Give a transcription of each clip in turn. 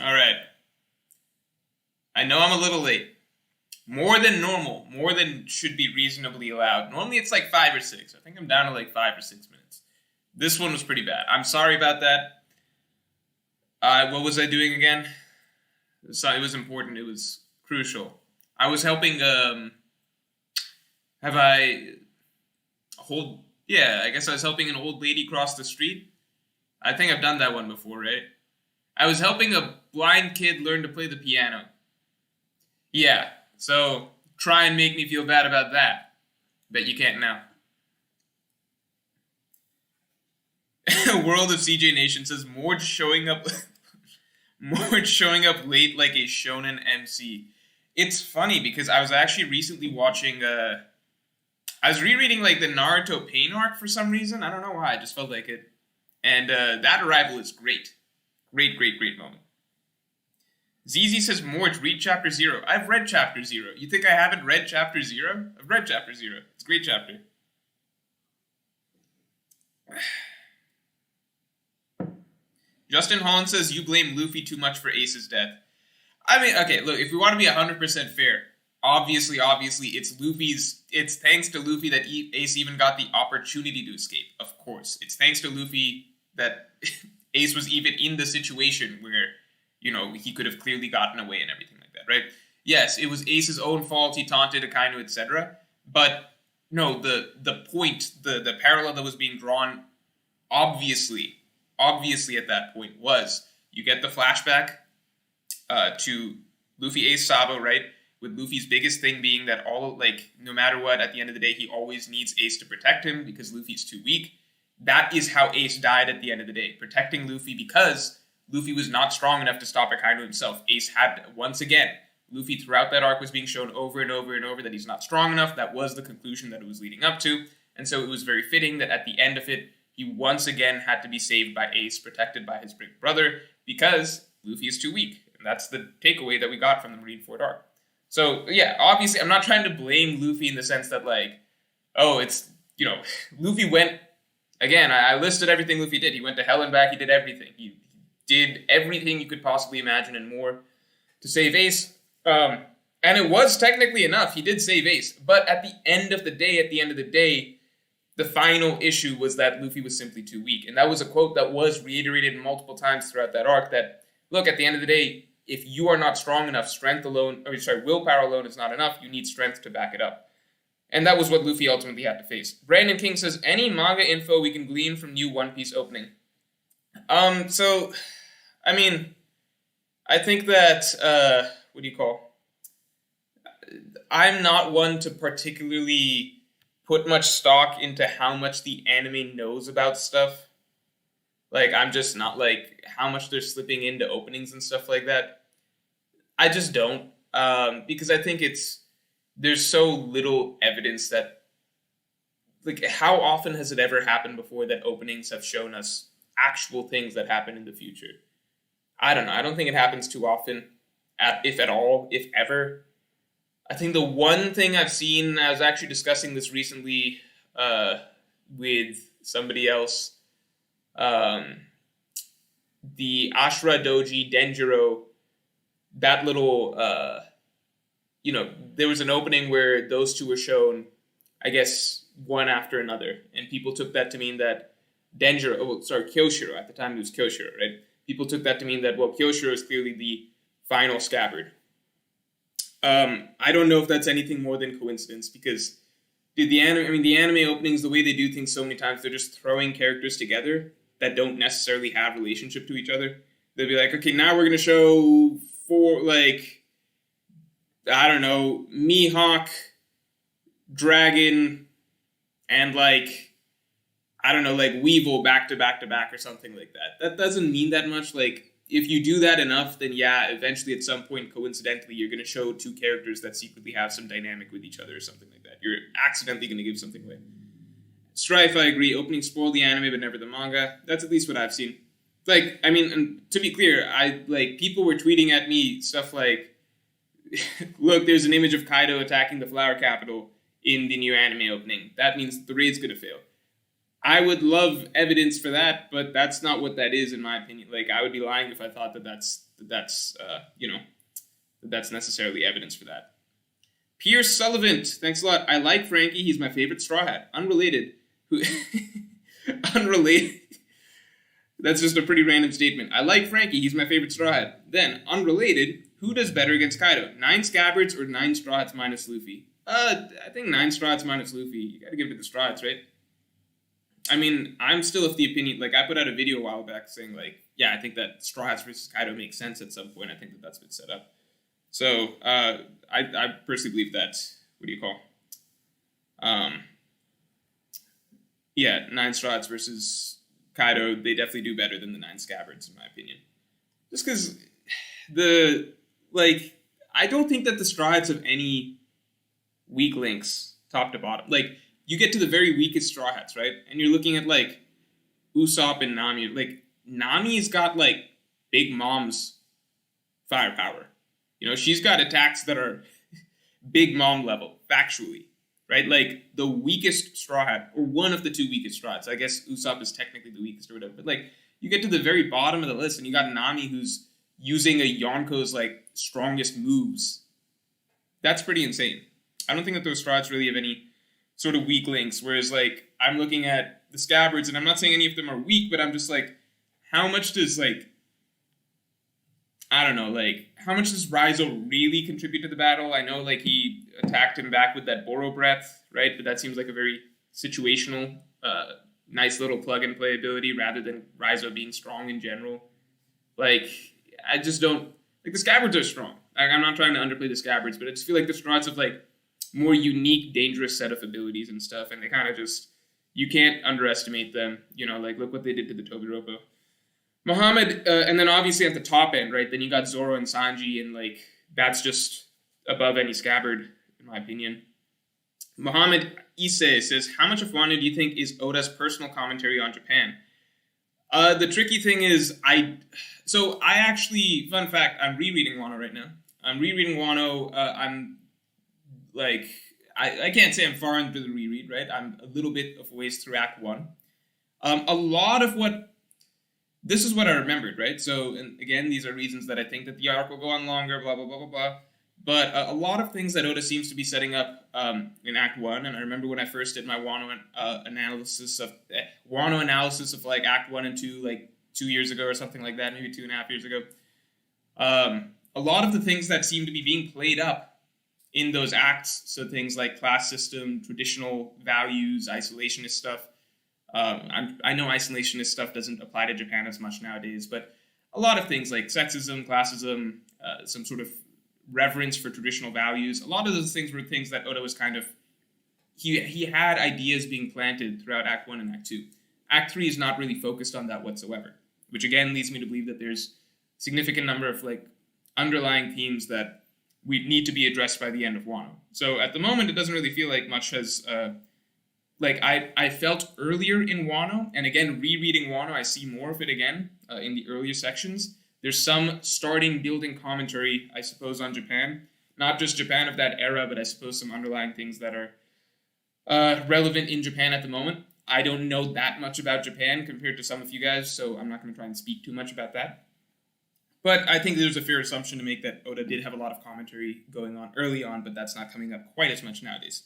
All right. I know I'm a little late. More than normal. More than should be reasonably allowed. Normally it's like 5 or 6. I think I'm down to like 5 or 6 minutes. This one was pretty bad. I'm sorry about that. What was I doing again? So it was important. It was crucial. I was helping. Have I hold? Yeah, I guess I was helping an old lady cross the street. I think I've done that one before, right? I was helping a blind kid learn to play the piano. Yeah, so try and make me feel bad about that. Bet you can't now. World of CJ Nation says Mord showing up Mord showing up late like a shonen MC. It's funny because I was actually recently watching I was rereading like the Naruto Pain arc for some reason. I don't know why, I just felt like it. And that arrival is great. Great, great, great moment. ZZ says, Mort, read chapter 0. I've read chapter 0. You think I haven't read chapter 0? I've read chapter 0. It's a great chapter. Justin Holland says, you blame Luffy too much for Ace's death. I mean, okay, look, if we want to be 100% fair, obviously, it's thanks to Luffy that Ace even got the opportunity to escape, of course. It's thanks to Luffy that Ace was even in the situation where, he could have clearly gotten away and everything like that, right? Yes, it was Ace's own fault, he taunted Akainu, etc. But, no, the point, the parallel that was being drawn, obviously at that point was, you get the flashback to Luffy Ace Sabo, right? With Luffy's biggest thing being that no matter what, at the end of the day, he always needs Ace to protect him because Luffy's too weak. That is how Ace died at the end of the day, protecting Luffy because Luffy was not strong enough to stop Akainu himself. Ace had, once again, Luffy throughout that arc was being shown over and over and over that he's not strong enough. That was the conclusion that it was leading up to. And so it was very fitting that at the end of it, he once again had to be saved by Ace, protected by his big brother, because Luffy is too weak. And that's the takeaway that we got from the Marineford arc. So, yeah, obviously, I'm not trying to blame Luffy in the sense that, Luffy went, again, I listed everything Luffy did. He went to hell and back, he did everything. He did everything you could possibly imagine and more to save Ace. And it was technically enough. He did save Ace. But at the end of the day, the final issue was that Luffy was simply too weak. And that was a quote that was reiterated multiple times throughout that arc that, look, at the end of the day, if you are not strong enough, willpower alone is not enough. You need strength to back it up. And that was what Luffy ultimately had to face. Brandon King says, any manga info we can glean from new One Piece opening? I think that, I'm not one to particularly put much stock into how much the anime knows about stuff. I'm just not, how much they're slipping into openings and stuff like that. I just don't. Because I think there's so little evidence that, how often has it ever happened before that openings have shown us actual things that happen in the future? I don't know. I don't think it happens too often, if at all, if ever. I think the one thing I've seen, I was actually discussing this recently with somebody else, the Ashura Doji Denjiro, that little, there was an opening where those two were shown, I guess, one after another, and people took that to mean that Kyoshiro, at the time it was Kyoshiro, right? People took that to mean that, Kyoshiro is clearly the final Scabbard. I don't know if that's anything more than coincidence, because the anime openings, the way they do things so many times, they're just throwing characters together that don't necessarily have relationship to each other. They'll be like, okay, now we're going to show Mihawk, Dragon, and Weevil back to back to back or something like that. That doesn't mean that much. If you do that enough, then yeah, eventually at some point, coincidentally, you're going to show two characters that secretly have some dynamic with each other or something like that. You're accidentally going to give something away. Strife, I agree. Openings spoil the anime, but never the manga. That's at least what I've seen. And to be clear, people were tweeting at me stuff like, look, there's an image of Kaido attacking the Flower Capital in the new anime opening. That means the raid's going to fail. I would love evidence for that, but that's not what that is, in my opinion. I would be lying if I thought that that's that's necessarily evidence for that. Pierce Sullivan, thanks a lot. I like Frankie. He's my favorite Straw Hat. Unrelated. Unrelated. That's just a pretty random statement. I like Frankie. He's my favorite Straw Hat. Then, unrelated, who does better against Kaido? 9 Scabbards or 9 Straw Hats minus Luffy? I think 9 Straw Hats minus Luffy. You gotta give it to the Straw Hats, right? I mean, I'm still of the opinion, like, I put out a video a while back saying, like, yeah, I think that Straw Hats versus Kaido makes sense at some point. I think that that's been set up. So, I personally believe that, what do you call? 9 Straw Hats versus Kaido, they definitely do better than the 9 Scabbards, in my opinion. Just because I don't think that the Straw Hats have any weak links, top to bottom. Like, you get to the very weakest Straw Hats, right? And you're looking at, like, Usopp and Nami. Like, Nami's got, like, Big Mom's firepower. You know, she's got attacks that are Big Mom level, factually, right? Like, the weakest Straw Hat, or one of the 2 weakest Straw Hats. I guess Usopp is technically the weakest or whatever. But, like, you get to the very bottom of the list, and you got Nami who's using a Yonko's, like, strongest moves. That's pretty insane. I don't think that those Straw Hats really have any sort of weak links, whereas, like, I'm looking at the Scabbards, and I'm not saying any of them are weak, but I'm just like, how much does, like, I don't know, like, how much does Raizo really contribute to the battle? I know, like, he attacked him back with that Boro Breath, right? But that seems like a very situational, nice little plug-and-play ability rather than Raizo being strong in general. Like, I just don't, like, the Scabbards are strong. Like, I'm not trying to underplay the Scabbards, but I just feel like the Straw Hats have, like, more unique, dangerous set of abilities and stuff, and they kind of just, you can't underestimate them. You know, like, look what they did to the Tobiropo. Muhammad, and then obviously at the top end, right, then you got Zoro and Sanji, and, like, that's just above any Scabbard, in my opinion. Muhammad Isse says, how much of Wano do you think is Oda's personal commentary on Japan? The tricky thing is, so I actually, fun fact, I'm rereading Wano right now. I'm rereading Wano, I'm, like, I can't say I'm far into the reread, right? I'm a little bit of a ways through Act 1. A lot of this is what I remembered, right? So, and again, these are reasons that I think that the arc will go on longer, blah, blah, blah, blah, blah. But a lot of things that Oda seems to be setting up in Act 1, and I remember when I first did my Wano analysis of like Act 1 and 2, like 2 years ago or something like that, maybe 2.5 years ago. A lot of the things that seem to be being played up in those acts, so things like class system, traditional values, isolationist stuff. I know isolationist stuff doesn't apply to Japan as much nowadays, but a lot of things like sexism, classism, some sort of reverence for traditional values, a lot of those things were things that Oda was kind of, he had ideas being planted throughout Act 1 and Act 2. Act 3 is not really focused on that whatsoever, which again leads me to believe that there's a significant number of like underlying themes that we need to be addressed by the end of Wano. So at the moment, it doesn't really feel like much has, I felt earlier in Wano, and again, rereading Wano, I see more of it again in the earlier sections. There's some starting building commentary, I suppose, on Japan. Not just Japan of that era, but I suppose some underlying things that are relevant in Japan at the moment. I don't know that much about Japan compared to some of you guys, so I'm not going to try and speak too much about that. But I think there's a fair assumption to make that Oda did have a lot of commentary going on early on, but that's not coming up quite as much nowadays.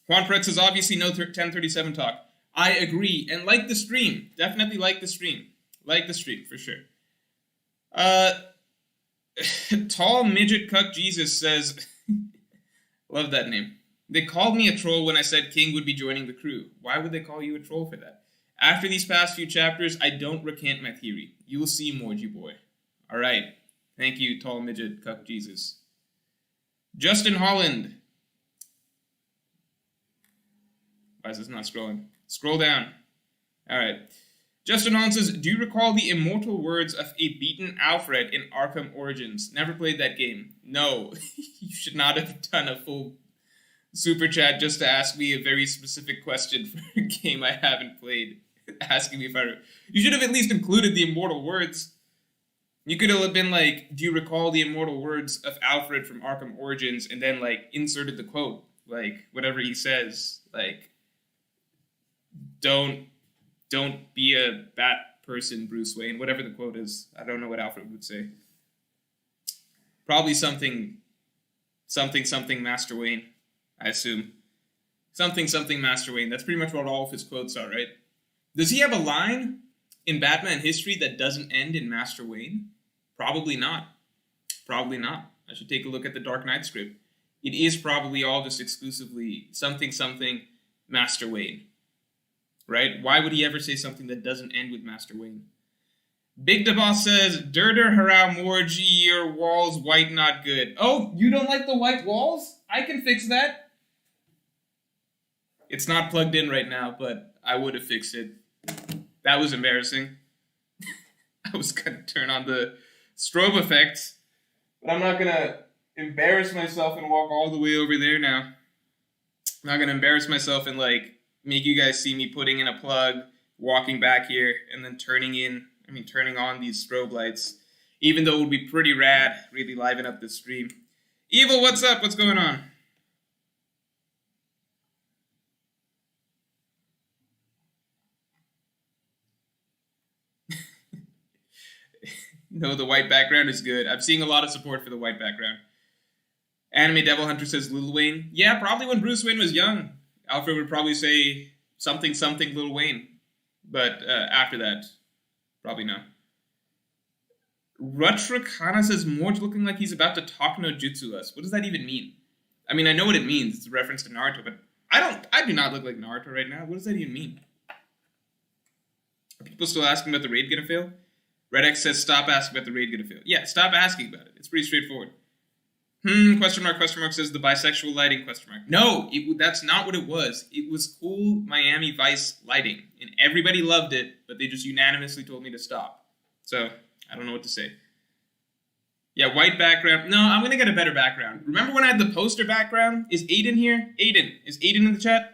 Juan Pretz says, obviously no 1037 talk. I agree, and like the stream. Definitely like the stream. Like the stream, for sure. Tall Midget Cuck Jesus says, love that name. They called me a troll when I said King would be joining the crew. Why would they call you a troll for that? After these past few chapters, I don't recant my theory. You will see, Moji Boy. All right. Thank you, Tall Midget Cuck Jesus. Justin Holland. Why is this not scrolling? Scroll down. All right. Justin Holland says, do you recall the immortal words of a beaten Alfred in Arkham Origins? Never played that game. No. You should not have done a full super chat just to ask me a very specific question for a game I haven't played. Asking me if you should have at least included the immortal words. You could have been like, do you recall the immortal words of Alfred from Arkham Origins, and then like inserted the quote, like whatever he says, like don't be a bat person Bruce Wayne, whatever the quote is. I don't know what Alfred would say. Probably something Master Wayne, I assume. Something Master Wayne. That's pretty much what all of his quotes are, right? Does he have a line in Batman history that doesn't end in Master Wayne? Probably not. Probably not. I should take a look at the Dark Knight script. It is probably all just exclusively something Master Wayne. Right? Why would he ever say something that doesn't end with Master Wayne? Big the Boss says, Dirter Harau Morji, your walls white not good. Oh, you don't like the white walls? I can fix that. It's not plugged in right now, but I would have fixed it. That was embarrassing. I was going to turn on the strobe effects, but I'm not going to embarrass myself and walk all the way over there now. I'm not going to embarrass myself and, make you guys see me putting in a plug, walking back here, and then turning on these strobe lights. Even though it would be pretty rad, really liven up this stream. Evil, what's up? What's going on? No, the white background is good. I'm seeing a lot of support for the white background. Anime Devil Hunter says Lil Wayne. Yeah, probably when Bruce Wayne was young. Alfred would probably say something Lil Wayne. But after that, probably no. Rutrakana says Morge looking like he's about to talk no jutsu us. What does that even mean? I mean, I know what it means. It's a reference to Naruto, but I do not look like Naruto right now. What does that even mean? Are people still asking about the raid gonna fail? Red X says, stop asking about the raid gonna fail. Yeah, stop asking about it. It's pretty straightforward. Question mark says the bisexual lighting, question mark. No, that's not what it was. It was cool Miami Vice lighting. And everybody loved it, but they just unanimously told me to stop. So, I don't know what to say. Yeah, white background. No, I'm gonna get a better background. Remember when I had the poster background? Is Aiden here? Is Aiden in the chat?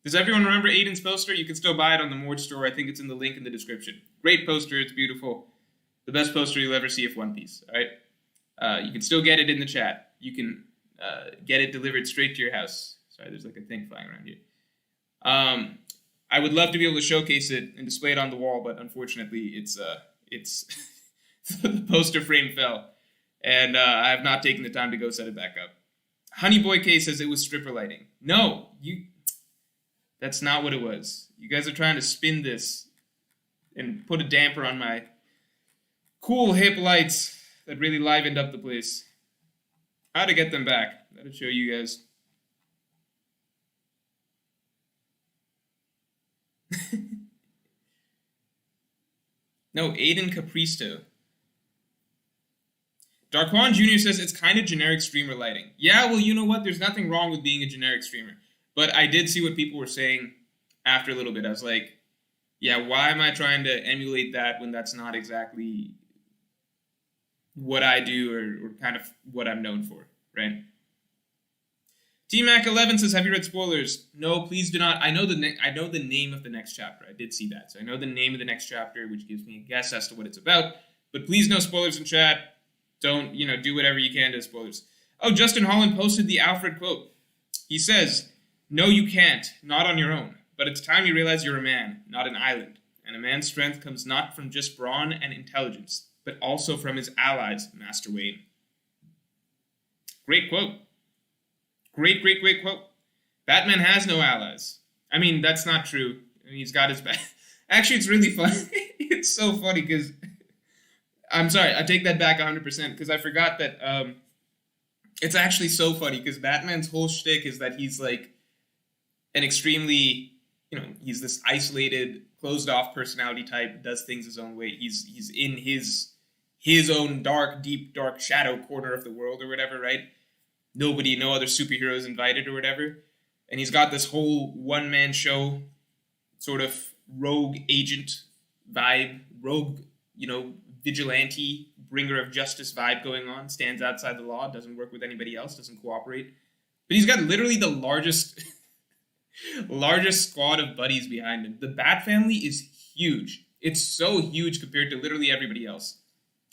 Does everyone remember Aiden's poster? You can still buy it on the Morge store. I think it's in the link in the description. Great poster. It's beautiful. The best poster you'll ever see of One Piece. All right? You can still get it in the chat. You can get it delivered straight to your house. Sorry, there's like a thing flying around here. I would love to be able to showcase it and display it on the wall, but unfortunately, it's the poster frame fell, and I have not taken the time to go set it back up. Honey Boy K says it was stripper lighting. No, that's not what it was. You guys are trying to spin this and put a damper on my cool hip lights that really livened up the place. How to get them back? That'll show you guys. No, Aiden Capristo. Darkwan Jr. says it's kind of generic streamer lighting. Yeah, well, you know what? There's nothing wrong with being a generic streamer. But I did see what people were saying after a little bit. I was like, yeah, why am I trying to emulate that when that's not exactly what I do or kind of what I'm known for, right? T-Mac11 says, have you read spoilers? No, please do not. I know the name of the next chapter. I did see that. So I know the name of the next chapter, which gives me a guess as to what it's about. But please no spoilers in chat. Don't, do whatever you can to spoilers. Oh, Justin Holland posted the Alfred quote. He says, no, you can't, not on your own. But it's time you realize you're a man, not an island. And a man's strength comes not from just brawn and intelligence, but also from his allies, Master Wayne. Great quote. Great quote. Batman has no allies. I mean, that's not true. He's got his back. Actually, it's really funny. It's so funny because... I'm sorry, I take that back 100% because I forgot that it's actually so funny because Batman's whole shtick is that he's like an extremely, he's this isolated, closed-off personality type, does things his own way. He's in his own deep, dark shadow corner of the world or whatever, right? No other superheroes invited or whatever. And he's got this whole one-man show, sort of rogue agent vibe, rogue, vigilante, bringer of justice vibe going on, stands outside the law, doesn't work with anybody else, doesn't cooperate. But he's got literally the largest squad of buddies behind him. The Bat family is huge. It's so huge compared to literally everybody else.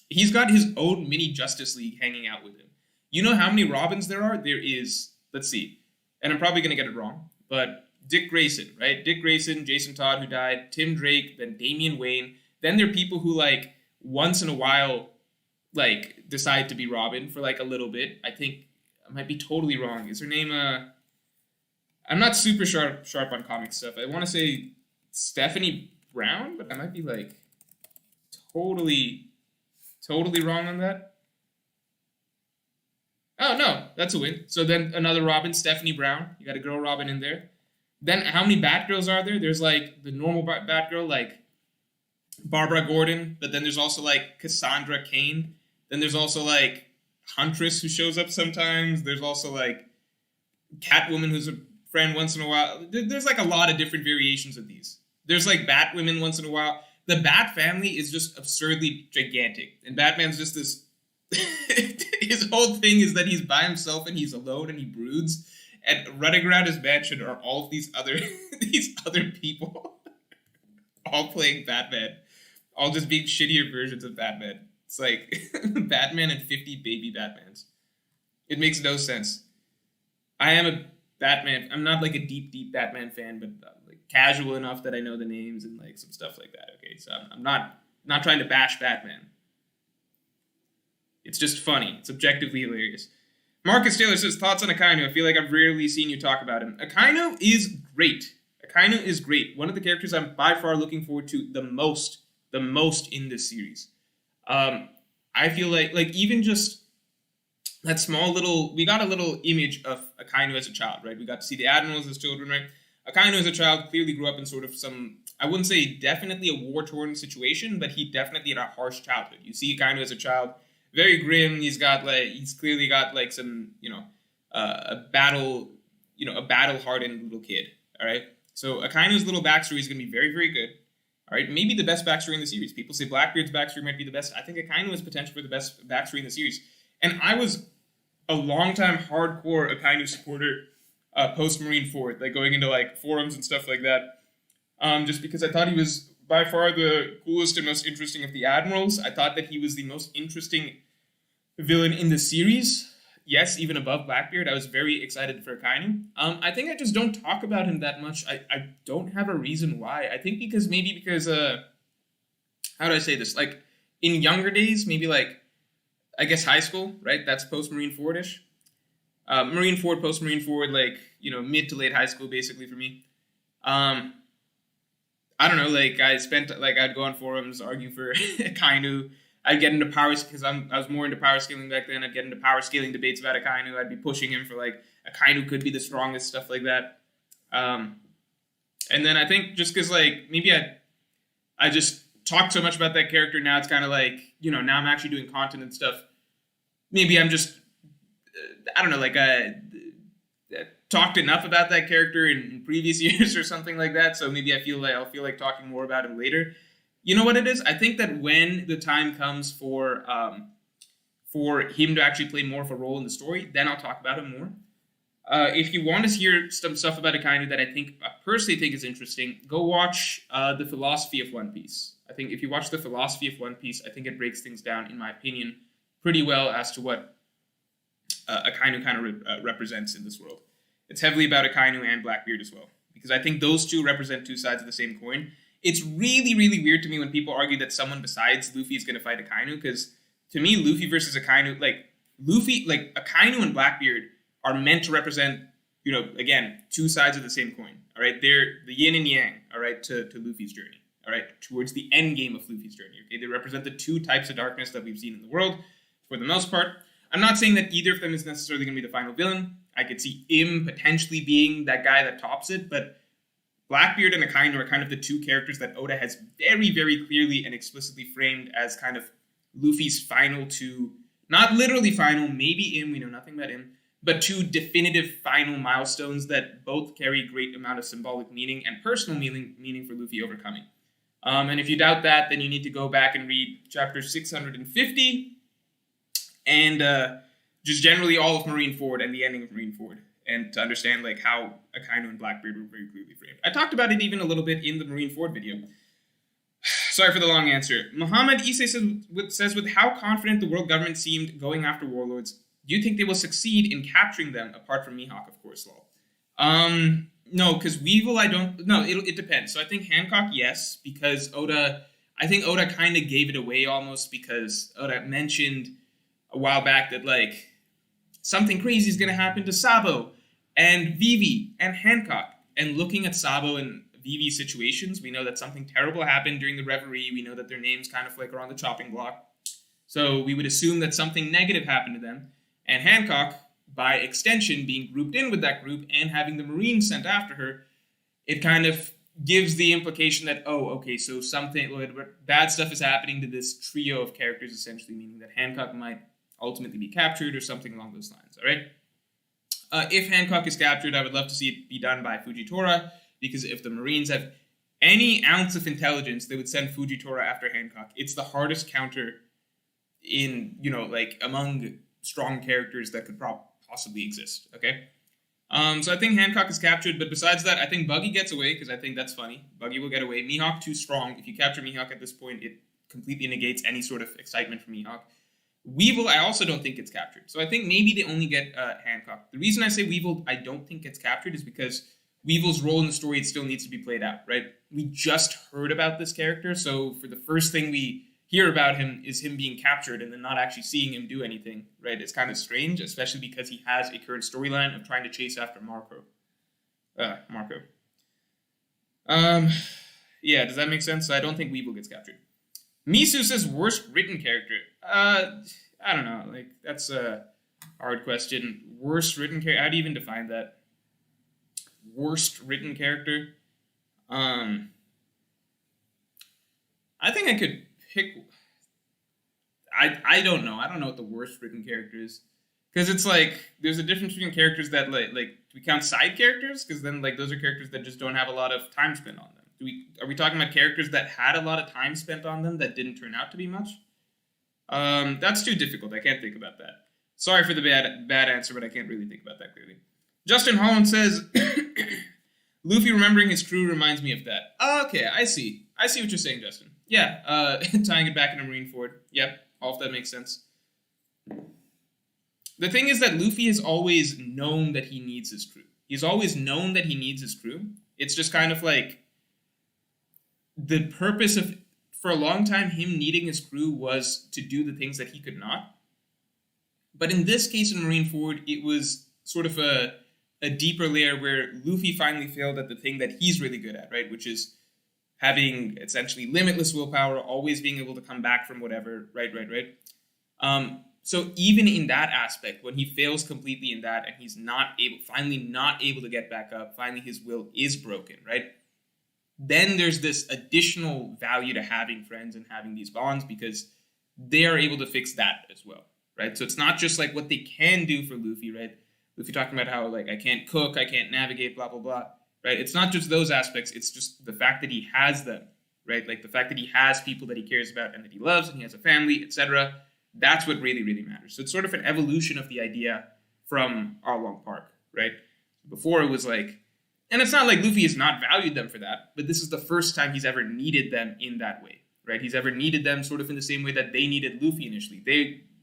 He's got his own mini Justice League hanging out with him. You know how many Robins there are? There is, let's see, and I'm probably going to get it wrong, but Dick Grayson, right? Dick Grayson, Jason Todd, who died, Tim Drake, then Damian Wayne. Then there are people who, like, once in a while, like, decide to be Robin for, like, a little bit. I think I might be totally wrong. Is her name, I'm not super sharp on comic stuff. I want to say Stephanie Brown, but I might be, like, totally wrong on that. Oh, no, that's a win. So then another Robin, Stephanie Brown. You got a girl Robin in there. Then how many Batgirls are there? There's, like, the normal Batgirl, like Barbara Gordon, but then there's also, like, Cassandra Cain. Then there's also, like, Huntress, who shows up sometimes. There's also, like, Catwoman, who's a friend once in a while. There's, like, a lot of different variations of these. There's, like, Batwomen once in a while. The Bat family is just absurdly gigantic. And Batman's just this... his whole thing is that he's by himself and he's alone and he broods. And running around his mansion are all of these other people. All playing Batman. All just being shittier versions of Batman. It's like Batman and 50 baby Batmans. It makes no sense. I am a Batman. I'm not like a deep Batman fan, but like casual enough that I know the names and like some stuff like that. Okay, so I'm not trying to bash Batman. It's just funny. It's objectively hilarious. Marcus Taylor says, thoughts on Akainu? I feel like I've rarely seen you talk about him. Akainu is great. Akainu is great. One of the characters I'm by far looking forward to the most in this series. I feel like even just that small little, we got a little image of Akainu as a child, right? We got to see the admirals as children, right? Akainu as a child clearly grew up in sort of some, I wouldn't say definitely a war-torn situation, but he definitely had a harsh childhood. You see Akainu as a child, very grim. He's clearly got like some, a battle-hardened little kid, all right? So Akainu's little backstory is going to be very, very good. All right, maybe the best backstory in the series. People say Blackbeard's backstory might be the best. I think Akainu has potential for the best backstory in the series. And I was a long-time hardcore Akainu supporter post Marineford, like going into like forums and stuff like that, just because I thought he was by far the coolest and most interesting of the admirals. I thought that he was the most interesting villain in the series. Yes, even above Blackbeard. I was very excited for Akainu. I think I just don't talk about him that much. I don't have a reason why. I think because how do I say this? Like, in younger days, maybe like, I guess high school, right? That's post-Marineford-ish. Marineford, post-Marineford, like, mid to late high school, basically, for me. I don't know, like, I'd go on forums, argue for Akainu. I'd get into power, because I was more into power scaling back then. I'd get into power scaling debates about Akainu. I'd be pushing him for, like, Akainu could be the strongest, stuff like that. And then I think just because, like, maybe I just talked so much about that character, now it's kind of like, now I'm actually doing content and stuff. Maybe I'm just, I don't know, like, talked enough about that character in previous years or something like that, so maybe I'll feel like talking more about him later. You know what it is? I think that when the time comes for him to actually play more of a role in the story, then I'll talk about him more. If you want to hear some stuff about Akainu that I personally think is interesting, go watch The Philosophy of One Piece. I think if you watch The Philosophy of One Piece, I think it breaks things down, in my opinion, pretty well as to what Akainu kind of represents in this world. It's heavily about Akainu and Blackbeard as well, because I think those two represent two sides of the same coin. It's really, really weird to me when people argue that someone besides Luffy is going to fight Akainu, because to me, Luffy versus Akainu, Akainu and Blackbeard are meant to represent, again, two sides of the same coin, all right? They're the yin and yang, all right, to Luffy's journey, all right, towards the end game of Luffy's journey, okay? They represent the two types of darkness that we've seen in the world, for the most part. I'm not saying that either of them is necessarily going to be the final villain. I could see Im potentially being that guy that tops it, but Blackbeard and Akainu are kind of the two characters that Oda has very, very clearly and explicitly framed as kind of Luffy's final two, not literally final, maybe Im, we know nothing about Im, but two definitive final milestones that both carry a great amount of symbolic meaning and personal meaning for Luffy overcoming. And if you doubt that, then you need to go back and read chapter 650 and just generally all of Marineford and the ending of Marineford, and to understand like how Akainu and Blackbeard were very clearly framed. I talked about it even a little bit in the Marineford video. Sorry for the long answer. Muhammad Isse says, with how confident the world government seemed going after warlords, do you think they will succeed in capturing them, apart from Mihawk, of course, lol? No, because Weevil, I don't. No, it depends. So I think Hancock, yes, because Oda. I think Oda kind of gave it away almost because Oda mentioned a while back that like something crazy is going to happen to Sabo and Vivi and Hancock. And looking at Sabo and Vivi's situations, we know that something terrible happened during the reverie. We know that their names kind of like are on the chopping block. So we would assume that something negative happened to them. And Hancock, by extension, being grouped in with that group and having the Marines sent after her, it kind of gives the implication that, oh, okay, so something bad stuff is happening to this trio of characters, essentially, meaning that Hancock might ultimately be captured or something along those lines, all right? If Hancock is captured, I would love to see it be done by Fujitora, because if the Marines have any ounce of intelligence, they would send Fujitora after Hancock. It's the hardest counter in, like, among strong characters that could possibly exist, okay? So I think Hancock is captured, but besides that, I think Buggy gets away, because I think that's funny. Buggy will get away. Mihawk too strong. If you capture Mihawk at this point, it completely negates any sort of excitement for Mihawk. Weevil, I also don't think gets captured. So I think maybe they only get Hancock. The reason I say Weevil I don't think gets captured is because Weevil's role in the story, it still needs to be played out, right? We just heard about this character, so for the first thing we hear about him is him being captured and then not actually seeing him do anything, right? It's kind of strange, especially because he has a current storyline of trying to chase after Marco. Yeah, does that make sense? So I don't think Weevil gets captured. Misu says worst written character. I don't know. Like, that's a hard question. Worst written character? How do you even define that? Worst written character? I think I could pick... I don't know. I don't know what the worst written character is. Because it's like, there's a difference between characters that, like do we count side characters? Because then, like, those are characters that just don't have a lot of time spent on them. Are we talking about characters that had a lot of time spent on them that didn't turn out to be much? That's too difficult. I can't think about that. Sorry for the bad answer, but I can't really think about that clearly. Justin Holland says, Luffy remembering his crew reminds me of that. Okay, I see. I see what you're saying, Justin. Yeah, tying it back into Marineford. Yep, all of that makes sense. The thing is that Luffy has always known that he needs his crew. He's always known that he needs his crew. It's just kind of like the purpose of, for a long time, him needing his crew was to do the things that he could not. But in this case in Marineford, it was sort of a deeper layer where Luffy finally failed at the thing that he's really good at, right? Which is having essentially limitless willpower, always being able to come back from whatever, right? So even in that aspect, when he fails completely in that and he's finally not able to get back up, finally his will is broken, right? Then there's this additional value to having friends and having these bonds because they are able to fix that as well, right? So it's not just like what they can do for Luffy, right? Luffy talking about how, like, I can't cook, I can't navigate, blah, blah, blah, right? It's not just those aspects, it's just the fact that he has them, right? Like the fact that he has people that he cares about and that he loves and he has a family, etc. That's what really, really matters. So it's sort of an evolution of the idea from Arlong Park, right? Before it was like, and it's not like Luffy has not valued them for that, but this is the first time he's ever needed them in that way, right? He's ever needed them sort of in the same way that they needed Luffy initially.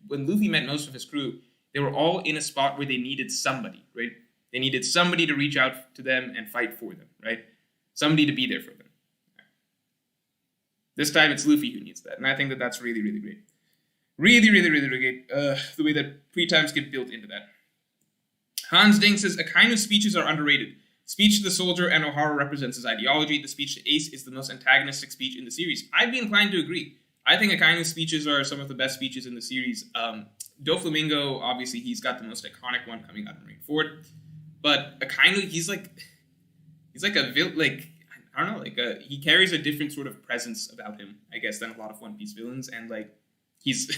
When Luffy met most of his crew, they were all in a spot where they needed somebody, right? They needed somebody to reach out to them and fight for them, right? Somebody to be there for them. This time it's Luffy who needs that, and I think that that's really, really great. Really, really, really, really great. The way that pre-times get built into that. Hans Ding says, Akainu's speeches are underrated. Speech to the soldier and O'Hara represents his ideology. The speech to Ace is the most antagonistic speech in the series. I'd be inclined to agree. I think Akainu's speeches are some of the best speeches in the series. Doflamingo, obviously, he's got the most iconic one coming out of Marineford. But Akainu, he's like a I don't know, he carries a different sort of presence about him, I guess, than a lot of One Piece villains. And he's,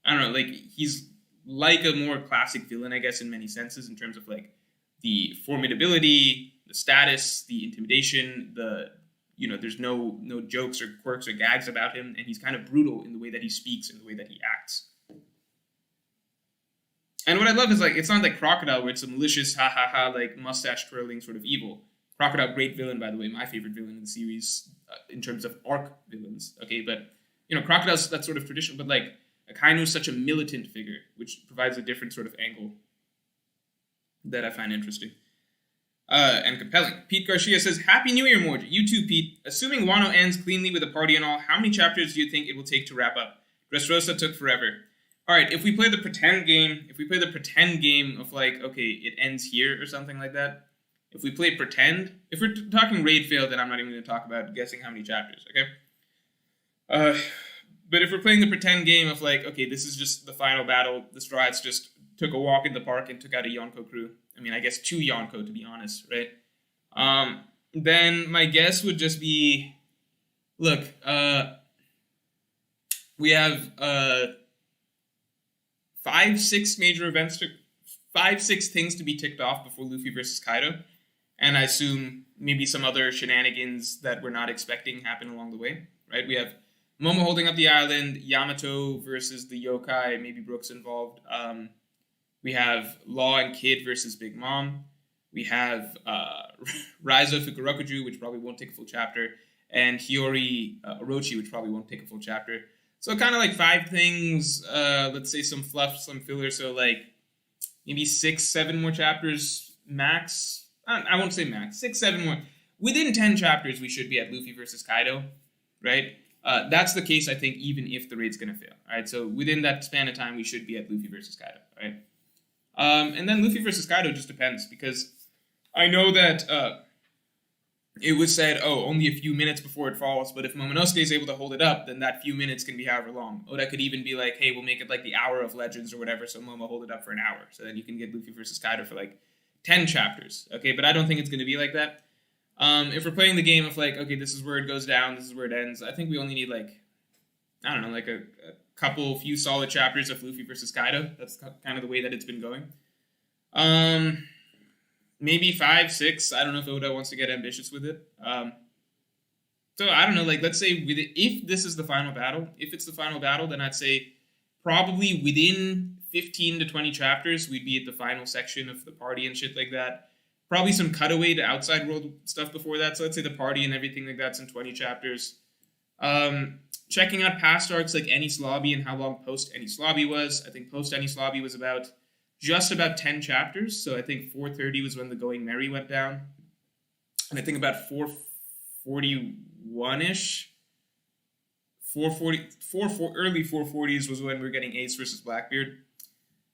I don't know, he's like a more classic villain, I guess, in many senses, in terms of the formidability, the status, the intimidation, there's no jokes or quirks or gags about him, and he's kind of brutal in the way that he speaks and the way that he acts. And what I love is, it's not like Crocodile, where it's a malicious, mustache twirling sort of evil. Crocodile, great villain, by the way, my favorite villain in the series, in terms of arc villains, okay? But, Crocodile's that sort of traditional, but, Akainu is such a militant figure, which provides a different sort of angle that I find interesting. and compelling. Pete Garcia says, Happy New Year, Morge. You too, Pete. Assuming Wano ends cleanly with a party and all, how many chapters do you think it will take to wrap up? Dressrosa took forever. Alright, if we play the pretend game of like, okay, it ends here or something like that, if we play pretend, if we're talking raid fail, then I'm not even going to talk about guessing how many chapters, okay? But if we're playing the pretend game of like, okay, this is just the final battle, the Straw Hats just took a walk in the park and took out a Yonko crew. I mean, I guess 2 Yonko, to be honest, right? Then my guess would just be, look, we have 5-6 major events 5-6 things to be ticked off before Luffy versus Kaido, and I assume maybe some other shenanigans that we're not expecting happen along the way, right? We have Momo holding up the island, Yamato versus the yokai, maybe Brook's involved. We have Law and Kid versus Big Mom. We have Raizo Fukurokuju, which probably won't take a full chapter, and Hiyori Orochi, which probably won't take a full chapter. So kind of like 5 things, let's say some fluff, some filler, so like maybe 6-7 more chapters max. I won't say max, 6-7 more. Within 10 chapters, we should be at Luffy versus Kaido, right? That's the case, I think, even if the raid's going to fail. All right, so within that span of time, we should be at Luffy versus Kaido. All right, and then Luffy versus Kaido just depends, because I know that it was said, oh, only a few minutes before it falls, but if Momonosuke is able to hold it up, then that few minutes can be however long. Oda could even be like, hey, we'll make it like the Hour of Legends or whatever, so Momo hold it up for an hour, so then you can get Luffy versus Kaido for like 10 chapters. Okay, but I don't think it's going to be like that. If we're playing the game of like, okay, this is where it goes down, this is where it ends, I think we only need like, I don't know, like a few solid chapters of Luffy versus Kaido. That's kind of the way that it's been going. Maybe 5, 6. I don't know if Oda wants to get ambitious with it. So I don't know, like let's say if this is the final battle, if it's the final battle, then I'd say probably within 15 to 20 chapters, we'd be at the final section of the party and shit like that. Probably some cutaway to outside world stuff before that. So let's say the party and everything like that's in 20 chapters. Checking out past arcs like Enies Lobby and how long post Enies Lobby was. I think post Enies Lobby was just about 10 chapters. So I think 430 was when the Going Merry went down. And I think about 441-ish. Early 440s was when we were getting Ace versus Blackbeard.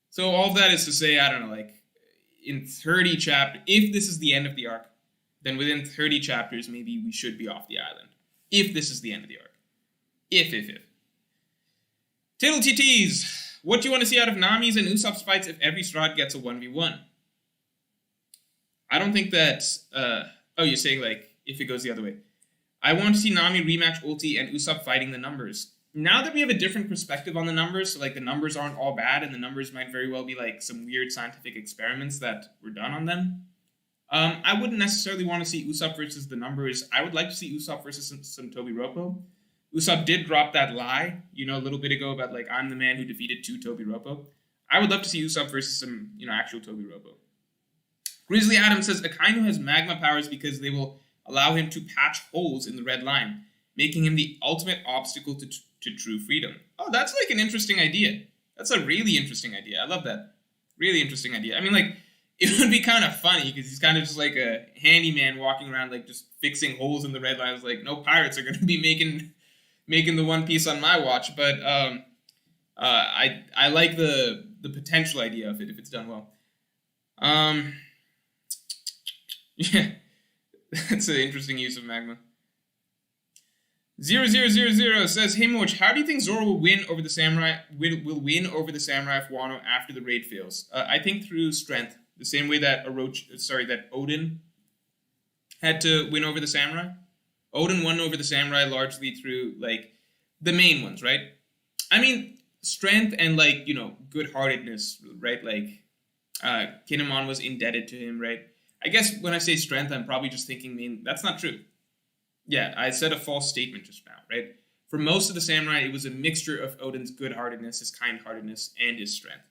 So all of that is to say, I don't know, like, in 30 chapters, if this is the end of the arc, then within 30 chapters, maybe we should be off the island. If this is the end of the arc. If. Tittle TTs, what do you want to see out of Nami's and Usopp's fights if every Strahd gets a 1v1? I don't think that, you're saying, like, if it goes the other way. I want to see Nami rematch Ulti and Usopp fighting the numbers. Now that we have a different perspective on the numbers, so like the numbers aren't all bad, and the numbers might very well be like some weird scientific experiments that were done on them. I wouldn't necessarily want to see Usopp versus the numbers. I would like to see Usopp versus some Tobiropo. Usopp did drop that lie, a little bit ago about like, I'm the man who defeated 2 Tobiropo. I would love to see Usopp versus some, actual Tobiropo. Grizzly Adam says, Akainu has magma powers because they will allow him to patch holes in the red line, making him the ultimate obstacle to true freedom. Oh, that's like an interesting idea. That's a really interesting idea. I love that. Really interesting idea. I mean, like, it would be kind of funny because he's kind of just like a handyman walking around, like, just fixing holes in the red lines. Like, no pirates are going to be making the One Piece on my watch. But I like the potential idea of it if it's done well. Yeah, that's an interesting use of magma. 0000 says, Hey Moch, how do you think Zoro will win over the samurai? Will win over the samurai of Wano after the raid fails? I think through strength, the same way that that Odin had to win over the samurai. Odin won over the samurai largely through like the main ones, right? I mean, strength and like good-heartedness, right? Like Kinemon was indebted to him, right? I guess when I say strength, I'm probably just thinking that's not true. Yeah, I said a false statement just now, right? For most of the samurai, it was a mixture of Odin's good-heartedness, his kind-heartedness, and his strength,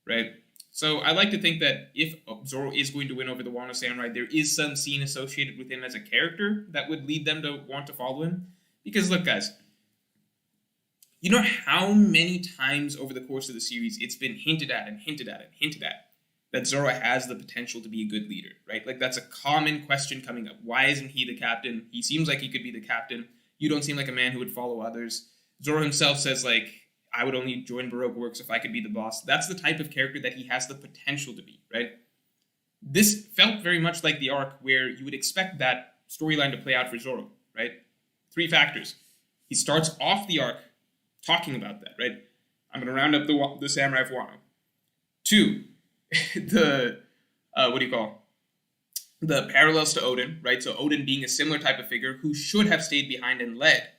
right? So I like to think that if Zoro is going to win over the Wano samurai, there is some scene associated with him as a character that would lead them to want to follow him. Because look, guys, you know how many times over the course of the series it's been hinted at and hinted at and hinted at that Zoro has the potential to be a good leader, right? Like, that's a common question coming up. Why isn't he the captain? He seems like he could be the captain. You don't seem like a man who would follow others. Zoro himself says, like, I would only join Baroque Works if I could be the boss. That's the type of character that he has the potential to be, right? This felt very much like the arc where you would expect that storyline to play out for Zoro, right? 3 factors. He starts off the arc talking about that, right? I'm going to round up the samurai of Wano. 2, the parallels to Odin, right? So Odin being a similar type of figure who should have stayed behind and led,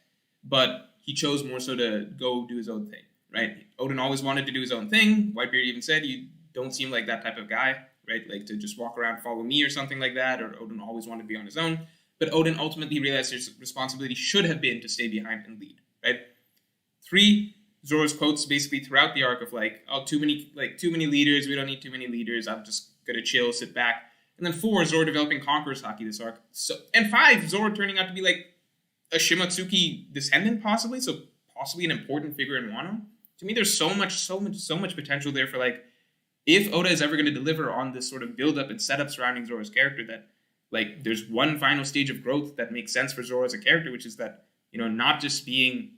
but he chose more so to go do his own thing, right? Odin always wanted to do his own thing. Whitebeard even said, you don't seem like that type of guy, right? Like to just walk around, follow me or something like that, or Odin always wanted to be on his own. But Odin ultimately realized his responsibility should have been to stay behind and lead, right? 3, Zoro's quotes basically throughout the arc of like, oh, too many leaders, we don't need too many leaders, I'm just gonna chill, sit back. And then 4, Zoro developing Conqueror's Haki this arc. And 5, Zoro turning out to be like a Shimotsuki descendant possibly, so possibly an important figure in Wano. To me, there's so much potential there for like, if Oda is ever going to deliver on this sort of build-up and setup surrounding Zoro's character, that like there's one final stage of growth that makes sense for Zoro as a character, which is that, not just being,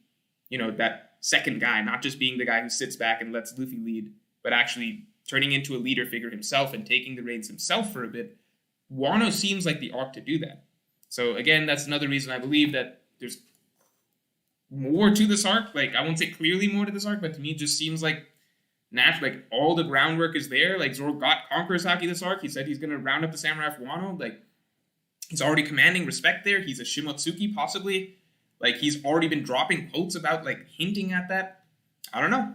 that second guy, not just being the guy who sits back and lets Luffy lead, but actually turning into a leader figure himself and taking the reins himself for a bit. Wano seems like the arc to do that. So again, that's another reason I believe that there's more to this arc. Like, I won't say clearly more to this arc, but to me it just seems like natural, like all the groundwork is there. Like, Zoro got Conqueror's Haki this arc. He said he's going to round up the samurai of Wano. Like, he's already commanding respect there. He's a Shimotsuki, possibly. Like, he's already been dropping quotes about, like, hinting at that. I don't know.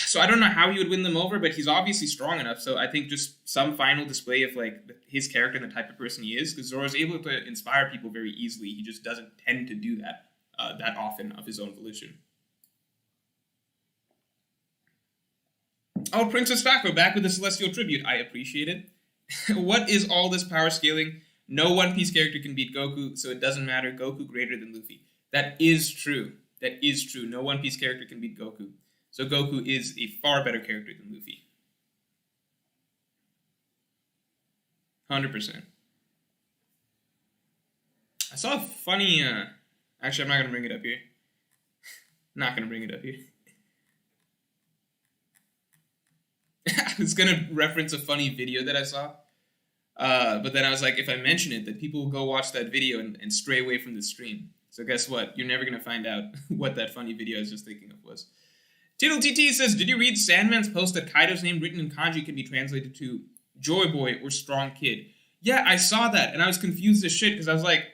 So I don't know how he would win them over, but he's obviously strong enough. So I think just some final display of, like, his character and the type of person he is, because Zoro's able to inspire people very easily. He just doesn't tend to do that that often of his own volition. Oh, Princess Fako, back with the Celestial Tribute. I appreciate it. What is all this power scaling? No One Piece character can beat Goku, so it doesn't matter. Goku greater than Luffy. That is true. That is true. No One Piece character can beat Goku. So Goku is a far better character than Luffy. 100%. I saw a funny... Actually, I'm not going to bring it up here. Not going to bring it up here. I was going to reference a funny video that I saw. But then I was like, if I mention it, that people will go watch that video and stray away from the stream. So guess what? You're never going to find out what that funny video I was just thinking of was. Tittle TT says, did you read Sandman's post that Kaido's name written in kanji can be translated to Joy Boy or Strong Kid? Yeah, I saw that, and I was confused as shit, because I was like,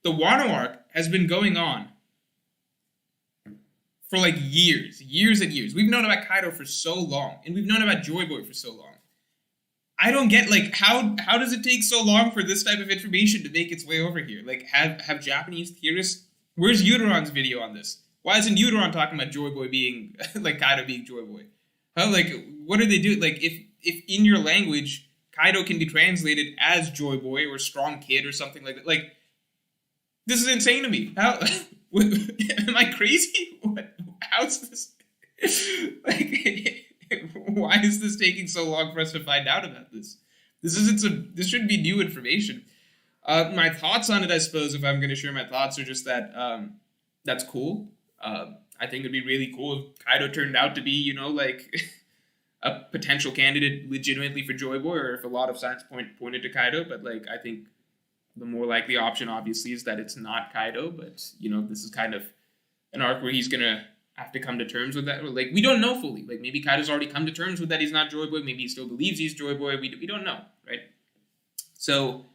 the Wano arc has been going on for like years and years. We've known about Kaido for so long, and we've known about Joy Boy for so long. I don't get, like, how does it take so long for this type of information to make its way over here? Like, have Japanese theorists... Where's Yudoron's video on this? Why isn't Yudoron talking about Joy Boy being, like, Kaido being Joy Boy? How, like, what are they doing? Like, if in your language, Kaido can be translated as Joy Boy or Strong Kid or something like that, like, this is insane to me. How... Am I crazy? How's this? Like... Why is this taking so long for us to find out about this? This shouldn't be new information. My thoughts on it, I suppose, if I'm going to share my thoughts, are just that that's cool. I think it'd be really cool if Kaido turned out to be, like a potential candidate legitimately for Joy Boy, or if a lot of signs pointed to Kaido. But like, I think the more likely option, obviously, is that it's not Kaido. But this is kind of an arc where he's gonna have to come to terms with that. Like, we don't know fully. Like, maybe Kaido's already come to terms with that he's not Joy Boy. Maybe he still believes he's Joy Boy. We don't know, right? So,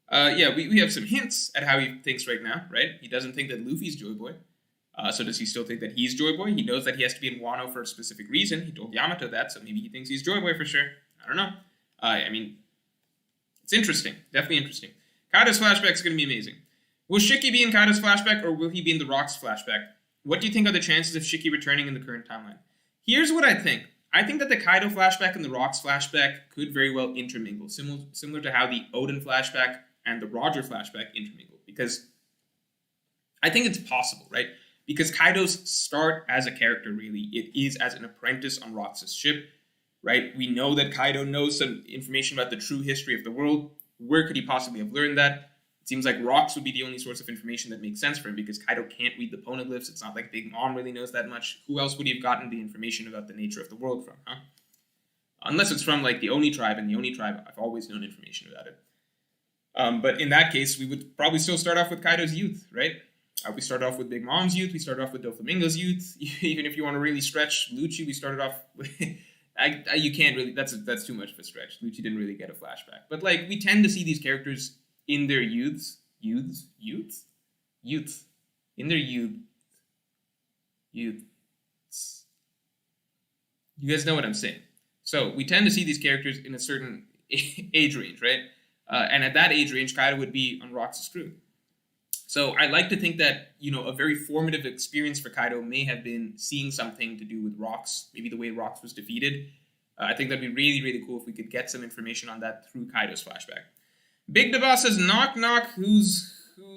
we have some hints at how he thinks right now, right? He doesn't think that Luffy's Joy Boy. So does he still think that he's Joy Boy? He knows that he has to be in Wano for a specific reason. He told Yamato that, so maybe he thinks he's Joy Boy for sure. I don't know. It's interesting. Definitely interesting. Kaido's flashback is going to be amazing. Will Shiki be in Kaido's flashback, or will he be in the Rocks flashback? What do you think are the chances of Shiki returning in the current timeline? Here's what I think. I think that the Kaido flashback and the Rocks flashback could very well intermingle, similar to how the Odin flashback and the Roger flashback intermingle. Because I think it's possible, right? Because Kaido's start as a character, really, it is as an apprentice on Rocks' ship. right? We know that Kaido knows some information about the true history of the world. Where could he possibly have learned that? It seems like rocks would be the only source of information that makes sense for him because Kaido can't read the poneglyphs. It's not like Big Mom really knows that much. Who else would he have gotten the information about the nature of the world from, huh? Unless it's from, like, the Oni tribe, and the Oni tribe, I've always known information about it. But in that case, we would probably still start off with Kaido's youth, right? We started off with Big Mom's youth. We started off with Doflamingo's youth. Even if you want to really stretch Lucci, we started off with... you can't really... That's too much of a stretch. Lucci didn't really get a flashback. But, like, we tend to see these characters in their youths. Youths? In their youths. You guys know what I'm saying. So, we tend to see these characters in a certain age range, right? And at that age range, Kaido would be on Rocks' crew. So I like to think that, you know, a very formative experience for Kaido may have been seeing something to do with Rocks, maybe the way Rocks was defeated. I think that'd be really, really cool if we could get some information on that through Kaido's flashback. Big Da Boss says, knock, knock, who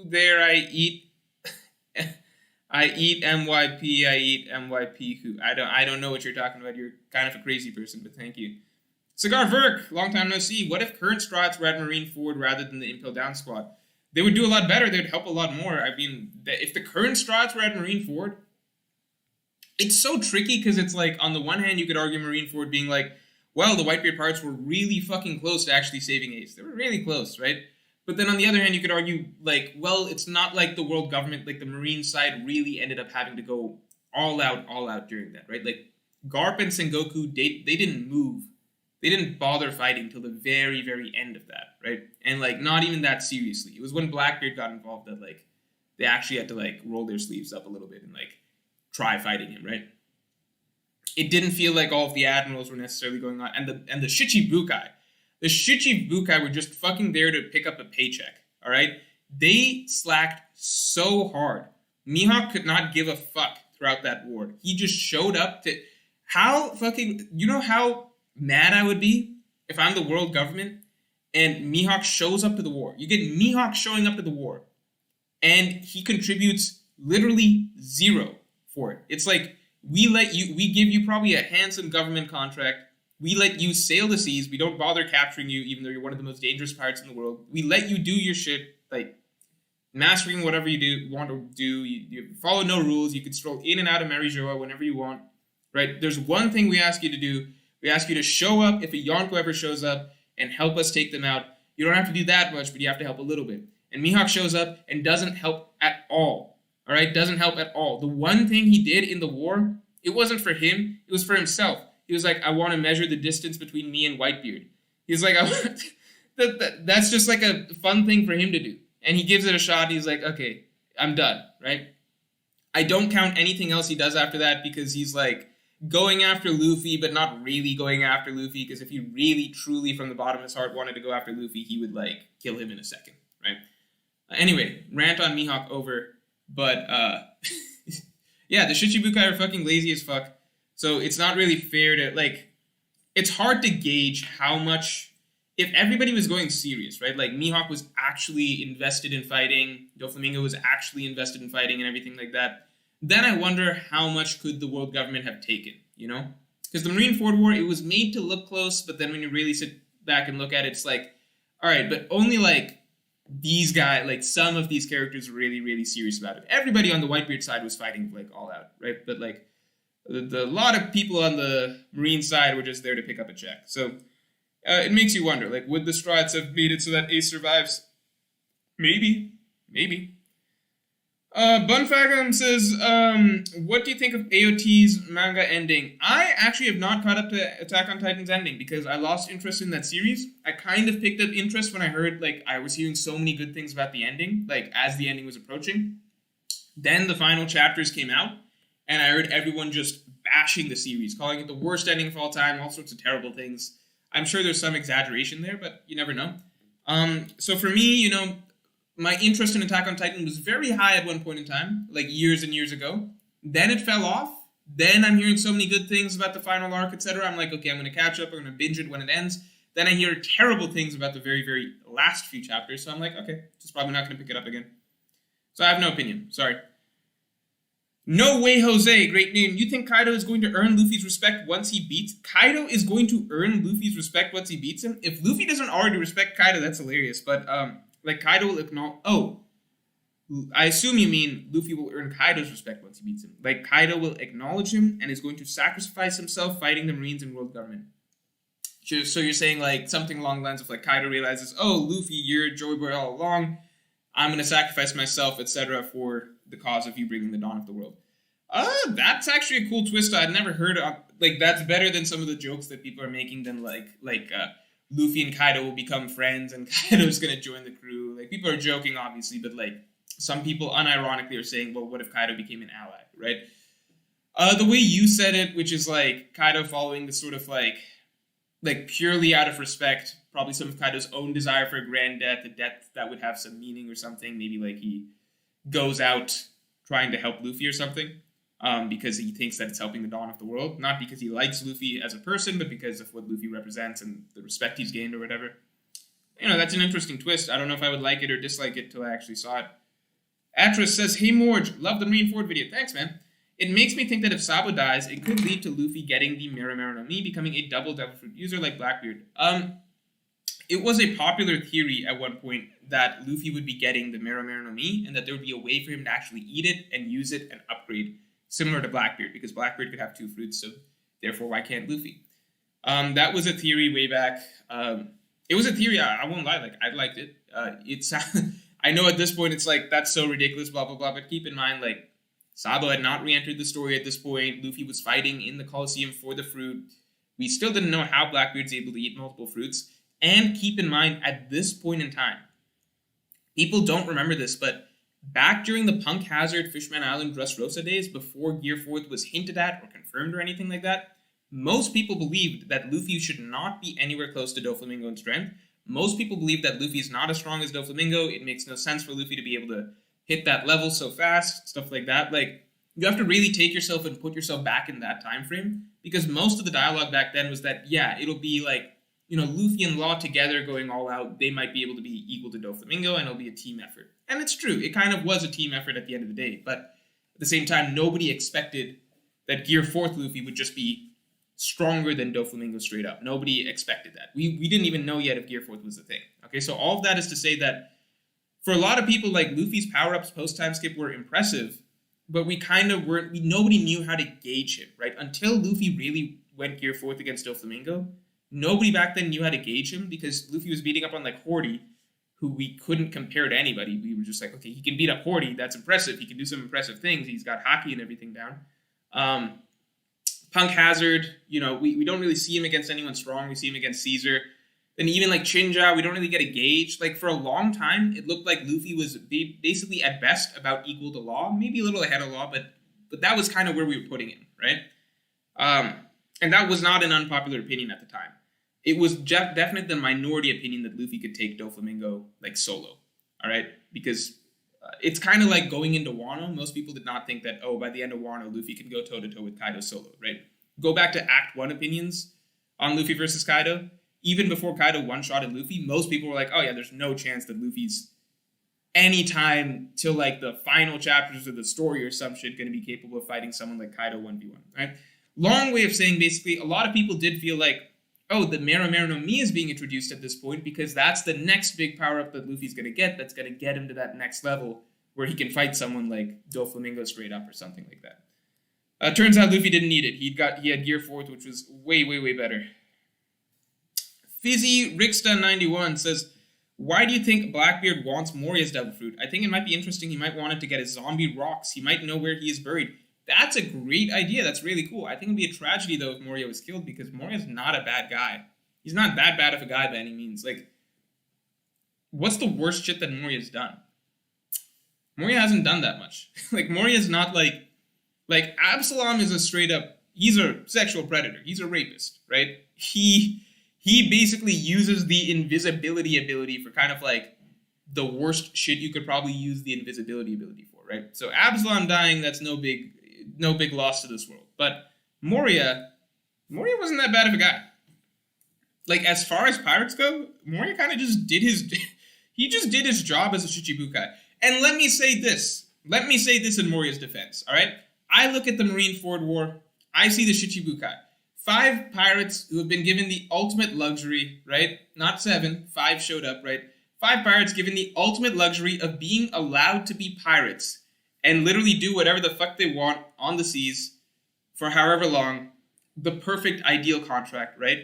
there? I eat MYP, I eat MYP, who? I don't know what you're talking about. You're kind of a crazy person, but thank you. Cigar Verk, long time no see. What if current Strats were at Marineford rather than the Impel Down squad? They would do a lot better. They would help a lot more. I mean, if the current Strats were at Marineford, it's so tricky because it's like, on the one hand, you could argue Marineford being like, well, the Whitebeard Pirates were really fucking close to actually saving Ace. They were really close, right? But then on the other hand, you could argue, like, well, it's not like the world government, like the Marine side really ended up having to go all out during that, right? Like, Garp and Sengoku, they didn't move. They didn't bother fighting till the very, very end of that, right? And, like, not even that seriously. It was when Blackbeard got involved that, like, they actually had to, like, roll their sleeves up a little bit and, like, try fighting him, right? It didn't feel like all of the admirals were necessarily going on. And the Shichibukai. The Shichibukai were just fucking there to pick up a paycheck, all right? They slacked so hard. Mihawk could not give a fuck throughout that war. He just showed up to... You know how mad I would be if I'm the world government and Mihawk shows up to the war. You get Mihawk showing up to the war and he contributes literally zero for it. It's like, we give you probably a handsome government contract. We let you sail the seas. We don't bother capturing you, even though you're one of the most dangerous pirates in the world. We let you do your shit, like mastering whatever you want to do. You follow no rules. You can stroll in and out of Marijoa whenever you want, right? There's one thing we ask you to do. We ask you to show up if a Yonko ever shows up and help us take them out. You don't have to do that much, but you have to help a little bit. And Mihawk shows up and doesn't help at all. All right? Doesn't help at all. The one thing he did in the war, it wasn't for him. It was for himself. He was like, I want to measure the distance between me and Whitebeard. He's like, that's just like a fun thing for him to do. And he gives it a shot. And he's like, okay, I'm done, right? I don't count anything else he does after that because he's like, going after Luffy, but not really going after Luffy, because if he really, truly, from the bottom of his heart wanted to go after Luffy, he would, like, kill him in a second, right? Anyway, rant on Mihawk over, but, yeah, the Shichibukai are fucking lazy as fuck, so it's not really fair to, like, it's hard to gauge how much, if everybody was going serious, right, like, Mihawk was actually invested in fighting, Doflamingo was actually invested in fighting and everything like that, then I wonder how much could the world government have taken, you know? Because the Marineford War, it was made to look close, but then when you really sit back and look at it, it's like, all right, but only, like, these guys, like, some of these characters were really, really serious about it. Everybody on the Whitebeard side was fighting, like, all out, right? But, like, the lot of people on the Marine side were just there to pick up a check. So, it makes you wonder, like, would the Strats have made it so that Ace survives? Maybe. Bunfagum says, what do you think of AOT's manga ending? I actually have not caught up to Attack on Titan's ending because I lost interest in that series. I kind of picked up interest when I heard, like, I was hearing so many good things about the ending, like, as the ending was approaching. Then the final chapters came out, and I heard everyone just bashing the series, calling it the worst ending of all time, all sorts of terrible things. I'm sure there's some exaggeration there, but you never know. So for me, you know, my interest in Attack on Titan was very high at one point in time, like years and years ago. Then it fell off. Then I'm hearing so many good things about the final arc, etc. I'm like, okay, I'm going to catch up. I'm going to binge it when it ends. Then I hear terrible things about the very, very last few chapters. So I'm like, okay, just probably not going to pick it up again. So I have no opinion. Sorry. No way, Jose. Great name. You think Kaido is going to earn Luffy's respect once he beats? Kaido is going to earn Luffy's respect once he beats him? If Luffy doesn't already respect Kaido, that's hilarious. But, like, Kaido will acknowledge... Oh. I assume you mean Luffy will earn Kaido's respect once he beats him. Like, Kaido will acknowledge him and is going to sacrifice himself fighting the Marines and world government. So you're saying, like, something along the lines of, like, Kaido realizes, oh, Luffy, you're Joy Boy all along. I'm going to sacrifice myself, etc. for the cause of you bringing the dawn of the world. That's actually a cool twist I'd never heard of. Like, that's better than some of the jokes that people are making than, like Luffy and Kaido will become friends and Kaido's going to join the crew. Like, people are joking, obviously, but, like, some people unironically are saying, well, what if Kaido became an ally, right? The way you said it, which is, like, Kaido following the sort of, like purely out of respect, probably some of Kaido's own desire for a grand death, a death that would have some meaning or something. Maybe, like, he goes out trying to help Luffy or something, because he thinks that it's helping the dawn of the world. Not because he likes Luffy as a person, but because of what Luffy represents and the respect he's gained or whatever. You know, that's an interesting twist. I don't know if I would like it or dislike it till I actually saw it. Atras says, hey Morge, love the Marineford video. Thanks, man. It makes me think that if Sabo dies, it could lead to Luffy getting the Mera no Mi, becoming a double Devil Fruit user like Blackbeard. It was a popular theory at one point that Luffy would be getting the Mera no Mi, and that there would be a way for him to actually eat it and use it and upgrade, similar to Blackbeard, because Blackbeard could have 2 fruits, so therefore why can't Luffy? That was a theory way back. It was a theory, I won't lie, like, I liked it. I know at this point it's like, that's so ridiculous, blah, blah, blah, but keep in mind, like, Sabo had not re-entered the story at this point. Luffy was fighting in the Colosseum for the fruit. We still didn't know how Blackbeard's able to eat multiple fruits. And keep in mind, at this point in time, people don't remember this, but back during the Punk Hazard, Fishman Island, Dressrosa days, before Gear 4th was hinted at or confirmed or anything like that, most people believed that Luffy should not be anywhere close to Doflamingo in strength. Most people believe that Luffy is not as strong as Doflamingo. It makes no sense for Luffy to be able to hit that level so fast, stuff like that. Like, you have to really take yourself and put yourself back in that time frame, because most of the dialogue back then was that, yeah, it'll be like, you know, Luffy and Law together going all out, they might be able to be equal to Doflamingo, and it'll be a team effort. And it's true, it kind of was a team effort at the end of the day, but at the same time, nobody expected that Gear 4th Luffy would just be stronger than Doflamingo straight up. Nobody expected that. We didn't even know yet if Gear 4th was a thing. Okay, so all of that is to say that for a lot of people, like, Luffy's power-ups post-time skip were impressive, but we kind of weren't, nobody knew how to gauge him, right? Until Luffy really went Gear 4th against Doflamingo, nobody back then knew how to gauge him, because Luffy was beating up on, like, Horty, who we couldn't compare to anybody. We were just like, okay, he can beat up Horty, that's impressive, he can do some impressive things, he's got Haki and everything down. Punk Hazard, you know, we don't really see him against anyone strong, we see him against Caesar. And even like Chinja, we don't really get a gauge. Like, for a long time, it looked like Luffy was basically at best about equal to Law, maybe a little ahead of Law, but that was kind of where we were putting him, right? And that was not an unpopular opinion at the time. It was definitely the minority opinion that Luffy could take Doflamingo, like, solo, all right? Because it's kind of like going into Wano. Most people did not think that, oh, by the end of Wano, Luffy could go toe-to-toe with Kaido solo, right? Go back to Act 1 opinions on Luffy versus Kaido. Even before Kaido one-shotted Luffy, most people were like, oh yeah, there's no chance that Luffy's anytime till like the final chapters of the story or some shit going to be capable of fighting someone like Kaido 1v1, right? Long way of saying, basically, a lot of people did feel like, oh, the Mera no Mi is being introduced at this point because that's the next big power-up that Luffy's going to get that's going to get him to that next level where he can fight someone like Doflamingo straight up or something like that. Turns out Luffy didn't need it. He had Gear 4th, which was way, way, way better. Fizzy Ricksta91 says, why do you think Blackbeard wants Moria's Devil Fruit? I think it might be interesting. He might want it to get his zombie rocks. He might know where he is buried. That's a great idea. That's really cool. I think it'd be a tragedy, though, if Moria was killed, because Moria's not a bad guy. He's not that bad of a guy by any means. Like, what's the worst shit that Moria's done? Moria hasn't done that much. Like, Moria's not like Absalom is a straight up, he's a sexual predator. He's a rapist, right? He basically uses the invisibility ability for kind of like the worst shit you could probably use the invisibility ability for, right? So Absalom dying, that's no big loss to this world. But Moria wasn't that bad of a guy. Like, as far as pirates go, Moria kind of just did his job as a Shichibukai. And let me say this in Moria's defense, all right? I look at the Marineford War. I see the Shichibukai. 5 pirates who have been given the ultimate luxury, right? Not 7. 5 showed up, right? 5 pirates given the ultimate luxury of being allowed to be pirates and literally do whatever the fuck they want on the seas for however long. The perfect ideal contract, right?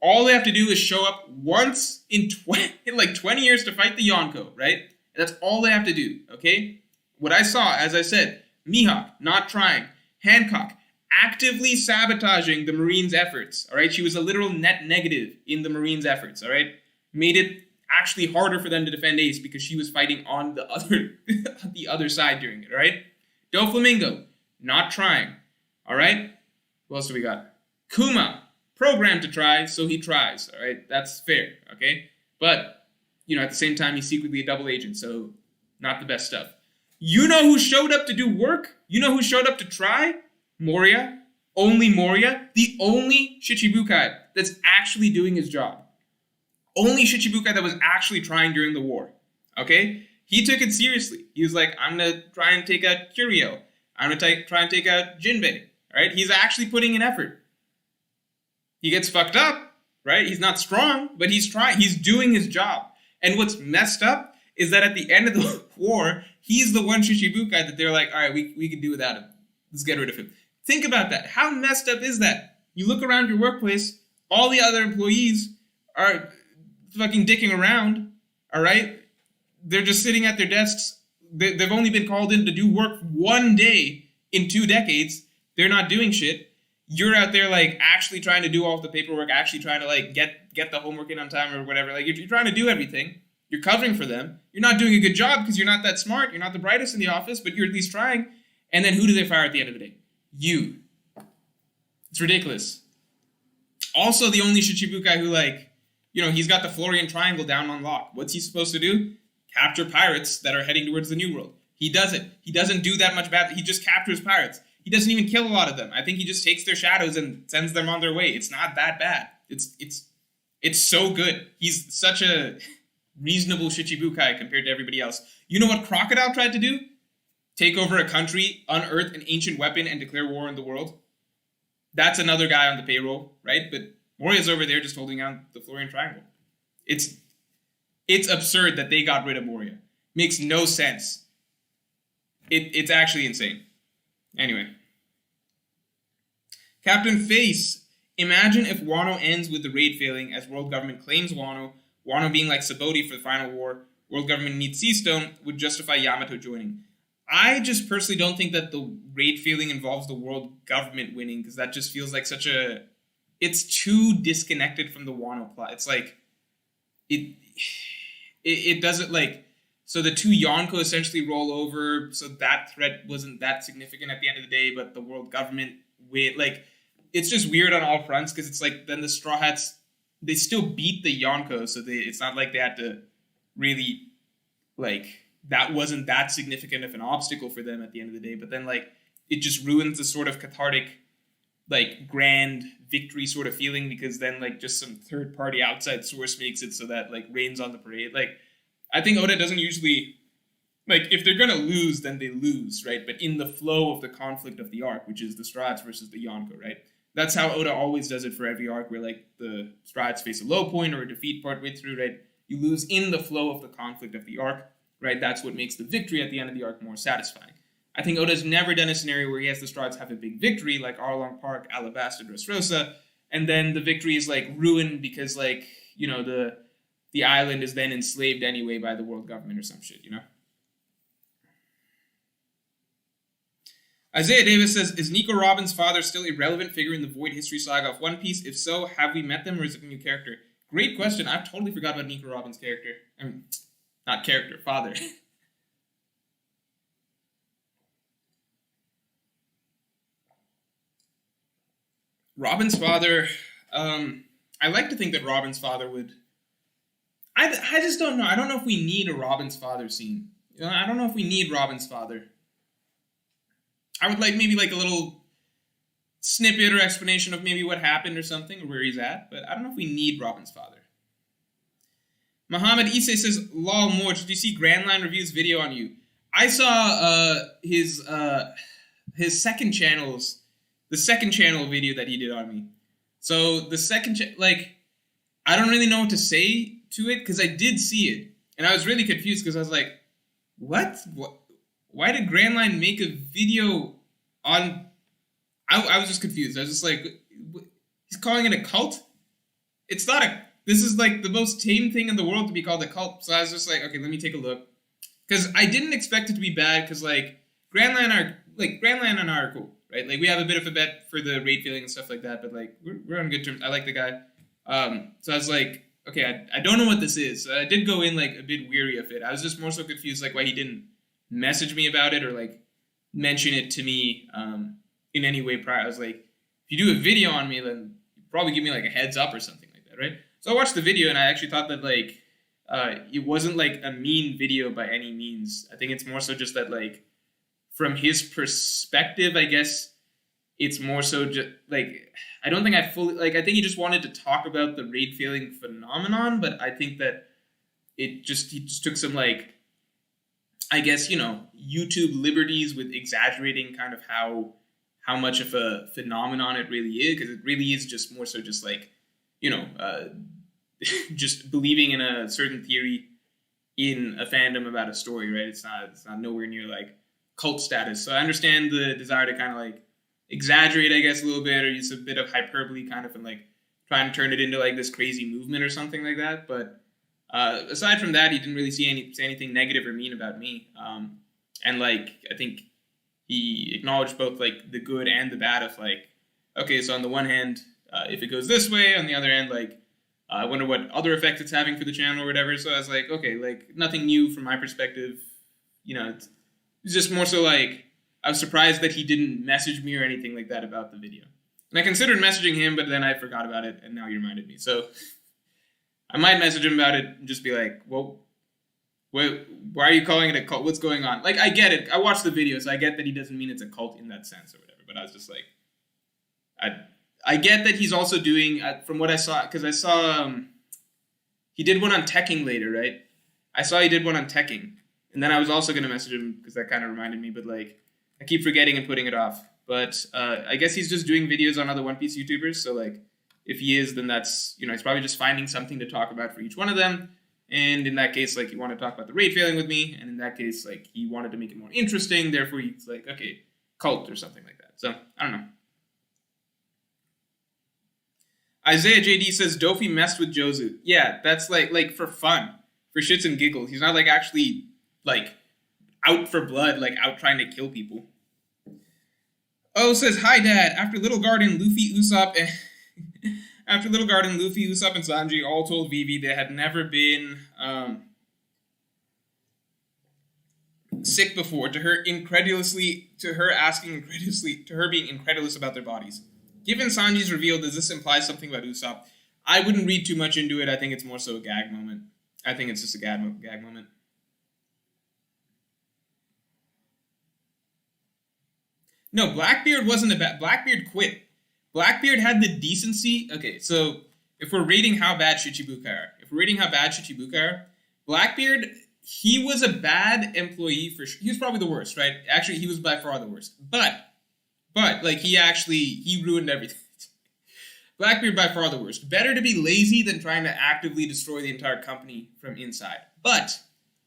All they have to do is show up once in 20 years to fight the Yonko, right? That's all they have to do, okay? What I saw, as I said, Mihawk not trying, Hancock actively sabotaging the Marines' efforts, all right? She was a literal net negative in the Marines' efforts, all right? Made it actually harder for them to defend Ace because she was fighting on the other side during it, all right? Doflamingo not trying, all right? What else do we got? Kuma, programmed to try, so he tries, all right? That's fair, okay? But, at the same time, he's secretly a double agent, so not the best stuff. You know who showed up to do work? You know who showed up to try? Moria. Only Moria. The only Shichibukai that's actually doing his job. Only Shichibukai that was actually trying during the war, okay? He took it seriously. He was like, I'm going to try and take out Kiryu. I'm going to try and take out Jinbei. Right? He's actually putting in effort. He gets fucked up, right? He's not strong, but he's trying. He's doing his job. And what's messed up is that at the end of the war, he's the one Shichibukai that they're like, all right, we can do without him. Let's get rid of him. Think about that. How messed up is that? You look around your workplace, all the other employees are fucking dicking around, all right? They're just sitting at their desks. They've only been called in to do work one day in 2 decades. They're not doing shit. You're out there, like, actually trying to do all the paperwork, actually trying to, like, get the homework in on time or whatever. Like, you're trying to do everything. You're covering for them. You're not doing a good job because you're not that smart. You're not the brightest in the office, but you're at least trying. And then who do they fire at the end of the day? You. It's ridiculous. Also, the only Shichibukai who, like, he's got the Florian Triangle down on lock. What's he supposed to do? Capture pirates that are heading towards the New World. He does it. He doesn't do that much bad. He just captures pirates. He doesn't even kill a lot of them. I think he just takes their shadows and sends them on their way. It's not that bad. It's so good. He's such a reasonable Shichibukai compared to everybody else. You know what Crocodile tried to do? Take over a country, unearth an ancient weapon, and declare war on the world. That's another guy on the payroll, right? But Moria's over there just holding out the Florian Triangle. It's absurd that they got rid of Moria. Makes no sense. It's actually insane. Anyway. Captain Face. Imagine if Wano ends with the raid failing as world government claims Wano being like Sabaody for the final war, world government needs Seastone, would justify Yamato joining. I just personally don't think that the raid failing involves the world government winning, because that just feels like it's too disconnected from the Wano plot. It's like, it doesn't like, so the 2 Yonko essentially roll over, so that threat wasn't that significant at the end of the day, but the world government win, like, it's just weird on all fronts, because it's like, then the Straw Hats, they still beat the Yonko, so it's not like they had to really, like, that wasn't that significant of an obstacle for them at the end of the day, but then, like, it just ruins the sort of cathartic, like, grand victory sort of feeling, because then, like, just some third-party outside source makes it so that, like, rains on the parade. Like, I think Oda doesn't usually, like, if they're gonna lose, then they lose, right? But in the flow of the conflict of the arc, which is the Strats versus the Yonko, right? That's how Oda always does it for every arc, where, like, the Strats face a low point or a defeat partway through, right? You lose in the flow of the conflict of the arc, right? That's what makes the victory at the end of the arc more satisfying. I think Oda's never done a scenario where he has the Strats have a big victory, like Arlong Park, Alabasta, Dressrosa, and then the victory is, like, ruined because, like, the island is then enslaved anyway by the world government or some shit, Isaiah Davis says, is Nico Robin's father still a relevant figure in the Void History Saga of One Piece? If so, have we met them or is it a new character? Great question. I've totally forgot about Nico Robin's character. I mean, not character, father. Robin's father, I like to think that Robin's father would... I just don't know. I don't know if we need a Robin's father scene. I don't know if we need Robin's father. I would like maybe like a little snippet or explanation of maybe what happened or something, or where he's at, but I don't know if we need Robin's father. Muhammad Isse says, lol, Morch, did you see Grand Line Review's video on you? I saw his his second channel video that he did on me. So the like, I don't really know what to say to it because I did see it and I was really confused because I was like, what? Why did Grand Line make a video on? I was just confused. I was just like, he's calling it a cult? It's not a. This is like the most tame thing in the world to be called a cult. So I was just like, okay, let me take a look. Because I didn't expect it to be bad because, like, Grand Line and I are cool, right? Like, we have a bit of a bet for the raid feeling and stuff like that, but, like, we're on good terms. I like the guy. So I was like, okay, I don't know what this is. So I did go in, like, a bit weary of it. I was just more so confused, like, why he didn't message me about it or, like, mention it to me in any way prior. I was like, if you do a video on me, then probably give me, like, a heads up or something like that, right? So I watched the video, and I actually thought that, like, it wasn't, like, a mean video by any means. I think it's more so just that, like, from his perspective, I guess, it's more so just, like, I don't think I fully, like, I think he just wanted to talk about the raid failing phenomenon, but I think that he just took some, like, I guess, you know, YouTube liberties with exaggerating kind of how much of a phenomenon it really is, because it really is just more so just, like, you know, just believing in a certain theory in a fandom about a story, right? It's not nowhere near, like, cult status. So I understand the desire to kind of, like, exaggerate, I guess, a little bit, or use a bit of hyperbole kind of, and, like, try and turn it into, like, this crazy movement or something like that. But aside from that, he didn't really say anything negative or mean about me. And, like, I think he acknowledged both, like, the good and the bad of, like, okay, so on the one hand, if it goes this way, on the other hand, like, I wonder what other effect it's having for the channel or whatever. So I was like, okay, like, nothing new from my perspective. You know, it's just more so, like, I was surprised that he didn't message me or anything like that about the video. And I considered messaging him, but then I forgot about it, and now you reminded me. So I might message him about it and just be like, well, why are you calling it a cult? What's going on? Like, I get it. I watched the video, so I get that he doesn't mean it's a cult in that sense or whatever. But I was just like, I get that he's also doing, from what I saw, because I saw he did one on teching later, right? I saw he did one on teching. And then I was also going to message him because that kind of reminded me, but, like, I keep forgetting and putting it off. But I guess he's just doing videos on other One Piece YouTubers. So, like, if he is, then that's, you know, he's probably just finding something to talk about for each one of them. And in that case, like, he wanted to talk about the raid failing with me. And in that case, like, he wanted to make it more interesting. Therefore, he's like, okay, cult or something like that. So, I don't know. Isaiah JD says Dofi messed with Jozu. Yeah, that's like for fun, for shits and giggles. He's not, like, actually, like, out for blood, like, out trying to kill people. Oh, says, hi, Dad. After Little Garden, Luffy, Usopp, and Sanji all told Vivi they had never been sick before. To her being incredulous about their bodies. Given Sanji's reveal, does this imply something about Usopp? I wouldn't read too much into it. I think it's more so a gag moment. I think it's just a gag moment. No, Blackbeard wasn't a bad... Blackbeard quit. Blackbeard had the decency... Okay, so if we're rating how bad Shichibukai are, Blackbeard, he was a bad employee for sure. He was probably the worst, right? Actually, he was by far the worst. But like, he ruined everything. Blackbeard by far the worst. Better to be lazy than trying to actively destroy the entire company from inside. But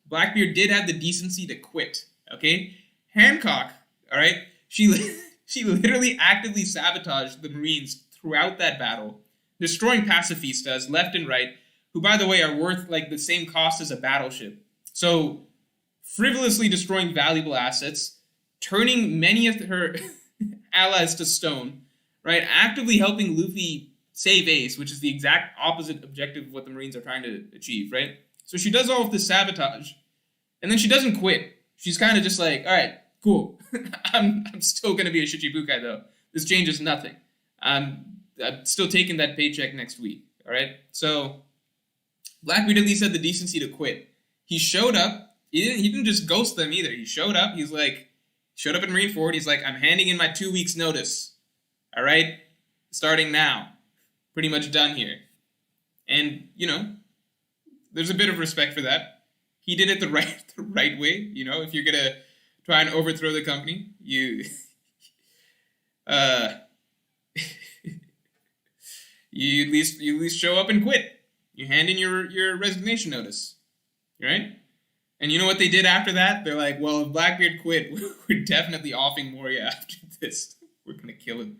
Blackbeard did have the decency to quit, okay? Hancock, all right? She literally actively sabotaged the Marines throughout that battle, destroying pacifistas left and right, who, by the way, are worth, like, the same cost as a battleship. So, frivolously destroying valuable assets, turning many of her allies to stone, right? Actively helping Luffy save Ace, which is the exact opposite objective of what the Marines are trying to achieve, right? So she does all of this sabotage, and then she doesn't quit. She's kind of just like, all right, cool. I'm still going to be a Shichibukai, though. This changes nothing. I'm still taking that paycheck next week, all right? So Blackbeard at least had the decency to quit. He showed up. He didn't just ghost them either. He showed up. He's like, showed up in Marineford. He's like, I'm handing in my 2 weeks notice. All right? Starting now. Pretty much done here. And, you know, there's a bit of respect for that. He did it the right way. You know, if you're going to try and overthrow the company, you Uh, you at least show up and quit. You hand in your resignation notice, right? And you know what they did after that? They're like, well, if Blackbeard quit, we're definitely offing Moria after this. We're gonna kill him.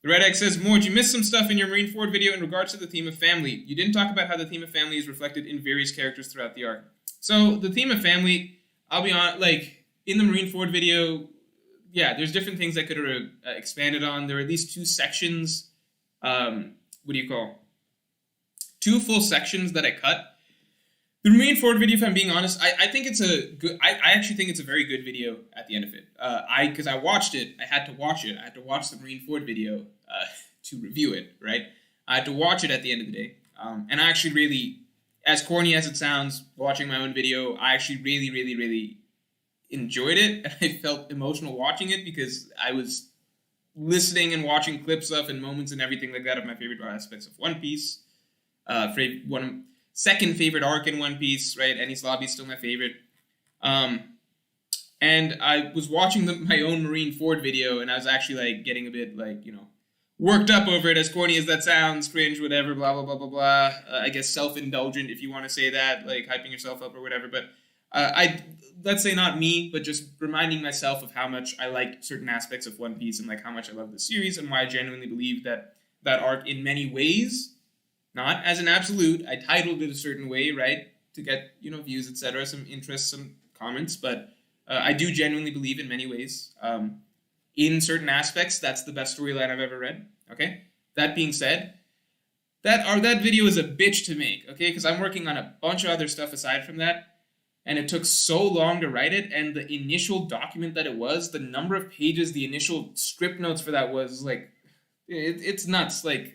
The Red X says, Morge, you missed some stuff in your Marineford video in regards to the theme of family. You didn't talk about how the theme of family is reflected in various characters throughout the arc. So the theme of family, I'll be honest, like, in the Marineford video, yeah, there's different things that could have expanded on. There are at least two sections, two full sections that I cut. The Marineford video, if I'm being honest, I think it's a good. I actually think it's a very good video at the end of it. Because I watched it, I had to watch it. I had to watch the Marineford video to review it. Right, I had to watch it at the end of the day. And I actually really, as corny as it sounds, watching my own video, I actually really, really, really enjoyed it, and I felt emotional watching it because I was listening and watching clips of and moments and everything like that of my favorite aspects of One Piece. Second favorite arc in One Piece, right? Enies Lobby is still my favorite. And I was watching my own Marineford video, and I was actually like getting a bit like, worked up over it, as corny as that sounds, cringe, whatever, blah, blah, blah, blah, blah. I guess self-indulgent, if you want to say that, like hyping yourself up or whatever. But let's say not me, but just reminding myself of how much I like certain aspects of One Piece and like how much I love the series and why I genuinely believe that arc in many ways, not as an absolute, I titled it a certain way, right, to get, views, etc., some interest, some comments, but I do genuinely believe in many ways. In certain aspects, that's the best storyline I've ever read, okay? That being said, that video is a bitch to make, okay? Because I'm working on a bunch of other stuff aside from that, and it took so long to write it, and the initial document that it was, the number of pages, the initial script notes for that was, like, it's nuts, like,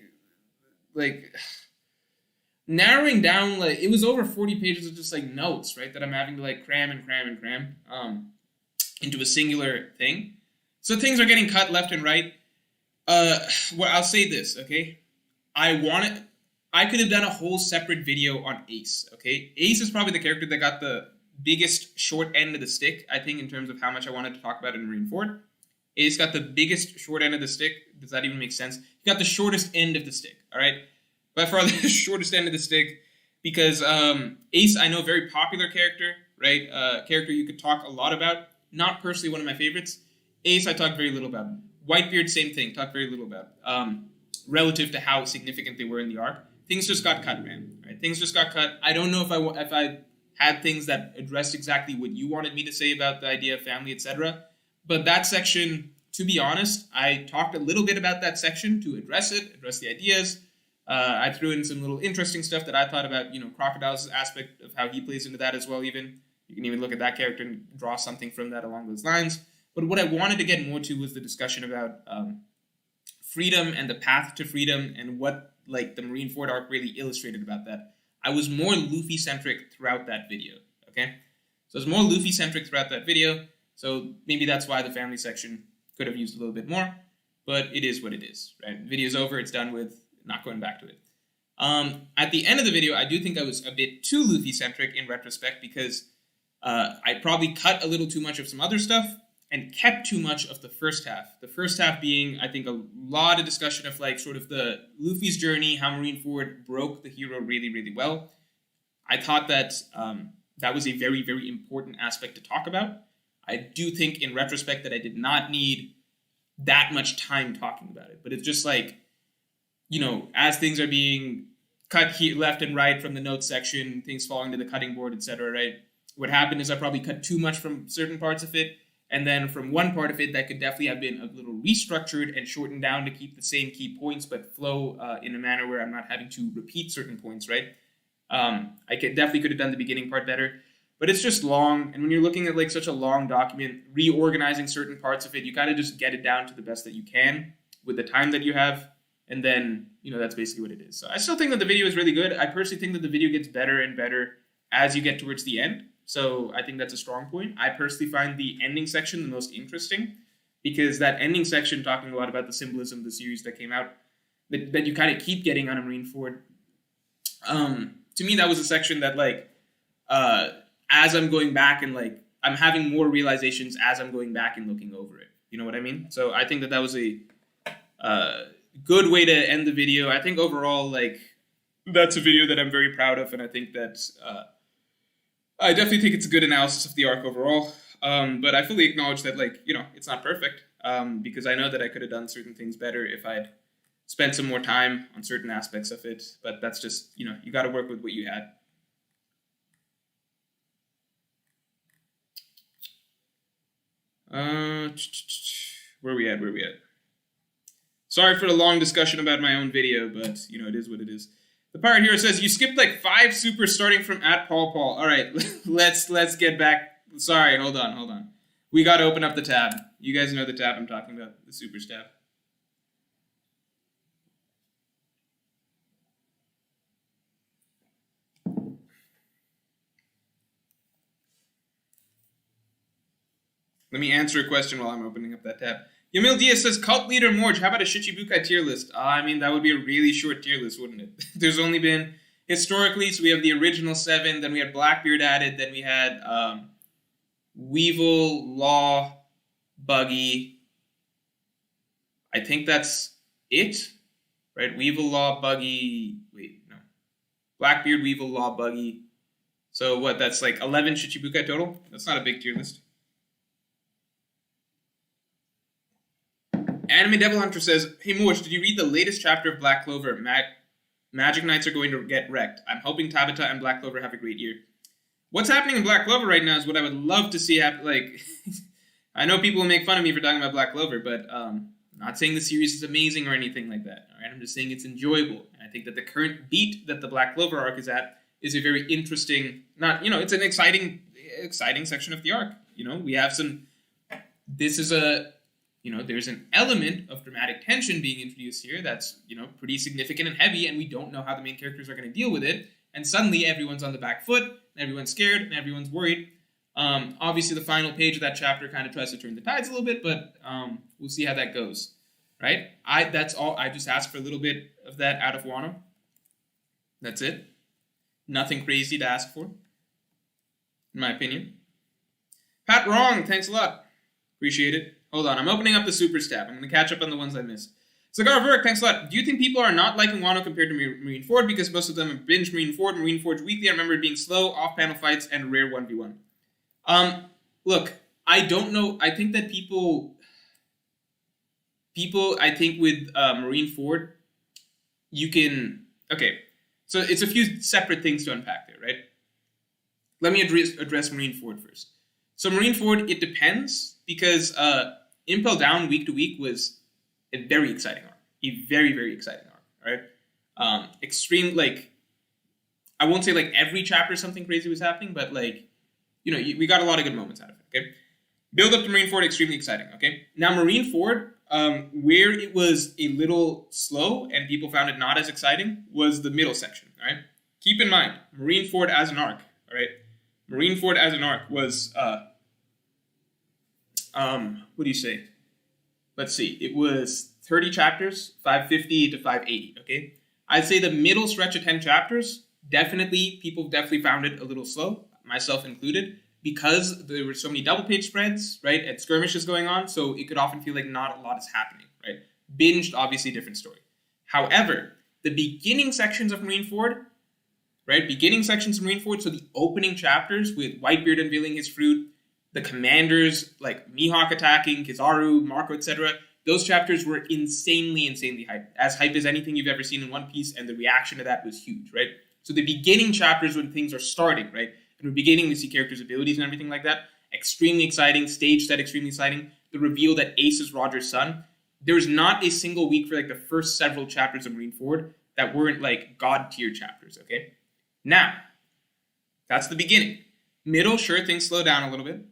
narrowing down, like, it was over 40 pages of just, like, notes, right, that I'm having to, like, cram into a singular thing. So things are getting cut left and right. Well, I'll say this, okay? I could have done a whole separate video on Ace, okay? Ace is probably the character that got the biggest short end of the stick, I think, in terms of how much I wanted to talk about in Marineford. Ace got the biggest short end of the stick. Does that even make sense? He got the shortest end of the stick, all right? By far the shortest end of the stick, because Ace, I know, very popular character, right? Character you could talk a lot about. Not personally one of my favorites. Ace, I talked very little about. Whitebeard, same thing, talked very little about. Relative to how significant they were in the arc. Things just got cut, man. Right? Things just got cut. I don't know if I had things that addressed exactly what you wanted me to say about the idea of family, etc. But that section, to be honest, I talked a little bit about that section to address the ideas. I threw in some little interesting stuff that I thought about, Crocodile's aspect of how he plays into that as well, even. You can even look at that character and draw something from that along those lines. But what I wanted to get more to was the discussion about freedom and the path to freedom and what, like, the Marineford arc really illustrated about that. I was more Luffy-centric throughout that video, okay? So I was more Luffy-centric throughout that video, so maybe that's why the family section could have used a little bit more, but it is what it is, right? Video's over, it's done with, not going back to it. At the end of the video, I do think I was a bit too Luffy-centric in retrospect because I probably cut a little too much of some other stuff and kept too much of the first half. The first half being, I think, a lot of discussion of, like, sort of the Luffy's journey, how Marineford broke the hero really, really well. I thought that that was a very, very important aspect to talk about. I do think, in retrospect, that I did not need that much time talking about it. But it's just like, as things are being cut left and right from the notes section, things falling to the cutting board, etc., right? What happened is I probably cut too much from certain parts of it, and then from one part of it that could definitely have been a little restructured and shortened down to keep the same key points, but flow in a manner where I'm not having to repeat certain points, right? Definitely could have done the beginning part better, but it's just long. And when you're looking at, like, such a long document, reorganizing certain parts of it, you kind of just get it down to the best that you can with the time that you have. And then, that's basically what it is. So I still think that the video is really good. I personally think that the video gets better and better as you get towards the end. So I think that's a strong point. I personally find the ending section the most interesting because that ending section, talking a lot about the symbolism of the series that came out, that you kind of keep getting on a Marineford. To me, that was a section that, like, as I'm going back and, like, I'm having more realizations as I'm going back and looking over it. You know what I mean? So I think that was a good way to end the video. I think overall, like, that's a video that I'm very proud of, and I think that I definitely think it's a good analysis of the arc overall. But I fully acknowledge that, like, it's not perfect, because I know that I could have done certain things better if I'd spent some more time on certain aspects of it. But that's just, you got to work with what you had. Where are we at? Sorry for the long discussion about my own video, but, it is what it is. The pirate hero says, you skipped like 5 supers starting from @Paul. All right, let's get back. Sorry, hold on. We got to open up the tab. You guys know the tab I'm talking about, the supers tab. Let me answer a question while I'm opening up that tab. Yamil Diaz says, Cult Leader Morge, how about a Shichibukai tier list? I mean, that would be a really short tier list, wouldn't it? There's only been, historically, so we have the original 7, then we had Blackbeard added, then we had Weevil, Law, Buggy. I think that's it, right? Weevil, Law, Buggy, Blackbeard, Weevil, Law, Buggy. So what, that's like 11 Shichibukai total? That's not a big tier list. Anime Devil Hunter says, hey Morge, did you read the latest chapter of Black Clover? Magic Knights are going to get wrecked. I'm hoping Tabata and Black Clover have a great year. What's happening in Black Clover right now is what I would love to see happen. Like, I know people will make fun of me for talking about Black Clover, but I'm not saying the series is amazing or anything like that. All right, I'm just saying it's enjoyable. And I think that the current beat that the Black Clover arc is at is a very interesting, it's an exciting section of the arc. We have some, this is a, there's an element of dramatic tension being introduced here that's, pretty significant and heavy, and we don't know how the main characters are going to deal with it. And suddenly everyone's on the back foot, and everyone's scared, and everyone's worried. Obviously, the final page of that chapter kind of tries to turn the tides a little bit, but we'll see how that goes, right? That's all. I just asked for a little bit of that out of Wano. That's it. Nothing crazy to ask for, in my opinion. Pat Wrong, thanks a lot. Appreciate it. Hold on, I'm opening up the Supers tab. I'm going to catch up on the ones I missed. Cigar Verk, thanks a lot. Do you think people are not liking Wano compared to Marineford because most of them have binged Marineford's weekly? I remember it being slow, off-panel fights, and rare 1v1. Look, I don't know. I think that people, I think with Marineford, you can... Okay, so it's a few separate things to unpack there, right? Let me address Marineford first. So Marineford, it depends, because Impel Down week to week was a very exciting arc. A very, very exciting arc, right? Extreme, like, I won't say like every chapter something crazy was happening, but like, we got a lot of good moments out of it, okay? Build up to Marineford, extremely exciting, okay? Now Marineford, where it was a little slow and people found it not as exciting was the middle section, all right? Keep in mind, Marineford as an arc, all right? Marineford as an arc was, what do you say? Let's see. It was 30 chapters, 550 to 580, okay? I'd say the middle stretch of 10 chapters, people definitely found it a little slow, myself included, because there were so many double page spreads, right, and skirmishes going on, so it could often feel like not a lot is happening, right? Binged, obviously, different story. However, the beginning sections of Marineford, right, so the opening chapters with Whitebeard unveiling his fruit, the commanders like Mihawk attacking, Kizaru, Marco, etc., those chapters were insanely hyped. As hype as anything you've ever seen in One Piece, and the reaction to that was huge, right? So the beginning chapters when things are starting, right? And we're beginning to see characters' abilities and everything like that, extremely exciting. Stage set, extremely exciting. The reveal that Ace is Roger's son. There was not a single week for like the first several chapters of Marineford that weren't like god tier chapters, okay? Now, that's the beginning. Middle, sure, things slow down a little bit.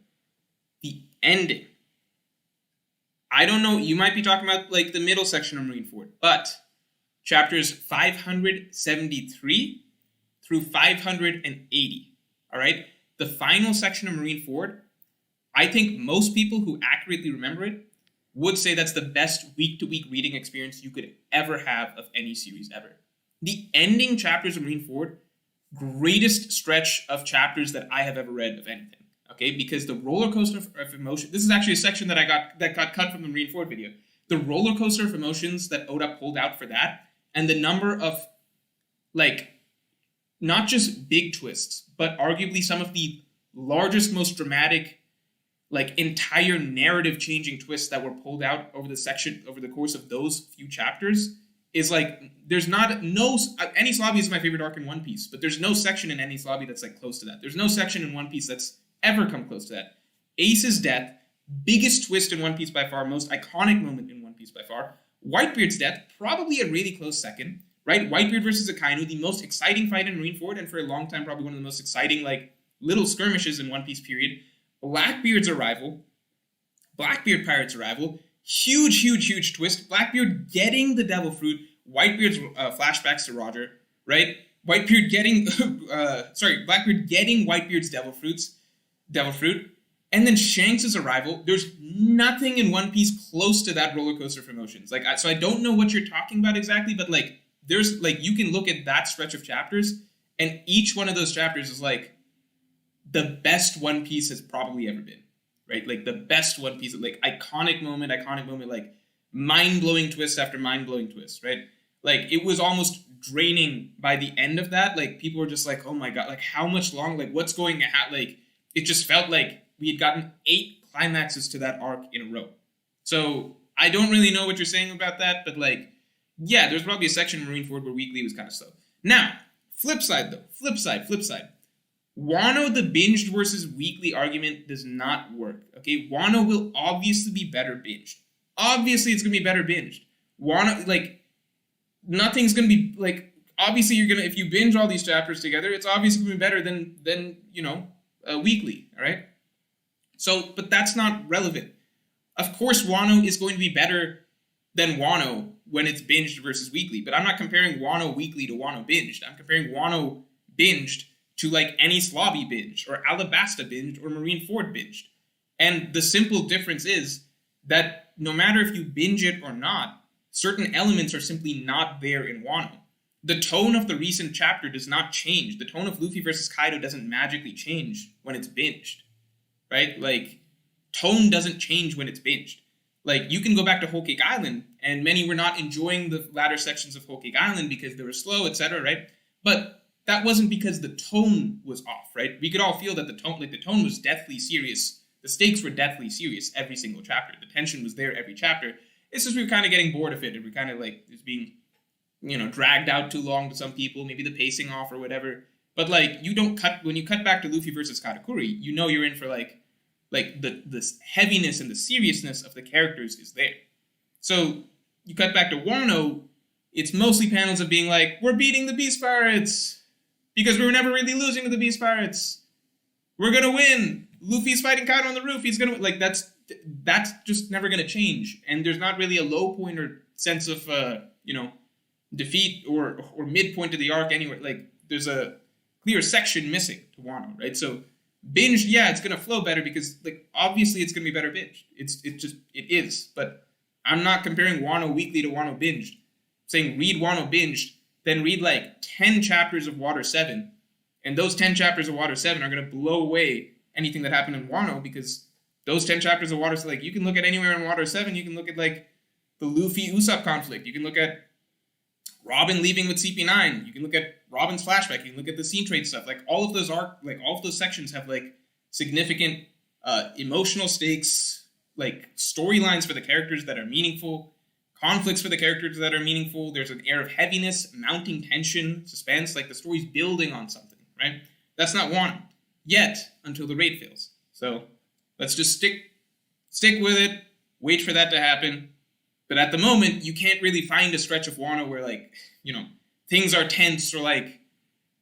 The ending. I don't know, you might be talking about like the middle section of Marineford, but chapters 573 through 580, all right? The final section of Marineford, I think most people who accurately remember it would say that's the best week-to-week reading experience you could ever have of any series ever. The ending chapters of Marineford, greatest stretch of chapters that I have ever read of anything. okay? Because the roller coaster of emotion. This is actually a section that got cut from the Marineford video. The roller coaster of emotions that Oda pulled out for that, and the number of, like, not just big twists, but arguably some of the largest, most dramatic, like, entire narrative-changing twists that were pulled out over the course of those few chapters, is like, there's Enies Lobby is my favorite arc in One Piece, but there's no section in Enies Lobby that's, like, close to that. There's no section in One Piece that's ever come close to that. Ace's death, biggest twist in One Piece by far, most iconic moment in One Piece by far. Whitebeard's death, probably a really close second, right? Whitebeard versus Akainu, the most exciting fight in Marineford, and for a long time, probably one of the most exciting, like, little skirmishes in One Piece period. Blackbeard's arrival, Blackbeard Pirate's arrival, huge twist. Blackbeard getting the Devil Fruit, Whitebeard's flashbacks to Roger, right? Blackbeard getting Whitebeard's Devil Fruit, and then Shanks' arrival. There's nothing in One Piece close to that roller coaster of emotions. Like, so I don't know what you're talking about exactly, but like, there's like, you can look at that stretch of chapters, and each one of those chapters is like the best One Piece has probably ever been, right? Like the best One Piece, like iconic moment, like mind-blowing twist after mind-blowing twist, right? Like, it was almost draining by the end of that. Like, people were just like, oh my god, like, how much longer, like, what's going to happen? Like, it just felt like we had gotten 8 climaxes to that arc in a row. So, I don't really know what you're saying about that, but like, yeah, there's probably a section in Marineford where weekly was kind of slow. Now, flip side. Wano, the binged versus weekly argument does not work, okay? Wano will obviously be better binged. Obviously, it's going to be better binged. Wano, like, nothing's going to be, like, obviously you're going to, if you binge all these chapters together, it's obviously going to be better than you know, weekly, all right? So, but that's not relevant. Of course, Wano is going to be better than Wano when it's binged versus weekly, but I'm not comparing Wano weekly to Wano binged. I'm comparing Wano binged to like Enies Lobby binged, or Alabasta binged, or Marineford binged. And the simple difference is that no matter if you binge it or not, certain elements are simply not there in Wano. The tone of the recent chapter does not change. The tone of Luffy versus Kaido doesn't magically change when it's binged, right? Like, tone doesn't change when it's binged. Like, you can go back to Whole Cake Island, and many were not enjoying the latter sections of Whole Cake Island because they were slow, etc., right? But that wasn't because the tone was off, right? We could all feel that the tone was deathly serious. The stakes were deathly serious every single chapter. The tension was there every chapter. It's just we were kind of getting bored of it, and we kind of like, it's being, you know, dragged out too long to some people, maybe the pacing off or whatever. But like, when you cut back to Luffy versus Katakuri, you know you're in for like the heaviness and the seriousness of the characters is there. So you cut back to Wano, it's mostly panels of being like, we're beating the Beast Pirates because we were never really losing to the Beast Pirates. We're gonna win. Luffy's fighting Kaido on the roof. He's gonna, like, that's just never gonna change. And there's not really a low point or sense of you know, defeat or midpoint of the arc anywhere. Like, there's a clear section missing to Wano, right? So binged, yeah, it's gonna flow better because, like, obviously it's gonna be better binged. It is. But I'm not comparing Wano weekly to Wano binged. I'm saying read Wano binged, then read like 10 chapters of Water 7, and those 10 chapters of Water 7 are gonna blow away anything that happened in Wano, because those 10 chapters of Water 7, like, you can look at anywhere in Water 7, you can look at like the Luffy Usopp conflict, you can look at Robin leaving with CP9, you can look at Robin's flashback, you can look at the scene trade stuff. Like, all of those sections have like significant emotional stakes, like storylines for the characters that are meaningful, conflicts for the characters that are meaningful. There's an air of heaviness, mounting tension, suspense, like the story's building on something, right? That's not Wano yet, until the raid fails. So let's just stick with it, wait for that to happen. But at the moment, you can't really find a stretch of Wano where, like, you know, things are tense, or like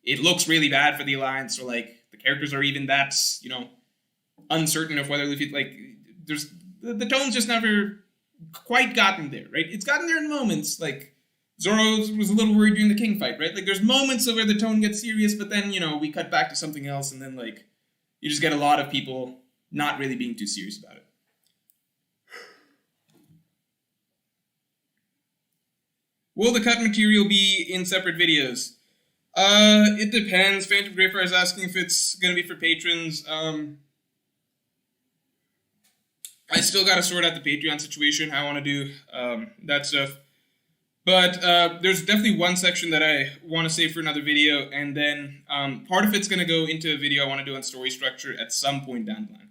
it looks really bad for the Alliance, or like the characters are even that, you know, uncertain of whether Luffy, like, there's the tone's just never quite gotten there, right? It's gotten there in moments, like Zoro was a little worried during the King fight, right? Like, there's moments where the tone gets serious, but then, you know, we cut back to something else, and then, like, you just get a lot of people not really being too serious about it. Will the cut material be in separate videos? It depends. Phantom Greyfire is asking if it's going to be for patrons. I still got to sort out the Patreon situation, how I want to do that stuff. But there's definitely one section that I want to save for another video, and then part of it's going to go into a video I want to do on story structure at some point down the line.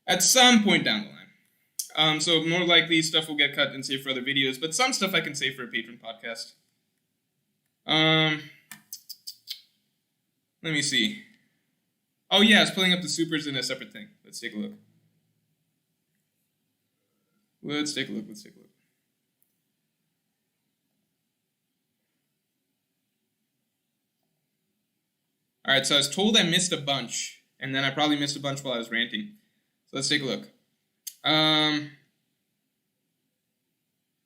At some point down the line. So more likely stuff will get cut and saved for other videos, but some stuff I can save for a Patreon podcast. Let me see. Oh yeah, I was pulling up the supers in a separate thing. Let's take a look. Let's take a look. Alright, so I was told I missed a bunch, and then I probably missed a bunch while I was ranting. So let's take a look.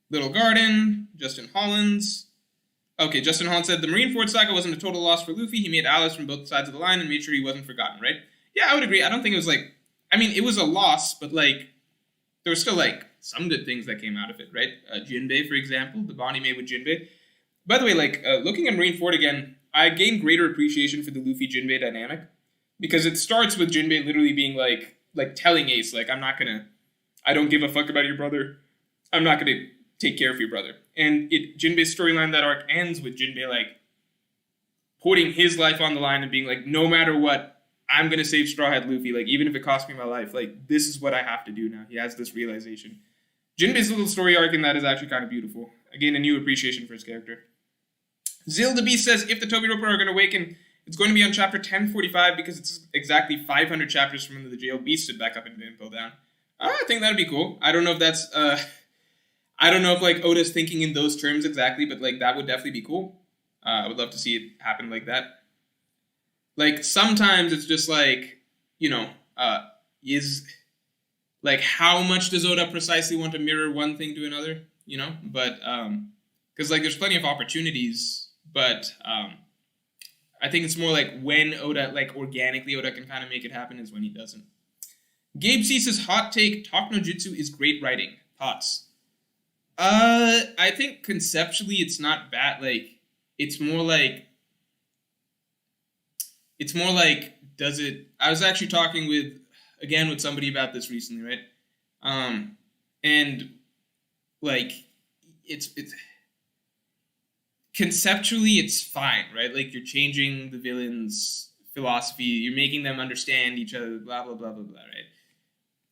Little Garden, Justin Hollins. Okay, Justin Hollins said, the Marineford saga wasn't a total loss for Luffy. He made allies from both sides of the line and made sure he wasn't forgotten, right? Yeah, I would agree. I don't think it was like... I mean, it was a loss, but like... There were still like some good things that came out of it, right? Jinbei, for example, the bond he made with Jinbei. By the way, like, looking at Marineford again, I gained greater appreciation for the Luffy-Jinbei dynamic. Because it starts with Jinbei literally being like telling Ace, like, I don't give a fuck about your brother. I'm not gonna take care of your brother. And Jinbei's storyline, that arc, ends with Jinbei, like, putting his life on the line and being like, no matter what, I'm gonna save Straw Hat Luffy, like, even if it costs me my life, like, this is what I have to do now. He has this realization. Jinbei's little story arc in that is actually kind of beautiful. Again, a new appreciation for his character. Zil the Beast says, if the Toby Roper are going to awaken, it's going to be on chapter 1045 because it's exactly 500 chapters from when the jail Beast stood back up and fell down. I think that'd be cool. I don't know if that's, I don't know if, like, Oda's thinking in those terms exactly, but, like, that would definitely be cool. I would love to see it happen like that. Like, sometimes it's just, like, you know, like, how much does Oda precisely want to mirror one thing to another, you know? But, because, like, there's plenty of opportunities, but, I think it's more like when Oda, like, organically Oda can kind of make it happen is when he doesn't. Gabe C says, hot take, Talk no Jutsu is great writing. Thoughts? I think conceptually it's not bad. Like, it's more like, does it... I was actually talking with somebody about this recently, right? And, like, it's conceptually it's fine, right? Like, you're changing the villain's philosophy, you're making them understand each other, blah, blah, blah, blah, blah, right?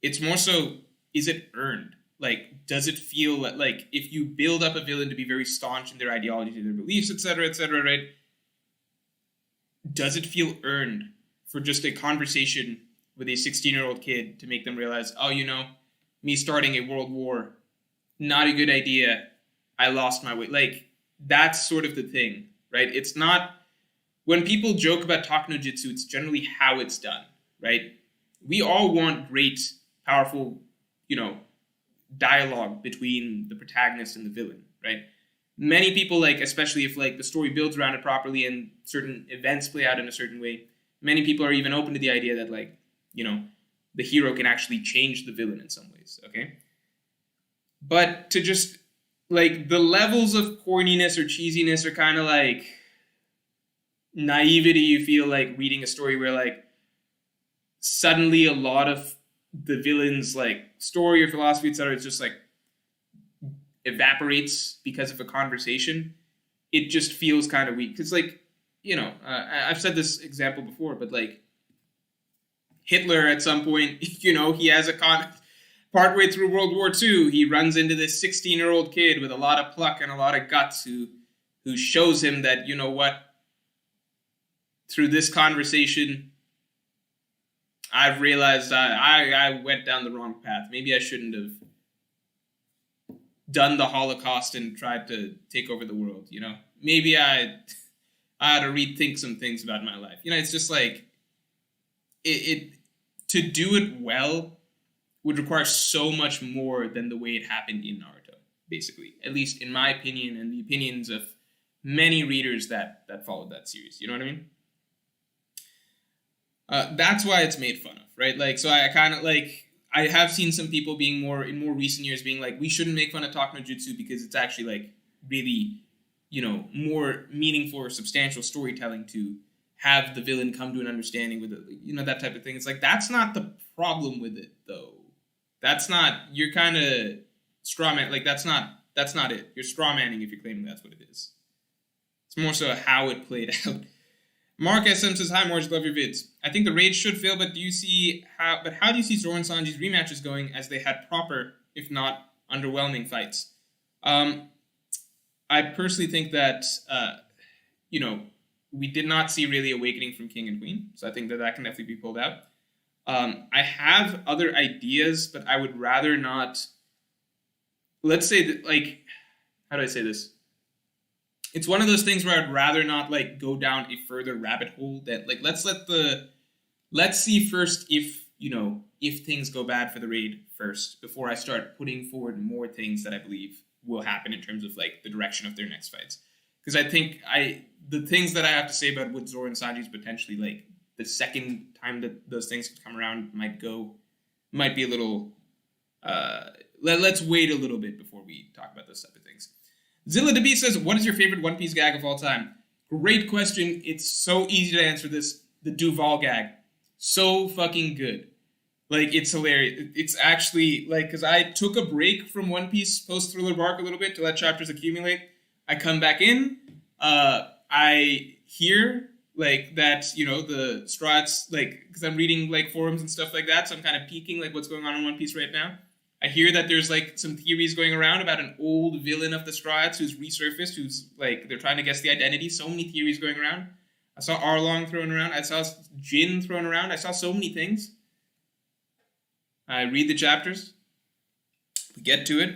It's more so, is it earned? Like, does it feel like if you build up a villain to be very staunch in their ideology, their beliefs, etc., right? Does it feel earned for just a conversation with a 16-year-old kid to make them realize, oh, you know, me starting a world war, not a good idea, I lost my way. Like, that's sort of the thing, right? It's not, when people joke about Talk no Jutsu, it's generally how it's done, right? We all want great, powerful, you know, dialogue between the protagonist and the villain, right? Many people, like, especially if, like, the story builds around it properly and certain events play out in a certain way, many people are even open to the idea that, like, you know, the hero can actually change the villain in some ways, okay? But to just, like, the levels of corniness or cheesiness are kind of like naivety you feel like reading a story where, like, suddenly a lot of the villain's, like, story or philosophy, etc., it's just, like, evaporates because of a conversation. It just feels kind of weak. Because, like, you know, I've said this example before, but, like, Hitler at some point, you know, he has partway through World War II, he runs into this 16-year-old kid with a lot of pluck and a lot of guts who shows him that, you know what, through this conversation, I've realized I went down the wrong path. Maybe I shouldn't have done the Holocaust and tried to take over the world, you know? Maybe I had to rethink some things about my life. You know, it's just like, it to do it well would require so much more than the way it happened in Naruto, basically. At least in my opinion and the opinions of many readers that followed that series. You know what I mean? That's why it's made fun of, right? Like, so I kind of, like, I have seen some people being in more recent years being like, we shouldn't make fun of Talk no Jutsu because it's actually, like, really, you know, more meaningful or substantial storytelling to have the villain come to an understanding with it, you know, that type of thing. It's like, that's not the problem with it, though. that's not, you're kind of straw man, like that's not it. You're straw manning if you're claiming that's what it is. It's more so how it played out. Mark SM says, hi Morge, love your vids. I think the raid should fail, but how do you see Zoro and Sanji's rematches going, as they had proper, if not underwhelming fights? I personally think that, we did not see really awakening from King and Queen, so I think that can definitely be pulled out. I have other ideas, but I would rather not. Let's say that, like, how do I say this? It's one of those things where I'd rather not, like, go down a further rabbit hole. That, like, let's see first if things go bad for the raid first, before I start putting forward more things that I believe will happen in terms of, like, the direction of their next fights. Because I think the things that I have to say about what Zoro and Sanji is potentially, like, the second time that those things come around might be a little, let's wait a little bit before we talk about those type of things. Zilla DeB says, what is your favorite One Piece gag of all time? Great question. It's so easy to answer this. The Duval gag. So fucking good. Like, it's hilarious. It's actually, like, because I took a break from One Piece post-Thriller Bark a little bit to let chapters accumulate. I come back in. I hear, like, that, the Strats, like, because I'm reading, like, forums and stuff like that, so I'm kind of peeking, like, what's going on in One Piece right now. I hear that there's, like, some theories going around about an old villain of the Strats who's resurfaced, who's, like, they're trying to guess the identity. So many theories going around. I saw Arlong thrown around. I saw Jin thrown around. I saw so many things. I read the chapters. We get to it.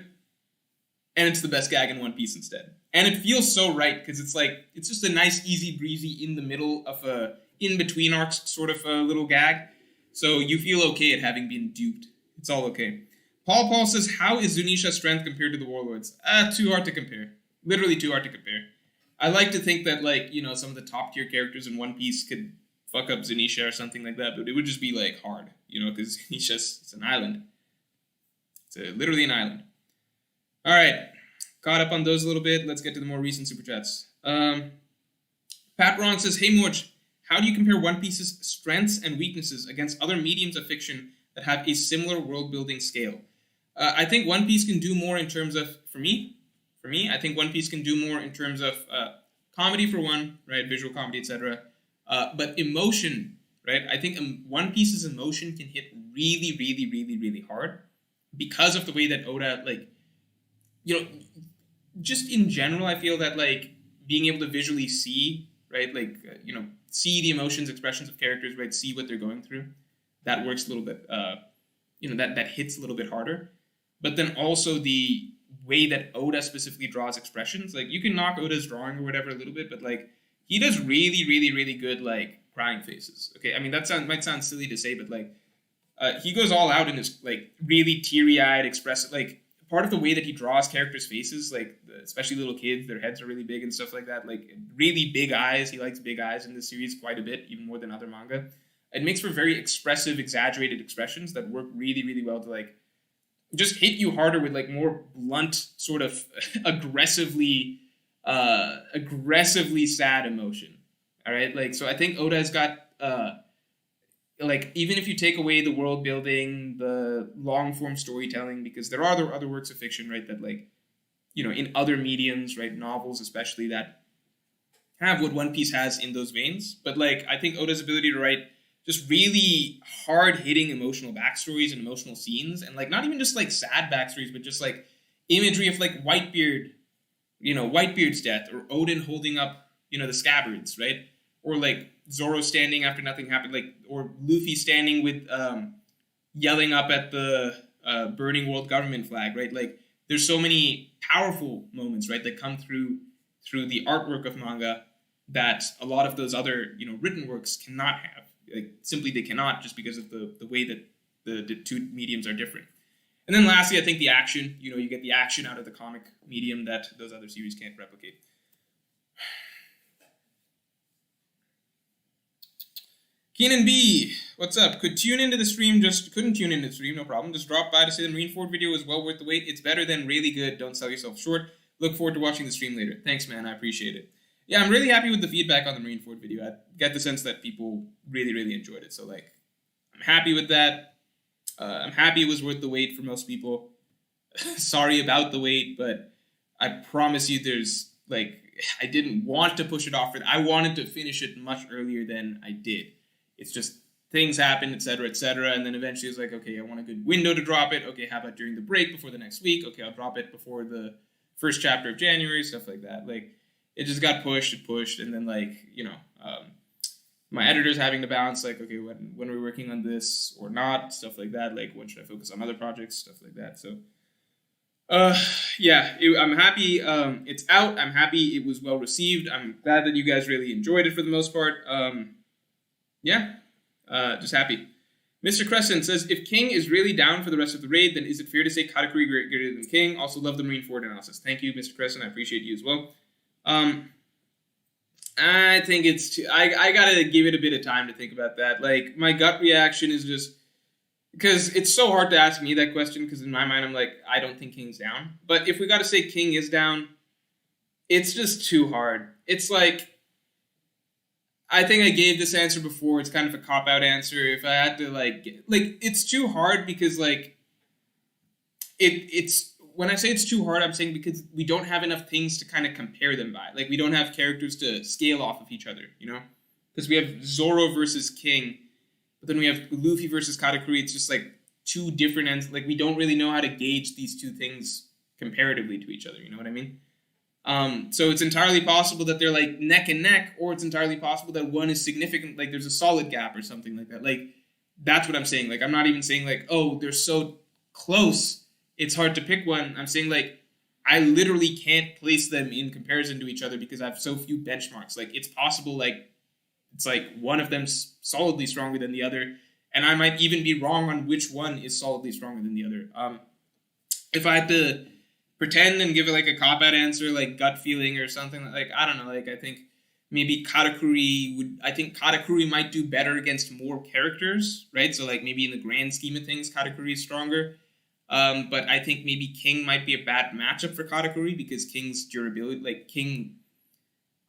And it's the best gag in One Piece instead. And it feels so right, because it's like, it's just a nice, easy, breezy, in the middle of a, in-between arcs sort of a little gag. So you feel okay at having been duped. It's all okay. Paul says, how is Zunisha's strength compared to the Warlords? Too hard to compare. Literally too hard to compare. I like to think that, like, some of the top-tier characters in One Piece could fuck up Zunisha or something like that, but it would just be, like, hard, because it's an island. It's literally an island. All right. Caught up on those a little bit. Let's get to the more recent Super Chats. Pat Ron says, hey, Morge, how do you compare One Piece's strengths and weaknesses against other mediums of fiction that have a similar world-building scale? I think One Piece can do more in terms of, for me, I think One Piece can do more in terms of comedy, for one, right? Visual comedy, etc. But emotion, right? I think One Piece's emotion can hit really, really, really, really hard because of the way that Oda, like, just in general, I feel that, like, being able to visually see, right, like, see the emotions, expressions of characters, right, see what they're going through, that works a little bit, that hits a little bit harder. But then also the way that Oda specifically draws expressions, like, you can knock Oda's drawing or whatever a little bit, but, like, he does really, really, really good, like, crying faces. Okay, I mean, might sound silly to say, but, like, he goes all out in his, like, really teary-eyed, expressive, like, part of the way that he draws characters' faces, like, especially little kids, their heads are really big and stuff like that, like, really big eyes. He likes big eyes in this series quite a bit, even more than other manga. It makes for very expressive, exaggerated expressions that work really, really well to, like, just hit you harder with, like, more blunt, sort of aggressively sad emotion. All right? Like, so I think Oda has got, like, even if you take away the world building, the long form storytelling, because there are other works of fiction, right, that, like, in other mediums, right, novels especially, that have what One Piece has in those veins. But, like, I think Oda's ability to write just really hard-hitting emotional backstories and emotional scenes, and, like, not even just, like, sad backstories, but just, like, imagery of, like, Whitebeard's death, or Odin holding up, the Scabbards, right? Or, like, Zoro standing after nothing happened, like, or Luffy standing with, yelling up at the burning world government flag, right? Like, there's so many powerful moments, right, that come through the artwork of manga that a lot of those other, written works cannot have. Like, simply they cannot, just because of the way that the two mediums are different. And then lastly, I think the action, you get the action out of the comic medium that those other series can't replicate. Keenan B, what's up? Couldn't tune into the stream, no problem. Just drop by to say the Marineford video was well worth the wait. It's better than really good. Don't sell yourself short. Look forward to watching the stream later. Thanks, man. I appreciate it. Yeah, I'm really happy with the feedback on the Marineford video. I get the sense that people really, really enjoyed it. So, like, I'm happy with that. I'm happy it was worth the wait for most people. Sorry about the wait, but I promise you there's, like, I didn't want to push it off. I wanted to finish it much earlier than I did. It's just things happen, etc., and then eventually it's like, okay, I want a good window to drop it. Okay, how about during the break before the next week? Okay, I'll drop it before the first chapter of January, stuff like that. Like, it just got pushed, and then, like, my editor's having to balance, like, okay, when are we working on this or not, stuff like that. Like, when should I focus on other projects, stuff like that. So, I'm happy it's out. I'm happy it was well received. I'm glad that you guys really enjoyed it for the most part. Just happy. Mr. Crescent says, if King is really down for the rest of the raid, then is it fair to say Katakuri greater than King? Also love the Marineford analysis. Thank you, Mr. Crescent. I appreciate you as well. I think it's I gotta give it a bit of time to think about that. Like, my gut reaction is just, because it's so hard to ask me that question, because in my mind I'm like, I don't think King's down. But if we gotta say King is down, it's just too hard. It's like, I think I gave this answer before. It's kind of a cop-out answer. If I had to, like, it's too hard because, like, it's when I say it's too hard, I'm saying because we don't have enough things to kind of compare them by. Like, we don't have characters to scale off of each other, Because we have Zoro versus King, but then we have Luffy versus Katakuri. It's just, like, two different ends. Like, we don't really know how to gauge these two things comparatively to each other, you know what I mean? So it's entirely possible that they're, like, neck and neck, or it's entirely possible that one is significant, like, there's a solid gap or something like that. Like, that's what I'm saying. Like, I'm not even saying, like, oh, they're so close, it's hard to pick one. I'm saying, like, I literally can't place them in comparison to each other because I have so few benchmarks. Like, it's possible, like, it's like one of them's solidly stronger than the other, and I might even be wrong on which one is solidly stronger than the other. If I had to pretend and give it, like, a cop-out answer, like gut feeling or something, like, I don't know, like, I think maybe Katakuri might do better against more characters, right? So, like, maybe in the grand scheme of things, Katakuri is stronger. But I think maybe King might be a bad matchup for Katakuri because King's durability, like, King,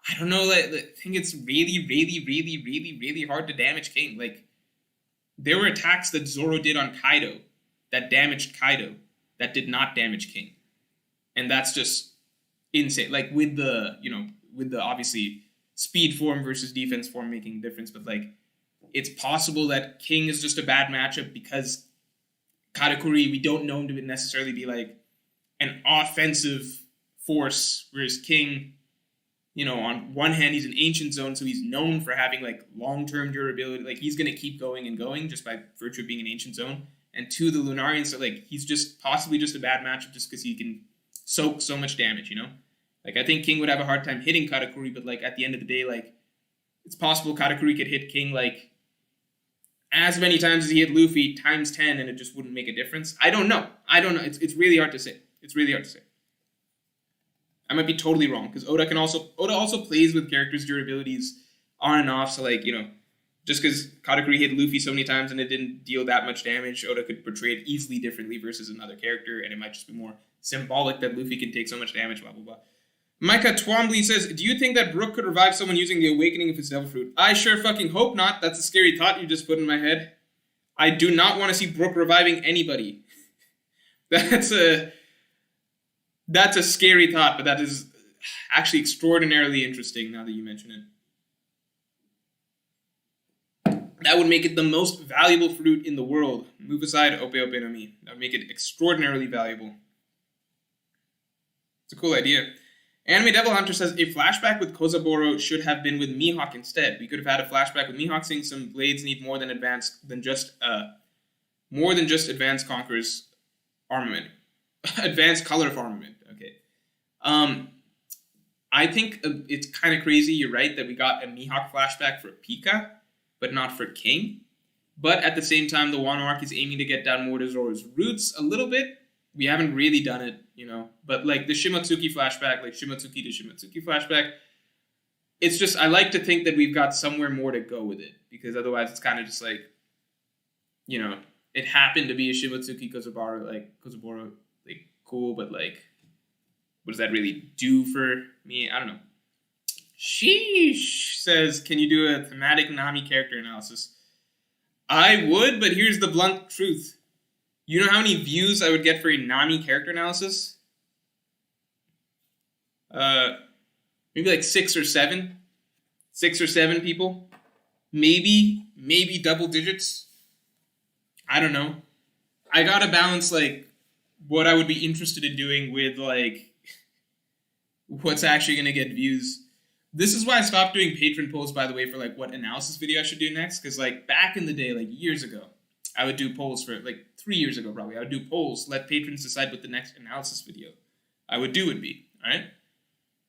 I don't know, like, I think it's really, really, really, really, really hard to damage King. Like, there were attacks that Zoro did on Kaido that damaged Kaido that did not damage King. And that's just insane. Like, with the obviously speed form versus defense form making a difference, but, like, it's possible that King is just a bad matchup because Katakuri, we don't know him to necessarily be, like, an offensive force, whereas King, on one hand, he's an ancient zone, so he's known for having, like, long-term durability. Like, he's going to keep going and going just by virtue of being an ancient zone. And two, the Lunarians, so, like, he's just possibly just a bad matchup just because he can soak so much damage, Like, I think King would have a hard time hitting Katakuri, but, like, at the end of the day, like, it's possible Katakuri could hit King, like, as many times as he hit Luffy times 10, and it just wouldn't make a difference. I don't know. It's really hard to say. I might be totally wrong, because Oda also plays with characters' durabilities on and off, so, like, just because Katakuri hit Luffy so many times and it didn't deal that much damage, Oda could portray it easily differently versus another character, and it might just be more symbolic that Luffy can take so much damage, blah, blah, blah. Micah Twombly says, do you think that Brook could revive someone using the awakening of his devil fruit? I sure fucking hope not. That's a scary thought you just put in my head. I do not want to see Brook reviving anybody. That's a scary thought, but that is actually extraordinarily interesting now that you mention it. That would make it the most valuable fruit in the world. Move aside, Ope Ope no Mi. That would make it extraordinarily valuable. It's a cool idea. Anime Devil Hunter says, a flashback with Kozaboro should have been with Mihawk instead. We could have had a flashback with Mihawk saying some blades need more than just advanced Conqueror's armament. Advanced color of armament. Okay. I think it's kind of crazy, you're right, that we got a Mihawk flashback for Pika, but not for King. But at the same time, the Wano arc is aiming to get down more to Zoro's roots a little bit. We haven't really done it, But, like, the Shimotsuki flashback, like Shimotsuki to Shimotsuki flashback, it's just, I like to think that we've got somewhere more to go with it. Because otherwise it's kind of just like, it happened to be a Shimotsuki Kozaboro, like, cool, but, like, what does that really do for me? I don't know. Sheesh says, can you do a thematic Nami character analysis? I would, but here's the blunt truth. You know how many views I would get for a Nami character analysis? Maybe like 6 or 7. 6 or 7 people. Maybe double digits. I don't know. I gotta balance, like, what I would be interested in doing with, like, what's actually gonna get views. This is why I stopped doing patron polls, by the way, for, like, what analysis video I should do next. Because, like, back in the day, like, years ago, I would do polls for, like, 3 years ago, probably. I would do polls, let patrons decide what the next analysis video I would do would be, alright?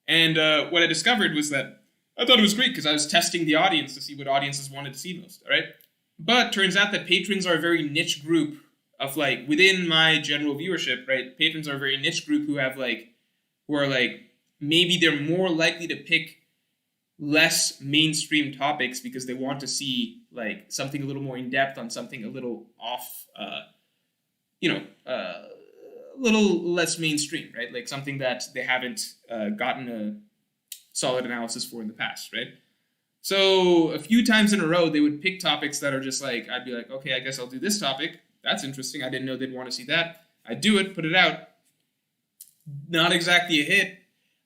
And what I discovered was that I thought it was great because I was testing the audience to see what audiences wanted to see most, alright? But turns out that patrons are a very niche group of, like, within my general viewership, right? Patrons are a very niche group who are, like, maybe they're more likely to pick less mainstream topics because they want to see, like, something a little more in-depth on something a little off, a little less mainstream, right? Like something that they haven't gotten a solid analysis for in the past, right? So a few times in a row, they would pick topics that are just like, I'd be like, okay, I guess I'll do this topic. That's interesting. I didn't know they'd want to see that. I'd do it, put it out. Not exactly a hit.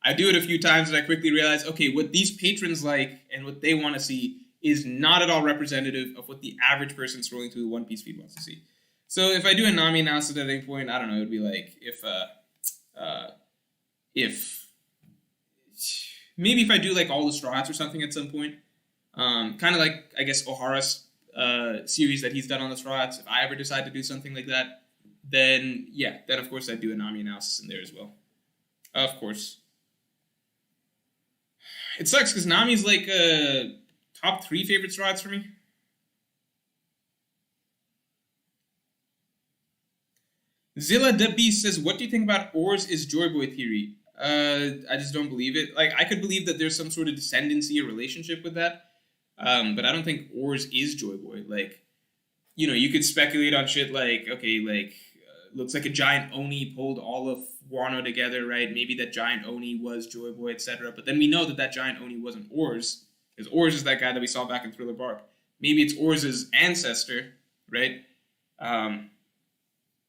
I do it a few times and I quickly realize, okay, what these patrons like and what they want to see is not at all representative of what the average person scrolling through the One Piece feed wants to see. So if I do a Nami analysis at any point, I don't know, it would be like if maybe if I do like all the Straw Hats or something at some point, kind of like, I guess, Ohara's series that he's done on the Straw Hats, if I ever decide to do something like that, then yeah, then of course I'd do a Nami analysis in there as well. Of course. It sucks because Nami's like top 3 favorite Straw Hats for me. Zilla the Beast says, what do you think about Oars is Joy Boy theory? I just don't believe it. Like, I could believe that there's some sort of descendancy or relationship with that, but I don't think Oars is Joy Boy. Like, you know, you could speculate on shit like, okay, like, looks like a giant Oni pulled all of Wano together, right? Maybe that giant Oni was Joy Boy, etc. But then we know that that giant Oni wasn't Oars, because Oars is that guy that we saw back in Thriller Bark. Maybe it's Oars' ancestor, right?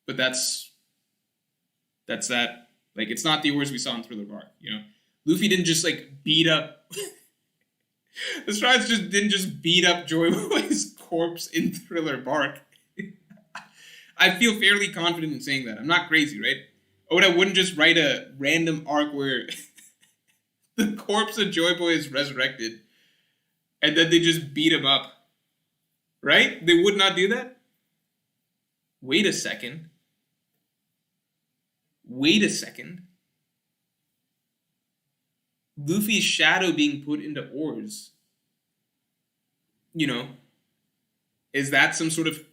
But that's that. Like, it's not the Oars we saw in Thriller Bark, you know? Luffy didn't just, like, beat up... the Strides just didn't just beat up Joy Boy's corpse in Thriller Bark. I feel fairly confident in saying that. I'm not crazy, right? Oda wouldn't just write a random arc where the corpse of Joy Boy is resurrected and then they just beat him up. Right? They would not do that? Wait a second. Luffy's shadow being put into Oars. You know, is that some sort of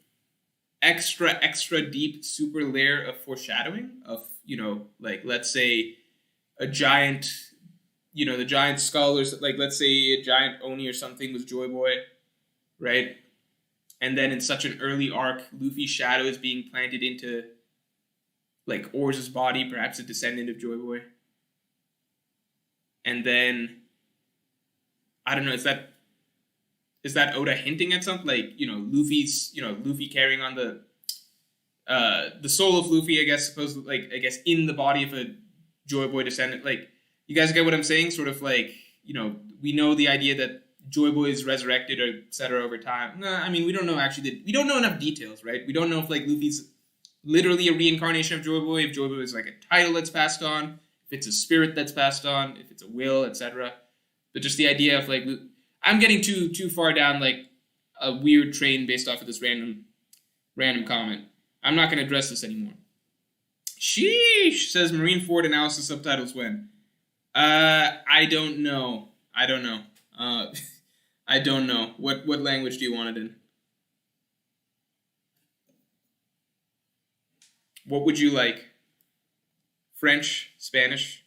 extra deep super layer of foreshadowing of, you know, like, let's say a giant, you know, the giant skull, or like, let's say a giant Oni or something was Joy Boy, right? And then in such an early arc, Luffy's shadow is being planted into, like, Oars' body, perhaps a descendant of Joy Boy. And then, I don't know, is that Oda hinting at something? Like, you know, Luffy carrying on the soul of Luffy, I guess, supposedly, like, I guess, in the body of a Joy Boy descendant. Like, you guys get what I'm saying? Sort of like, you know, we know the idea that Joy Boy is resurrected or et cetera over time. No, I mean, we don't know actually. We don't know enough details, right? We don't know if, like, Luffy's literally a reincarnation of Joy Boy, if Joy Boy is like a title that's passed on, if it's a spirit that's passed on, if it's a will, etc. But just the idea of, like, I'm getting too far down, like, a weird train based off of this random comment. I'm not going to address this anymore. Sheesh, says Marineford analysis subtitles when? I don't know. I don't know. What language do you want it in? What would you like? French? Spanish?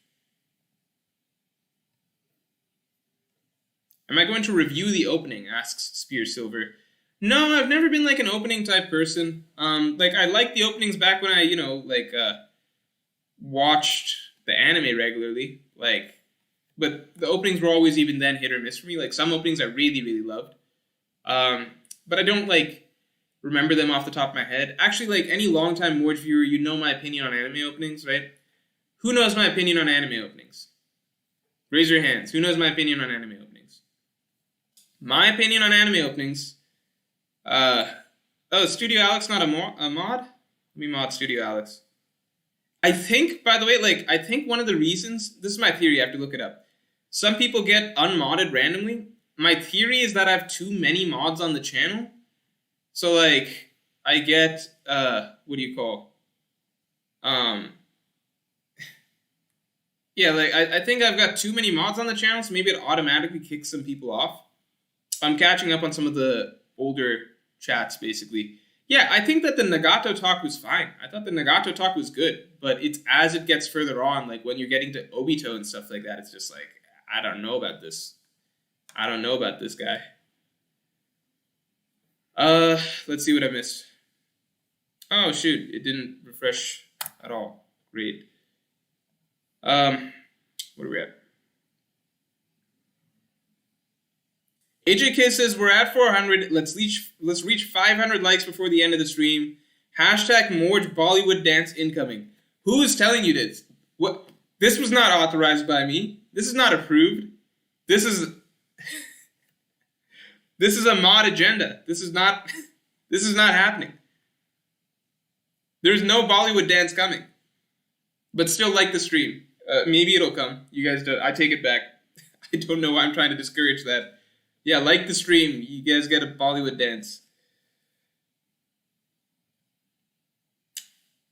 Am I going to review the opening? Asks Spear Silver. No, I've never been, like, an opening type person. Like, I liked the openings back when I, you know, like, watched the anime regularly. Like, but the openings were always even then hit or miss for me. Like, some openings I really, really loved. But I don't, like, remember them off the top of my head. Actually, like any longtime Morge viewer, you know my opinion on anime openings, right? Who knows my opinion on anime openings? Raise your hands. Who knows my opinion on anime openings? My opinion on anime openings. Studio Alex not a mod? Let me mod Studio Alex. I think, by the way, I think one of the reasons, this is my theory, I have to look it up. Some people get unmodded randomly. My theory is that I have too many mods on the channel. So, I get, what do you call? Yeah, I think I've got too many mods on the channel, so maybe it automatically kicks some people off. I'm catching up on some of the older chats, basically. Yeah, I think that the Nagato talk was fine. I thought the Nagato talk was good, but it's as it gets further on, when you're getting to Obito and stuff like that, it's just I don't know about this. I don't know about this guy. Let's see what I missed. Oh, shoot, it didn't refresh at all. Great. What are we at? AJK says we're at 400. Let's reach 500 likes before the end of the stream. Hashtag Morge Bollywood dance incoming. Who is telling you this? What? This was not authorized by me. This is not approved. This is a mod agenda. This is not happening. There's no Bollywood dance coming. But still like the stream. Maybe it'll come. You guys don't. I take it back. I don't know why I'm trying to discourage that. Yeah, like the stream. You guys get a Bollywood dance.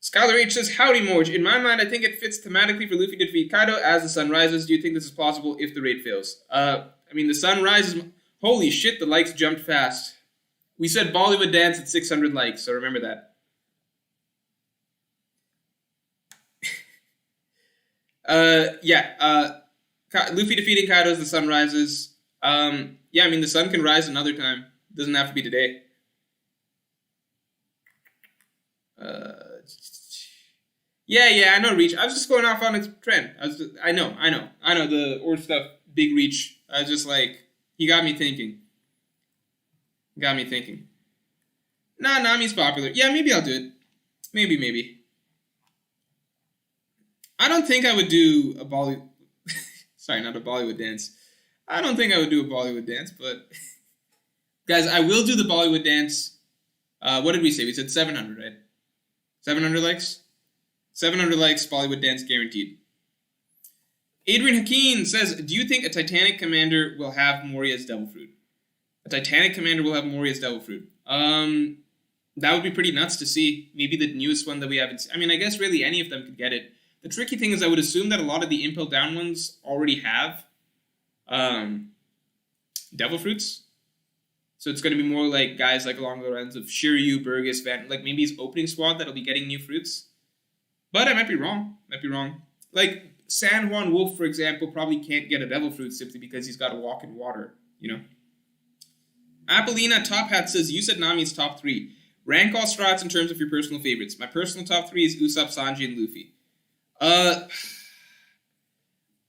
Skylar H says, howdy, Morge. In my mind, I think it fits thematically for Luffy to defeat Kaido as the sun rises. Do you think this is possible if the raid fails? The sun rises. Holy shit, the likes jumped fast. We said Bollywood dance at 600 likes, so remember that. Luffy defeating Kaido as the sun rises. The sun can rise another time. It doesn't have to be today. I know Reach. I was just going off on its trend. I know the Oars stuff, big Reach. I was just he got me thinking. Nah, Nami's popular. Yeah, maybe I'll do it. Maybe. I don't think I would do a Bollywood... Sorry, not a Bollywood dance. I don't think I would do a Bollywood dance, but... Guys, I will do the Bollywood dance. What did we say? We said 700, right? 700 likes? 700 likes, Bollywood dance guaranteed. Adrian Hakeem says, do you think a Titanic commander will have Moria's Devil Fruit? A Titanic commander will have Moria's Devil Fruit. That would be pretty nuts to see. Maybe the newest one that we haven't seen. I guess really any of them could get it. The tricky thing is I would assume that a lot of the Impel Down ones already have Devil Fruits. So it's going to be more guys along the lines of Shiryu, Burgess, Van, maybe his opening squad that'll be getting new fruits. But I might be wrong. San Juan Wolf, for example, probably can't get a Devil Fruit simply because he's got to walk in water, Apollina Top Hat says, you said Nami's top 3. Rank all strats in terms of your personal favorites. My personal top 3 is Usopp, Sanji, and Luffy.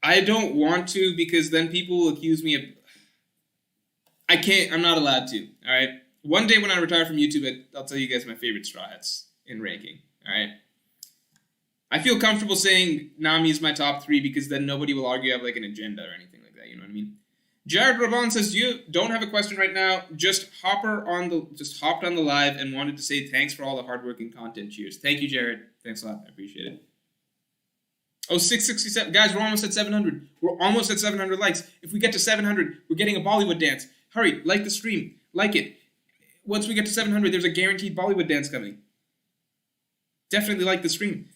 I don't want to because then people will accuse me of... I'm not allowed to, alright? One day when I retire from YouTube, I'll tell you guys my favorite Straw Hats in ranking, alright? I feel comfortable saying Nami is my top 3 because then nobody will argue I have an agenda or anything like that, you know what I mean? Jared Rabon says, you don't have a question right now, just hopped on the live and wanted to say thanks for all the hardworking content. Cheers. Thank you, Jared. Thanks a lot. I appreciate it. Oh, 667. Guys, we're almost at 700. We're almost at 700 likes. If we get to 700, we're getting a Bollywood dance. Hurry, like the stream. Like it. Once we get to 700, there's a guaranteed Bollywood dance coming. Definitely like the stream.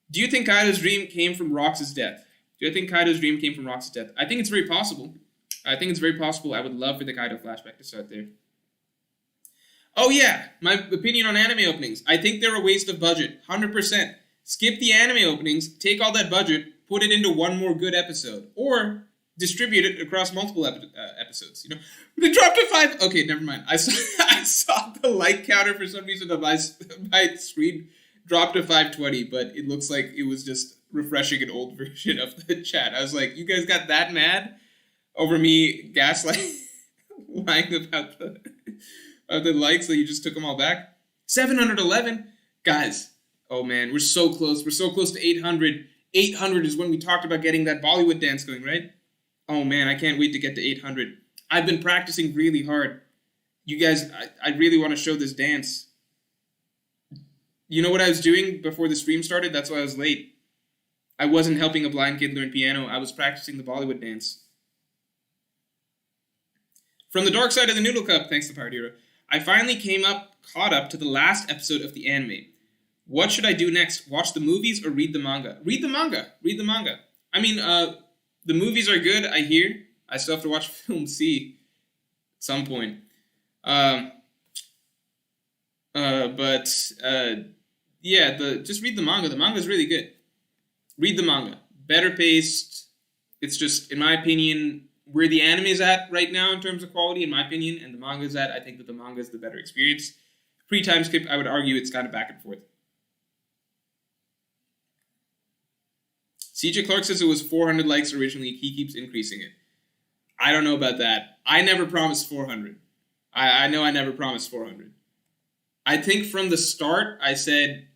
Do you think Kaido's dream came from Rocks' death? I think it's very possible. I would love for the Kaido flashback to start there. Oh yeah, my opinion on anime openings. I think they're a waste of budget. 100%. Skip the anime openings, take all that budget, put it into one more good episode. Or distribute it across multiple episodes, They dropped to 5... Okay, never mind. I saw the like counter for some reason on my screen dropped to 520, but it looks like it was just refreshing an old version of the chat. I was like, you guys got that mad over me gaslighting lying about the likes that you just took them all back? 711? Guys, oh man, we're so close. We're so close to 800. 800 is when we talked about getting that Bollywood dance going, right? Oh man, I can't wait to get to 800. I've been practicing really hard. You guys, I really want to show this dance. You know what I was doing before the stream started? That's why I was late. I wasn't helping a blind kid learn piano. I was practicing the Bollywood dance. From the dark side of the noodle cup, thanks to Pirate Hero, I finally caught up to the last episode of the anime. What should I do next? Watch the movies or read the manga? Read the manga. Read the manga. I mean, the movies are good, I hear. I still have to watch film C at some point. Just read the manga. The manga is really good. Read the manga. Better paced. It's just, in my opinion, where the anime is at right now in terms of quality, in my opinion, and the manga is at, I think that the manga is the better experience. Pre-time skip, I would argue it's kind of back and forth. CJ Clark says it was 400 likes originally. He keeps increasing it. I don't know about that. I never promised 400. I know I never promised 400. I think from the start I said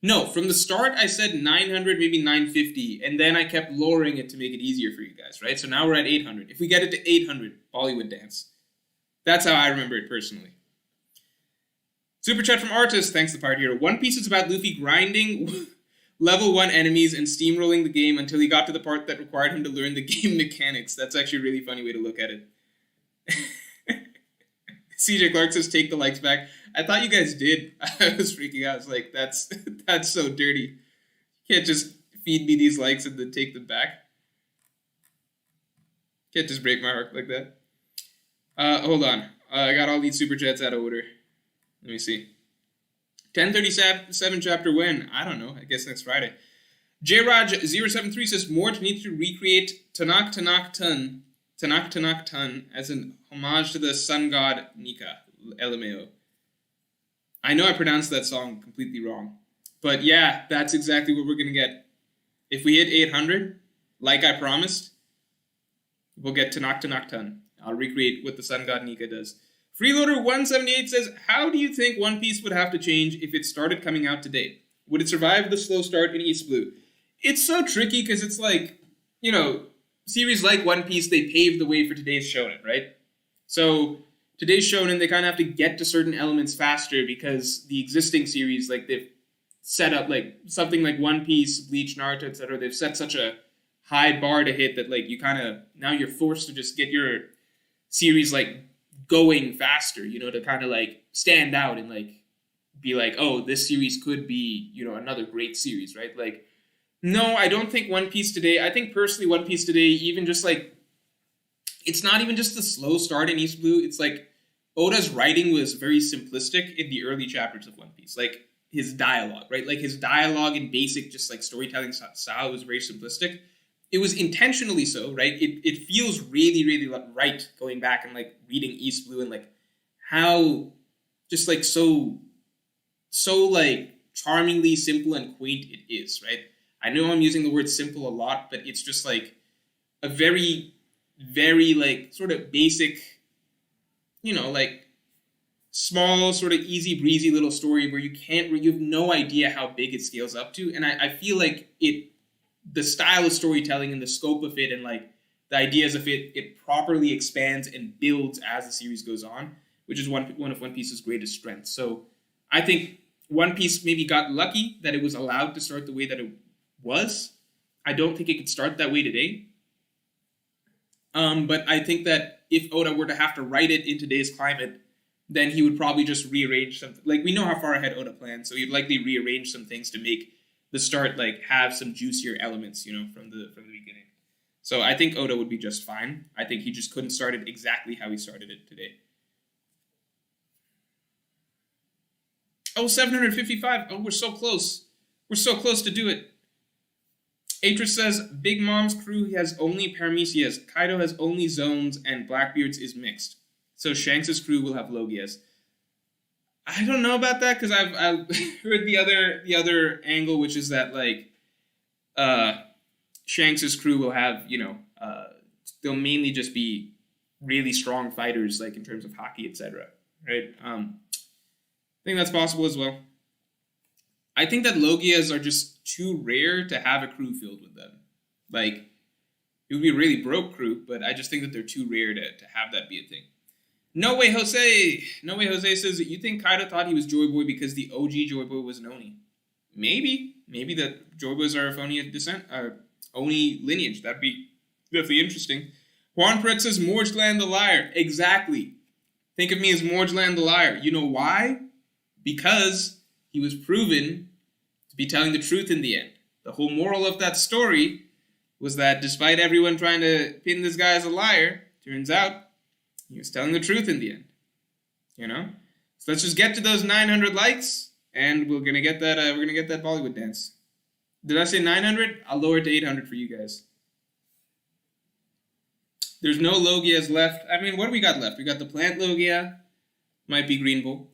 900, maybe 950, and then I kept lowering it to make it easier for you guys, right? So now we're at 800. If we get it to 800, Bollywood dance. That's how I remember it personally. Super chat from Artist, thanks to Pirate Hero. One Piece is about Luffy grinding level 1 enemies and steamrolling the game until he got to the part that required him to learn the game mechanics. That's actually a really funny way to look at it. CJ Clark says, take the likes back. I thought you guys did. I was freaking out. I was like, that's so dirty. You can't just feed me these likes and then take them back. Can't just break my heart like that. Hold on. I got all these super chats out of order. Let me see. 1037 chapter when? I don't know. I guess next Friday. JRaj073 says, Mort needs to recreate Tanak Tanak Tun as an homage to the sun god Nika, LMAO. I know I pronounced that song completely wrong. But yeah, that's exactly what we're going to get. If we hit 800, like I promised, we'll get Tanak Tun. I'll recreate what the sun god Nika does. Freeloader178 says, how do you think One Piece would have to change if it started coming out today? Would it survive the slow start in East Blue? It's so tricky because it's like, series like One Piece, they paved the way for today's shonen, right? So today's shonen, they kind of have to get to certain elements faster because the existing series, like they've set up like something like One Piece, Bleach, Naruto, etc. They've set such a high bar to hit that like you kind of, now you're forced to just get your series like going faster, to kind of like stand out and like be like, oh, this series could be, another great series, right? Like, no, I don't think One Piece today, I think personally One Piece today, even just like, it's not even just the slow start in East Blue, it's like, Oda's writing was very simplistic in the early chapters of One Piece, like his dialogue, right? Like his dialogue and basic just like storytelling style was very simplistic. It was intentionally so, right? It feels really, really right going back and like reading East Blue and like how just like so like charmingly simple and quaint it is, right? I know I'm using the word simple a lot, but it's just like a very, very like sort of basic, like small, sort of easy breezy little story where you have no idea how big it scales up to. And I feel like the style of storytelling and the scope of it and like the ideas of it properly expands and builds as the series goes on, which is one of One Piece's greatest strengths. So I think One Piece maybe got lucky that it was allowed to start the way that it was. I don't think it could start that way today. But I think that if Oda were to have to write it in today's climate, then he would probably just rearrange something. Like, we know how far ahead Oda plans, so he'd likely rearrange some things to make the start like have some juicier elements, from the beginning. So I think Oda would be just fine. I think he just couldn't start it exactly how he started it today. Oh, 755. Oh, we're so close. We're so close to do it. Atris says, Big Mom's crew has only Paramecias, Kaido has only Zones, and Blackbeard's is mixed. So Shanks' crew will have Logias. I don't know about that because I've heard the other angle, which is that like Shanks' crew will have they'll mainly just be really strong fighters, like in terms of hockey, etc. Right? I think that's possible as well. I think that Logias are just too rare to have a crew filled with them. Like, it would be a really broke crew, but I just think that they're too rare to have that be a thing. No Way Jose! No Way Jose says that you think Kaido thought he was Joy Boy because the OG Joy Boy was an Oni. Maybe. Maybe that Joy Boys are of Oni descent, Oni lineage. That'd be definitely interesting. Juan Pret says Morgeland the Liar. Exactly. Think of me as Morgeland the Liar. You know why? Because he was proven to be telling the truth in the end. The whole moral of that story was that despite everyone trying to pin this guy as a liar, turns out he was telling the truth in the end. You know? So let's just get to those 900 likes, and we're gonna get that Bollywood dance. Did I say 900? I'll lower it to 800 for you guys. There's no Logias left. I mean, what do we got left? We got the plant Logia. Might be Green Bull.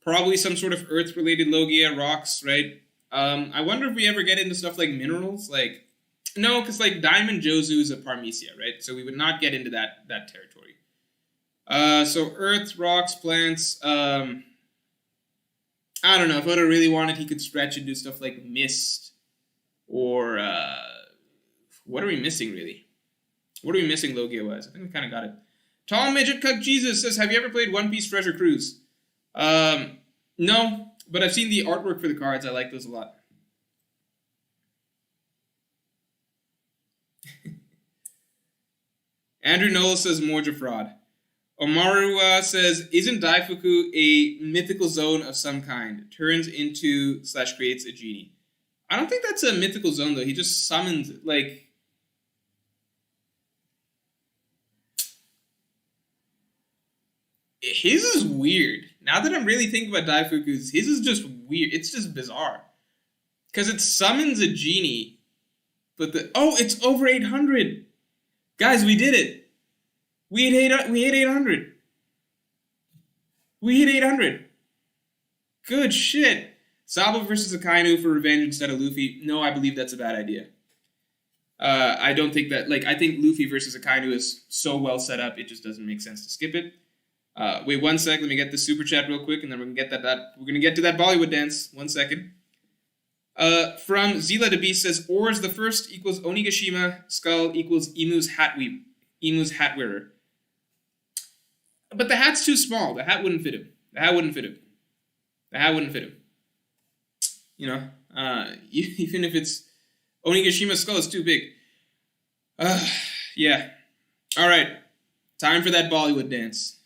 Probably some sort of earth-related Logia, rocks, right? I wonder if we ever get into stuff like minerals. Like, no, because like Diamond Jozu is a Parmesia, right? So we would not get into that territory. So earth, rocks, plants. I don't know. If Oda really wanted, he could stretch and do stuff like mist. Or, what are we missing, really? What are we missing Logia-wise? I think we kind of got it. Tall Midget Cook Jesus says, have you ever played One Piece Treasure Cruise? No, but I've seen the artwork for the cards. I like those a lot. Andrew Noel says, Morja fraud. Omaru says, isn't Daifuku a mythical zone of some kind? Turns into / creates a genie. I don't think that's a mythical zone, though. He just summons, like... His is weird. Now that I'm really thinking about Daifuku's, his is just weird. It's just bizarre. Because it summons a genie, but it's over 800. Guys, we did it. We hit 800. We hit 800. Good shit. Sabo versus Akainu for revenge instead of Luffy. No, I believe that's a bad idea. I don't think that, I think Luffy versus Akainu is so well set up, it just doesn't make sense to skip it. Wait 1 sec, let me get the super chat real quick, and then we're gonna get to that Bollywood dance. 1 second. From Zila the Beast says, Oars the first equals Onigashima, skull equals Emu's hat wearer. But the hat's too small. The hat wouldn't fit him. You know, even if it's Onigashima's skull is too big. Yeah. All right. Time for that Bollywood dance.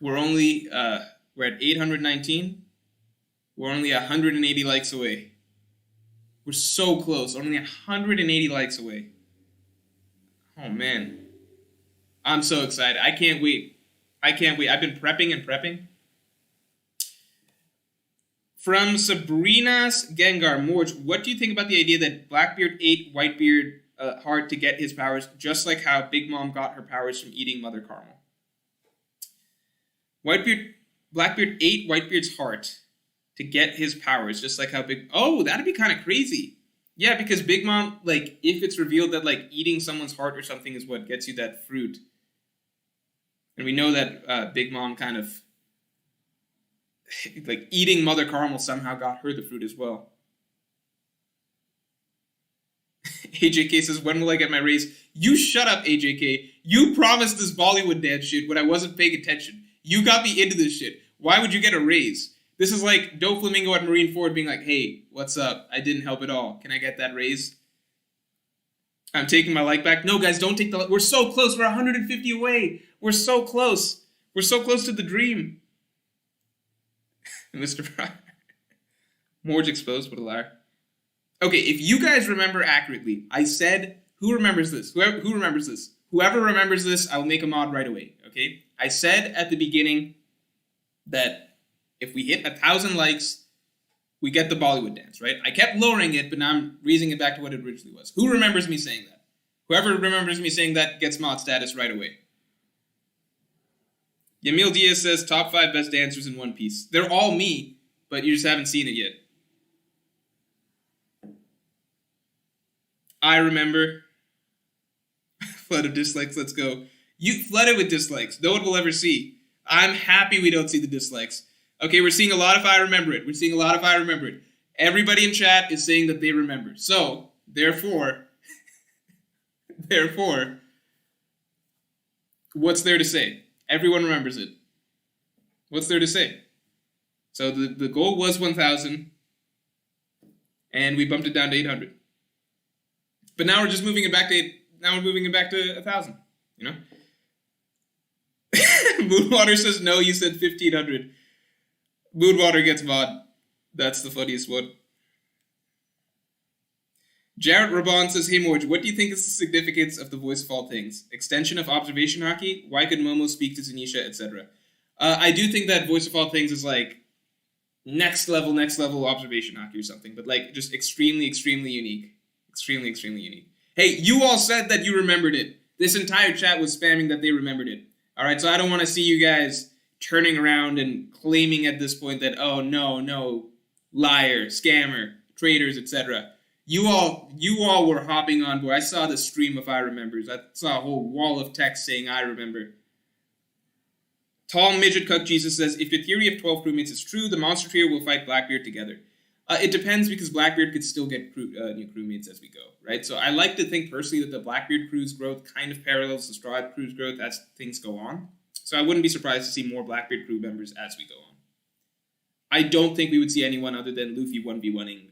We're at 819. We're only 180 likes away. We're so close. Only 180 likes away. Oh, man. I'm so excited. I can't wait. I've been prepping and prepping. From Sabrina's Gengar, Morge, what do you think about the idea that Blackbeard ate Whitebeard heart to get his powers, just like how Big Mom got her powers from eating Mother Caramel? Blackbeard ate Whitebeard's heart to get his powers, just like how that'd be kind of crazy. Yeah, because Big Mom, if it's revealed that, eating someone's heart or something is what gets you that fruit. And we know that Big Mom kind of, eating Mother Caramel somehow got her the fruit as well. AJK says, when will I get my raise? You shut up, AJK. You promised this Bollywood dance shit when I wasn't paying attention. You got me into this shit. Why would you get a raise? This is like Doflamingo at Marineford being like, hey, what's up? I didn't help at all. Can I get that raise? I'm taking my like back. No, guys, don't take the... We're so close. We're 150 away. We're so close. We're so close to the dream. Mr. Fry. Morge exposed. What a liar. Okay, if you guys remember accurately, I said, who remembers this? Who remembers this? Whoever remembers this, I'll make a mod right away, okay? I said at the beginning that if we hit 1,000 likes, we get the Bollywood dance, right? I kept lowering it, but now I'm raising it back to what it originally was. Who remembers me saying that? Whoever remembers me saying that gets mod status right away. Yamil Diaz says, top 5 best dancers in One Piece. They're all me, but you just haven't seen it yet. I remember. Flood of dislikes, let's go. You flooded with dislikes. No one will ever see. I'm happy we don't see the dislikes. Okay, we're seeing a lot of I remember it. We're seeing a lot of I remember it. Everybody in chat is saying that they remember. So, therefore, what's there to say? Everyone remembers it. What's there to say? So the goal was 1,000, and we bumped it down to 800. But now we're just moving it back to 1,000. You know. Moonwater says no. You said 1,500. Moonwater gets mod. That's the funniest one. Jarrett Raban says, hey Morge, what do you think is the significance of the voice of all things? Extension of observation hockey? Why could Momo speak to Zanisha, etc.? I do think that voice of all things is like next level observation hockey or something, but like just extremely unique. Extremely unique. Hey, you all said that you remembered it. This entire chat was spamming that they remembered it. Alright, so I don't want to see you guys turning around and claiming at this point that, oh no, liar, scammer, traitors, etc. You all were hopping on board. I saw the stream of I remembers. I saw a whole wall of text saying I remember. Tall Midget Cook Jesus says, if the theory of 12 crewmates is true, the monster trio will fight Blackbeard together. It depends because Blackbeard could still get new crewmates as we go, right? So I like to think personally that the Blackbeard crew's growth kind of parallels the Straw Hat crew's growth as things go on. So I wouldn't be surprised to see more Blackbeard crew members as we go on. I don't think we would see anyone other than Luffy 1v1ing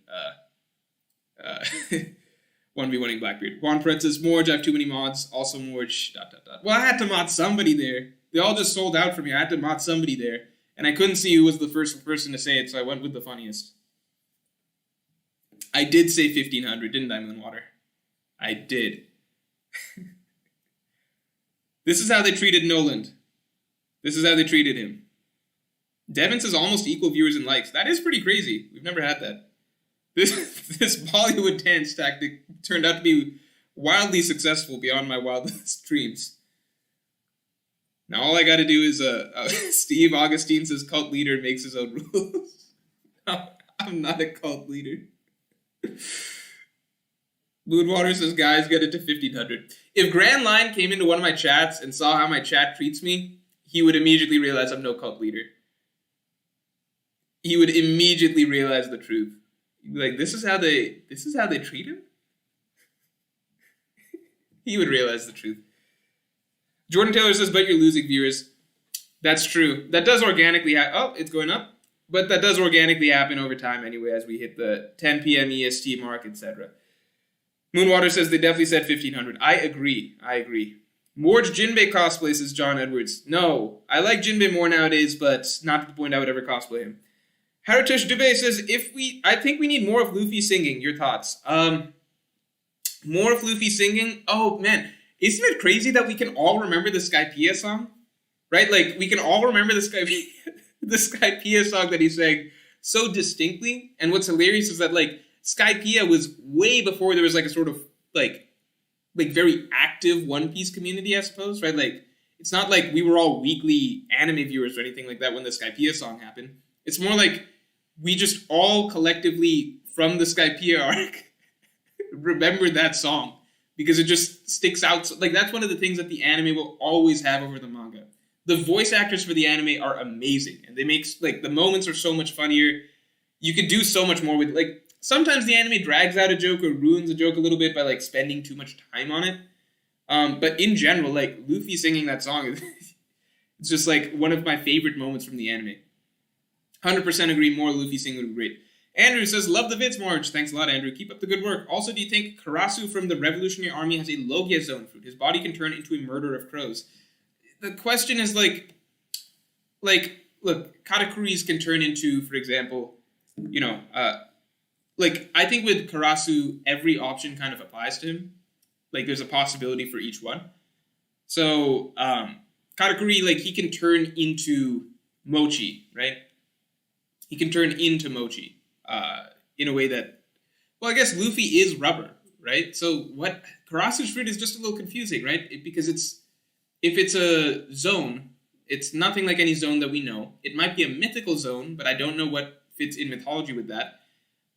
1v1ing Blackbeard. Juan Pret says, Morge, I have too many mods. Also Morge, ... Well, I had to mod somebody there. They all just sold out for me. I had to mod somebody there. And I couldn't see who was the first person to say it, so I went with the funniest. I did say 1,500, didn't I, Moonwater? I did. This is how they treated Noland. This is how they treated him. Devin says almost equal viewers and likes. That is pretty crazy. We've never had that. This Bollywood dance tactic turned out to be wildly successful beyond my wildest dreams. Now all I gotta do is, Steve Augustine says cult leader makes his own rules. No, I'm not a cult leader. Moonwater says, guys, get it to 1,500. If Grand Line came into one of my chats and saw how my chat treats me, he would immediately realize I'm no cult leader. He would immediately realize the truth. He'd be like, this is how they treat him? He would realize the truth. Jordan Taylor says, but you're losing viewers. That's true. That does organically happen. Oh, it's going up. But that does organically happen over time anyway as we hit the 10 p.m. EST mark, etc. Moonwater says they definitely said 1,500. I agree. Morge Jinbei cosplay, says John Edwards. No, I like Jinbei more nowadays, but not to the point I would ever cosplay him. Haritush Dubey says, I think we need more of Luffy singing. Your thoughts? More of Luffy singing? Oh, man. Isn't it crazy that we can all remember the Skypiea song? Right? Like, we can all remember the Skypiea song that he sang so distinctly. And what's hilarious is that, like, Skypiea was way before there was, like, a sort of, like very active One Piece community, I suppose, right? Like, it's not like we were all weekly anime viewers or anything like that when the Skypiea song happened. It's more like we just all collectively, from the Skypiea arc, remember that song. Because it just sticks out. Like, that's one of the things that the anime will always have over the manga. The voice actors for the anime are amazing. And they make, like, the moments are so much funnier. You could do so much more with, like, sometimes the anime drags out a joke or ruins a joke a little bit by, like, spending too much time on it. But in general, like, Luffy singing that song, it's just, like, one of my favorite moments from the anime. 100% agree, more Luffy singing would be great. Andrew says, love the vids, Marge. Thanks a lot, Andrew. Keep up the good work. Also, do you think Karasu from the Revolutionary Army has a Logia Zone fruit? His body can turn into a murder of crows. The question is, look, Katakuris can turn into, for example, I think with Karasu, every option kind of applies to him. Like, there's a possibility for each one. So, Katakuri, like, he can turn into Mochi, right? He can turn into Mochi. In a way that, well, I guess Luffy is rubber, right? So what Karasu's fruit is just a little confusing, right? Because if it's a zone, it's nothing like any zone that we know. It might be a mythical zone, but I don't know what fits in mythology with that.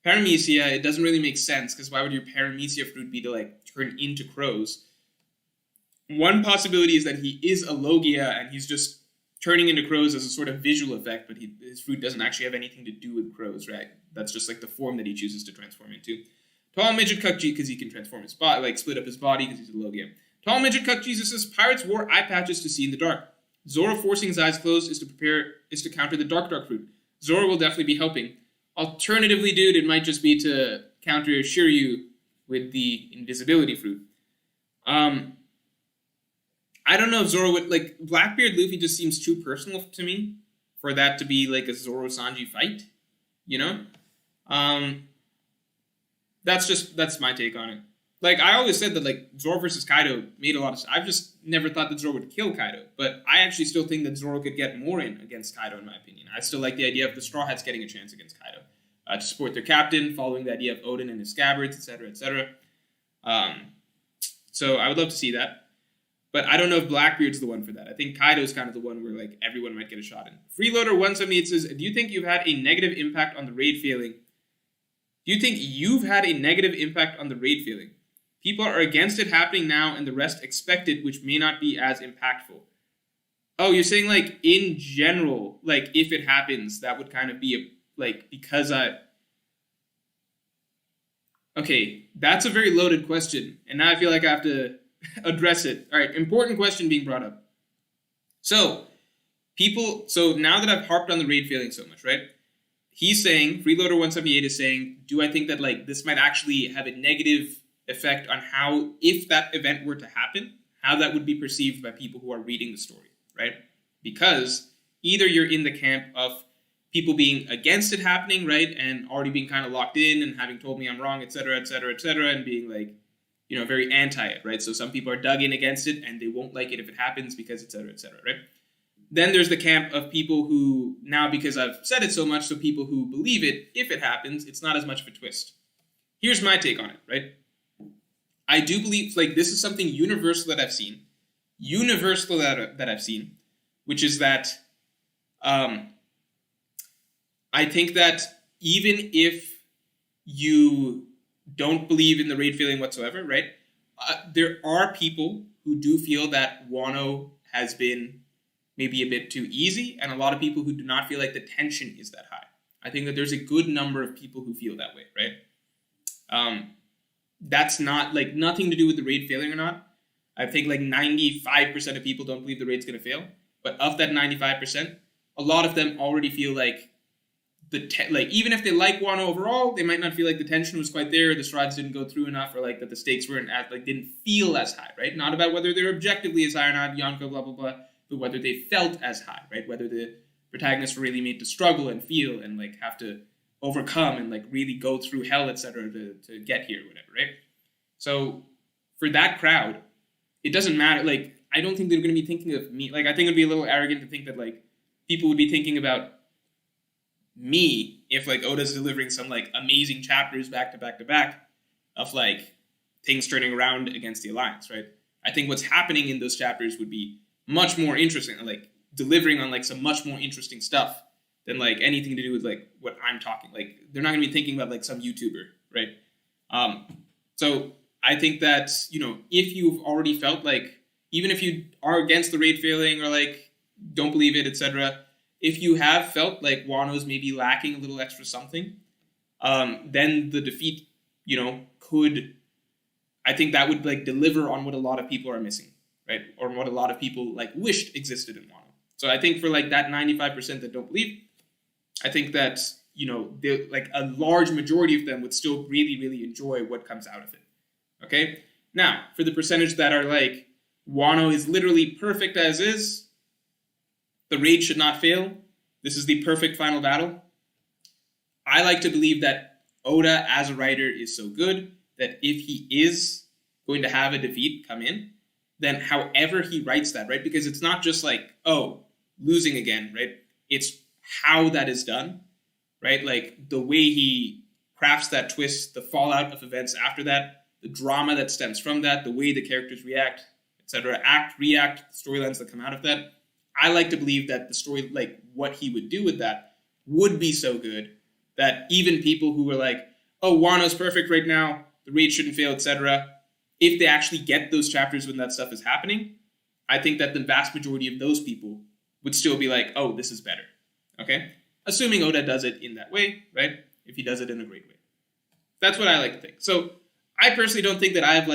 Paramecia, it doesn't really make sense, because why would your Paramecia fruit be to, like, turn into crows? One possibility is that he is a Logia, and he's just turning into crows as a sort of visual effect, but his fruit doesn't actually have anything to do with crows, right? That's just like the form that he chooses to transform into. Tall midget Cuckji, because he can transform his body, like split up his body because he's a Logia. Tall midget Cuckji says pirates wore eye patches to see in the dark. Zoro forcing his eyes closed is to counter the dark fruit. Zoro will definitely be helping. Alternatively, dude, it might just be to counter Shiryu with the invisibility fruit. I don't know if Zoro would, like, Blackbeard Luffy just seems too personal to me for that to be, like, a Zoro-Sanji fight, you know? That's my take on it. Like, I always said that, like, Zoro versus Kaido made a lot of sense. I've just never thought that Zoro would kill Kaido, but I actually still think that Zoro could get more in against Kaido, in my opinion. I still like the idea of the Straw Hats getting a chance against Kaido. To support their captain, following the idea of Odin and his Scabbards, etc., etc. So I would love to see that. But I don't know if Blackbeard's the one for that. I think Kaido's kind of the one where, like, everyone might get a shot in. Freeloader178 says, do you think you've had a negative impact on the raid feeling? Do you think you've had a negative impact on the raid feeling? People are against it happening now and the rest expect it, which may not be as impactful. Oh, you're saying, like, in general, like, if it happens, that would kind of be, because Okay, that's a very loaded question. And now I feel like I have to address it. All right, important question being brought up. So now that I've harped on the raid feeling so much, right? He's saying, Freeloader178 is saying, do I think that, like, this might actually have a negative effect on how, if that event were to happen, how that would be perceived by people who are reading the story, right? Because either you're in the camp of people being against it happening, right, and already being kind of locked in and having told me I'm wrong, etc., etc., etc., and being, like, you know, very anti it, right? So some people are dug in against it and they won't like it if it happens because etc., etc., right? Then there's the camp of people who, now because I've said it so much, so people who believe it, if it happens, it's not as much of a twist. Here's my take on it, right? I do believe, like, this is something universal that I've seen, which is that I think that even if you don't believe in the raid feeling whatsoever, right? There are people who do feel that Wano has been maybe a bit too easy, and a lot of people who do not feel like the tension is that high. I think that there's a good number of people who feel that way, right? That's not, like, nothing to do with the raid failing or not. I think, like, 95% of people don't believe the raid's going to fail, but of that 95%, a lot of them already feel like even if they like Wano overall, they might not feel like the tension was quite there, the strides didn't go through enough, or, like, that the stakes weren't didn't feel as high, right? Not about whether they're objectively as high or not, Yonko, blah, blah, blah, but whether they felt as high, right? Whether the protagonists were really made to struggle and feel and, like, have to overcome and, like, really go through hell, etc., to get here, whatever, right? So for that crowd, it doesn't matter. Like, I don't think they're going to be thinking of me. Like, I think it would be a little arrogant to think that, like, people would be thinking about me if, like, Oda's delivering some, like, amazing chapters back to back to back of, like, things turning around against the Alliance, right? I think what's happening in those chapters would be much more interesting, like, delivering on, like, some much more interesting stuff than, like, anything to do with, like, what I'm talking. Like, they're not going to be thinking about, like, some YouTuber, right? So I think that, you know, if you've already felt like, even if you are against the raid failing or, like, don't believe it, etc., if you have felt like Wano's maybe lacking a little extra something, then the defeat, you know, I think that would, like, deliver on what a lot of people are missing, right? Or what a lot of people, like, wished existed in Wano. So I think for, like, that 95% that don't believe, I think that, you know, like, a large majority of them would still really, really enjoy what comes out of it. Okay? Now, for the percentage that are like, Wano is literally perfect as is, the raid should not fail, this is the perfect final battle, I like to believe that Oda, as a writer, is so good that if he is going to have a defeat come in, then however he writes that, right? Because it's not just like, oh, losing again, right? It's how that is done, right? Like, the way he crafts that twist, the fallout of events after that, the drama that stems from that, the way the characters react, etc., react, storylines that come out of that. I like to believe that the story, like, what he would do with that would be so good that even people who were like, oh, Wano's perfect right now, the raid shouldn't fail, etc., if they actually get those chapters when that stuff is happening, I think that the vast majority of those people would still be like, oh, this is better. Okay? Assuming Oda does it in that way, right? If he does it in a great way. That's what I like to think. So I personally don't think that I have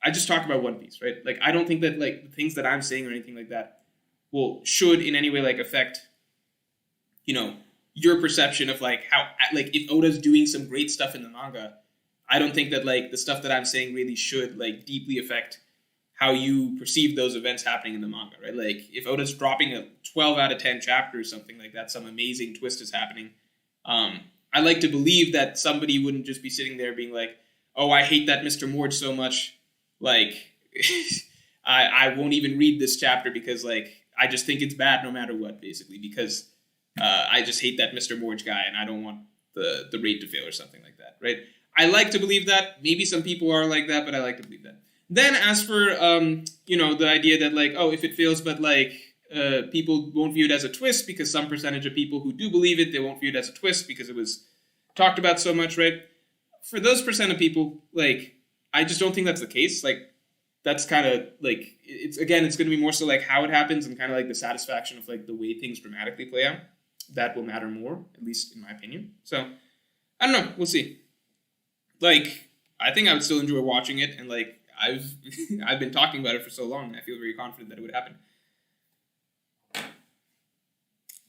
I just talk about One Piece, right? Like, I don't think that like the things that I'm saying or anything like that should in any way like affect, your perception of like how, like, if Oda's doing some great stuff in the manga, I don't think that like the stuff that I'm saying really should like deeply affect how you perceive those events happening in the manga, right? Like, if Oda's dropping a 12 out of 10 chapter or something like that, some amazing twist is happening. I like to believe that somebody wouldn't just be sitting there being like, oh, I hate that Mr. Morge so much. Like, I won't even read this chapter because, like, I just think it's bad no matter what, basically, because I just hate that Mr. Morge guy and I don't want the raid to fail or something like that, right? I like to believe that. Maybe some people are like that, but I like to believe that. Then as for, the idea that, like, oh, if it fails, but, like, people won't view it as a twist because some percentage of people who do believe it, they won't view it as a twist because it was talked about so much, right? For those percent of people, like, I just don't think that's the case. Like, that's kind of, like, it's going to be more so, like, how it happens and kind of, like, the satisfaction of, like, the way things dramatically play out. That will matter more, at least in my opinion. So, I don't know. We'll see. Like, I think I would still enjoy watching it, and, like, I've been talking about it for so long, and I feel very confident that it would happen.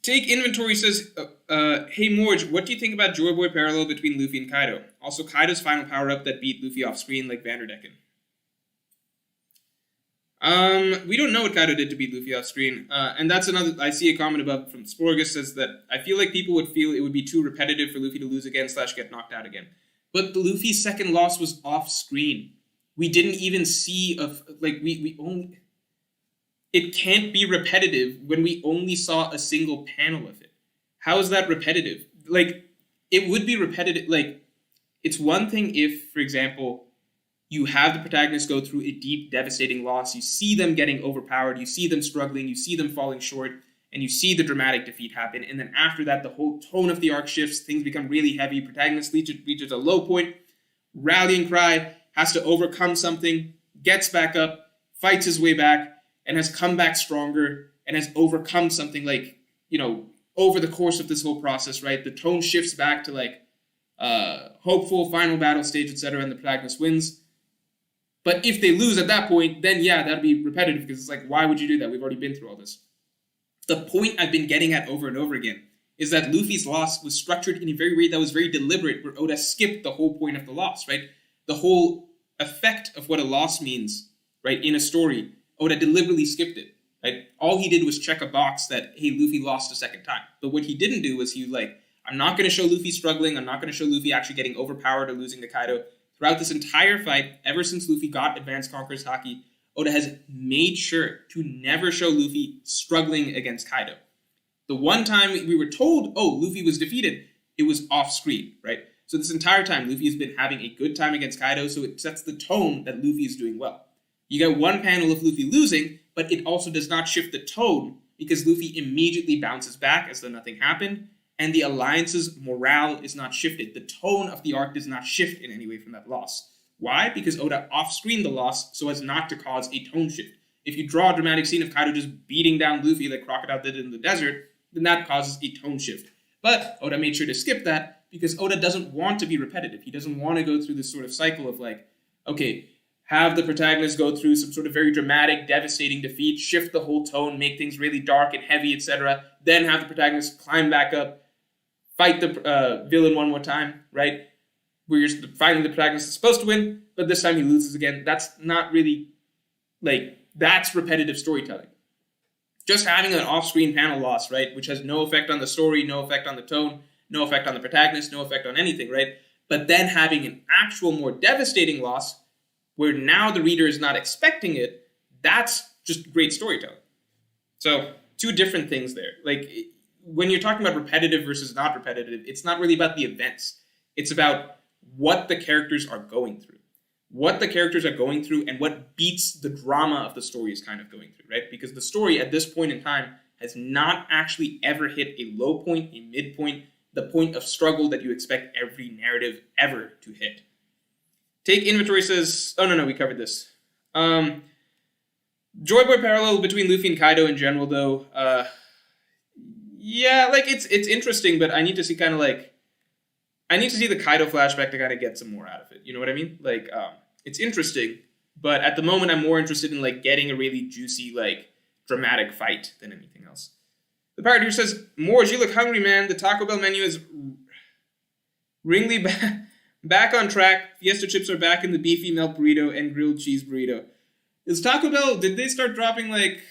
Take Inventory says, hey Morge, what do you think about Joy Boy parallel between Luffy and Kaido? Also, Kaido's final power-up that beat Luffy off-screen like Vanderdecken. We don't know what Kaido did to beat Luffy off-screen, and that's another, I see a comment above from Sporgus says that I feel like people would feel it would be too repetitive for Luffy to lose again / get knocked out again. But Luffy's second loss was off-screen. We didn't even see, we only... It can't be repetitive when we only saw a single panel of it. How is that repetitive? Like, it would be repetitive. Like, it's one thing if, for example, you have the protagonist go through a deep, devastating loss. You see them getting overpowered. You see them struggling. You see them falling short. And you see the dramatic defeat happen. And then after that, the whole tone of the arc shifts. Things become really heavy. Protagonist reaches a low point. Rallying cry. Has to overcome something. Gets back up. Fights his way back. And has come back stronger and has overcome something like, over the course of this whole process, right? The tone shifts back to like hopeful final battle stage, etc., and the protagonist wins. But if they lose at that point, then yeah, that'd be repetitive because it's like, why would you do that? We've already been through all this. The point I've been getting at over and over again is that Luffy's loss was structured in a very way that was very deliberate, where Oda skipped the whole point of the loss, right? The whole effect of what a loss means, right, in a story, Oda deliberately skipped it, right? All he did was check a box that, hey, Luffy lost a second time. But what he didn't do was I'm not going to show Luffy struggling. I'm not going to show Luffy actually getting overpowered or losing to Kaido. Throughout this entire fight, ever since Luffy got Advanced Conqueror's Haki, Oda has made sure to never show Luffy struggling against Kaido. The one time we were told, oh, Luffy was defeated, it was off screen, right? So this entire time, Luffy has been having a good time against Kaido, so it sets the tone that Luffy is doing well. You get one panel of Luffy losing, but it also does not shift the tone because Luffy immediately bounces back as though nothing happened, and the Alliance's morale is not shifted. The tone of the arc does not shift in any way from that loss. Why? Because Oda off-screened the loss so as not to cause a tone shift. If you draw a dramatic scene of Kaido just beating down Luffy like Crocodile did in the desert, then that causes a tone shift. But Oda made sure to skip that because Oda doesn't want to be repetitive. He doesn't want to go through this sort of cycle of like, okay, have the protagonist go through some sort of very dramatic, devastating defeat, shift the whole tone, make things really dark and heavy, etc. Then have the protagonist climb back up, fight the villain one more time, right? Where finally the protagonist is supposed to win, but this time he loses again. That's not really, that's repetitive storytelling. Just having an off-screen panel loss, right, which has no effect on the story, no effect on the tone, no effect on the protagonist, no effect on anything, right? But then having an actual more devastating loss where now the reader is not expecting it, that's just great storytelling. So, two different things there. Like, when you're talking about repetitive versus not repetitive, it's not really about the events. It's about what the characters are going through. What the characters are going through and what beats the drama of the story is kind of going through, right? Because the story at this point in time has not actually ever hit a low point, a midpoint, the point of struggle that you expect every narrative ever to hit. Take Inventory says, oh, no, we covered this. Joy Boy parallel between Luffy and Kaido in general, though. Yeah, like it's interesting, but I need to see kind of like I need to see the Kaido flashback to kind of get some more out of it. You know what I mean? Like, it's interesting, but at the moment, I'm more interested in like getting a really juicy, like dramatic fight than anything else. The pirate here says, "Moors, you look hungry, man. The Taco Bell menu is ringly back on track. Fiesta chips are back in the beefy milk burrito and grilled cheese burrito." Is Taco Bell? Did they start dropping like?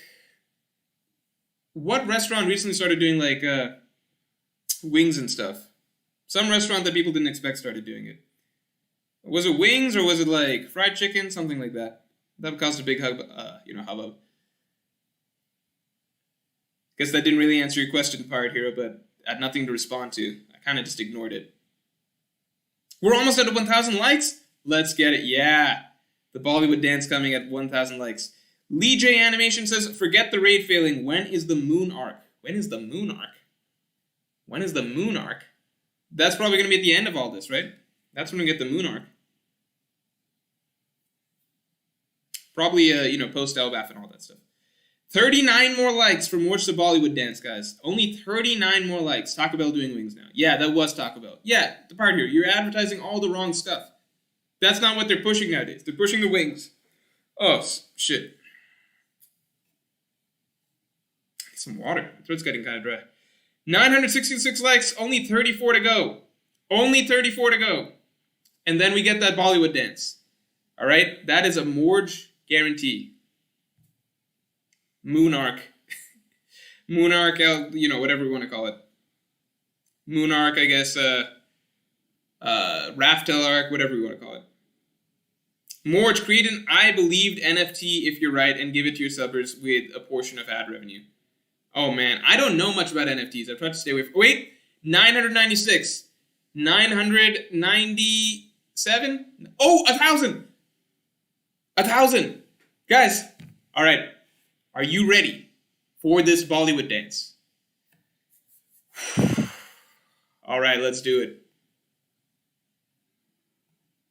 What restaurant recently started doing like wings and stuff? Some restaurant that people didn't expect started doing it. Was it wings or was it like fried chicken? Something like that. That caused a big hubbub. Guess that didn't really answer your question, Pirate Hero, but I had nothing to respond to. I kind of just ignored it. We're almost at 1,000 likes? Let's get it. Yeah. The Bollywood dance coming at 1,000 likes. Lee J Animation says, "Forget the raid failing. When is the moon arc?" When is the moon arc? When is the moon arc? That's probably going to be at the end of all this, right? That's when we get the moon arc. Probably, post Elbaf and all that stuff. 39 more likes from Watch the Bollywood Dance, guys. Only 39 more likes. Taco Bell doing wings now. Yeah, that was Taco Bell. Yeah, the part here. You're advertising all the wrong stuff. That's not what they're pushing nowadays. They're pushing the wings. Oh, shit. Some water. My throat's getting kind of dry. 966 likes, only 34 to go. Only 34 to go. And then we get that Bollywood dance. All right? That is a Morge guarantee. Moon arc. Moon arc, whatever we want to call it. Moon arc, I guess, Raftel arc, whatever we want to call it. Morge, create an I Believed NFT if you're right and give it to your subbers with a portion of ad revenue. Oh, man. I don't know much about NFTs. I've tried to stay away from... Wait! 996. 997? Oh, 1,000! 1,000! Guys, all right. Are you ready for this Bollywood dance? All right, let's do it.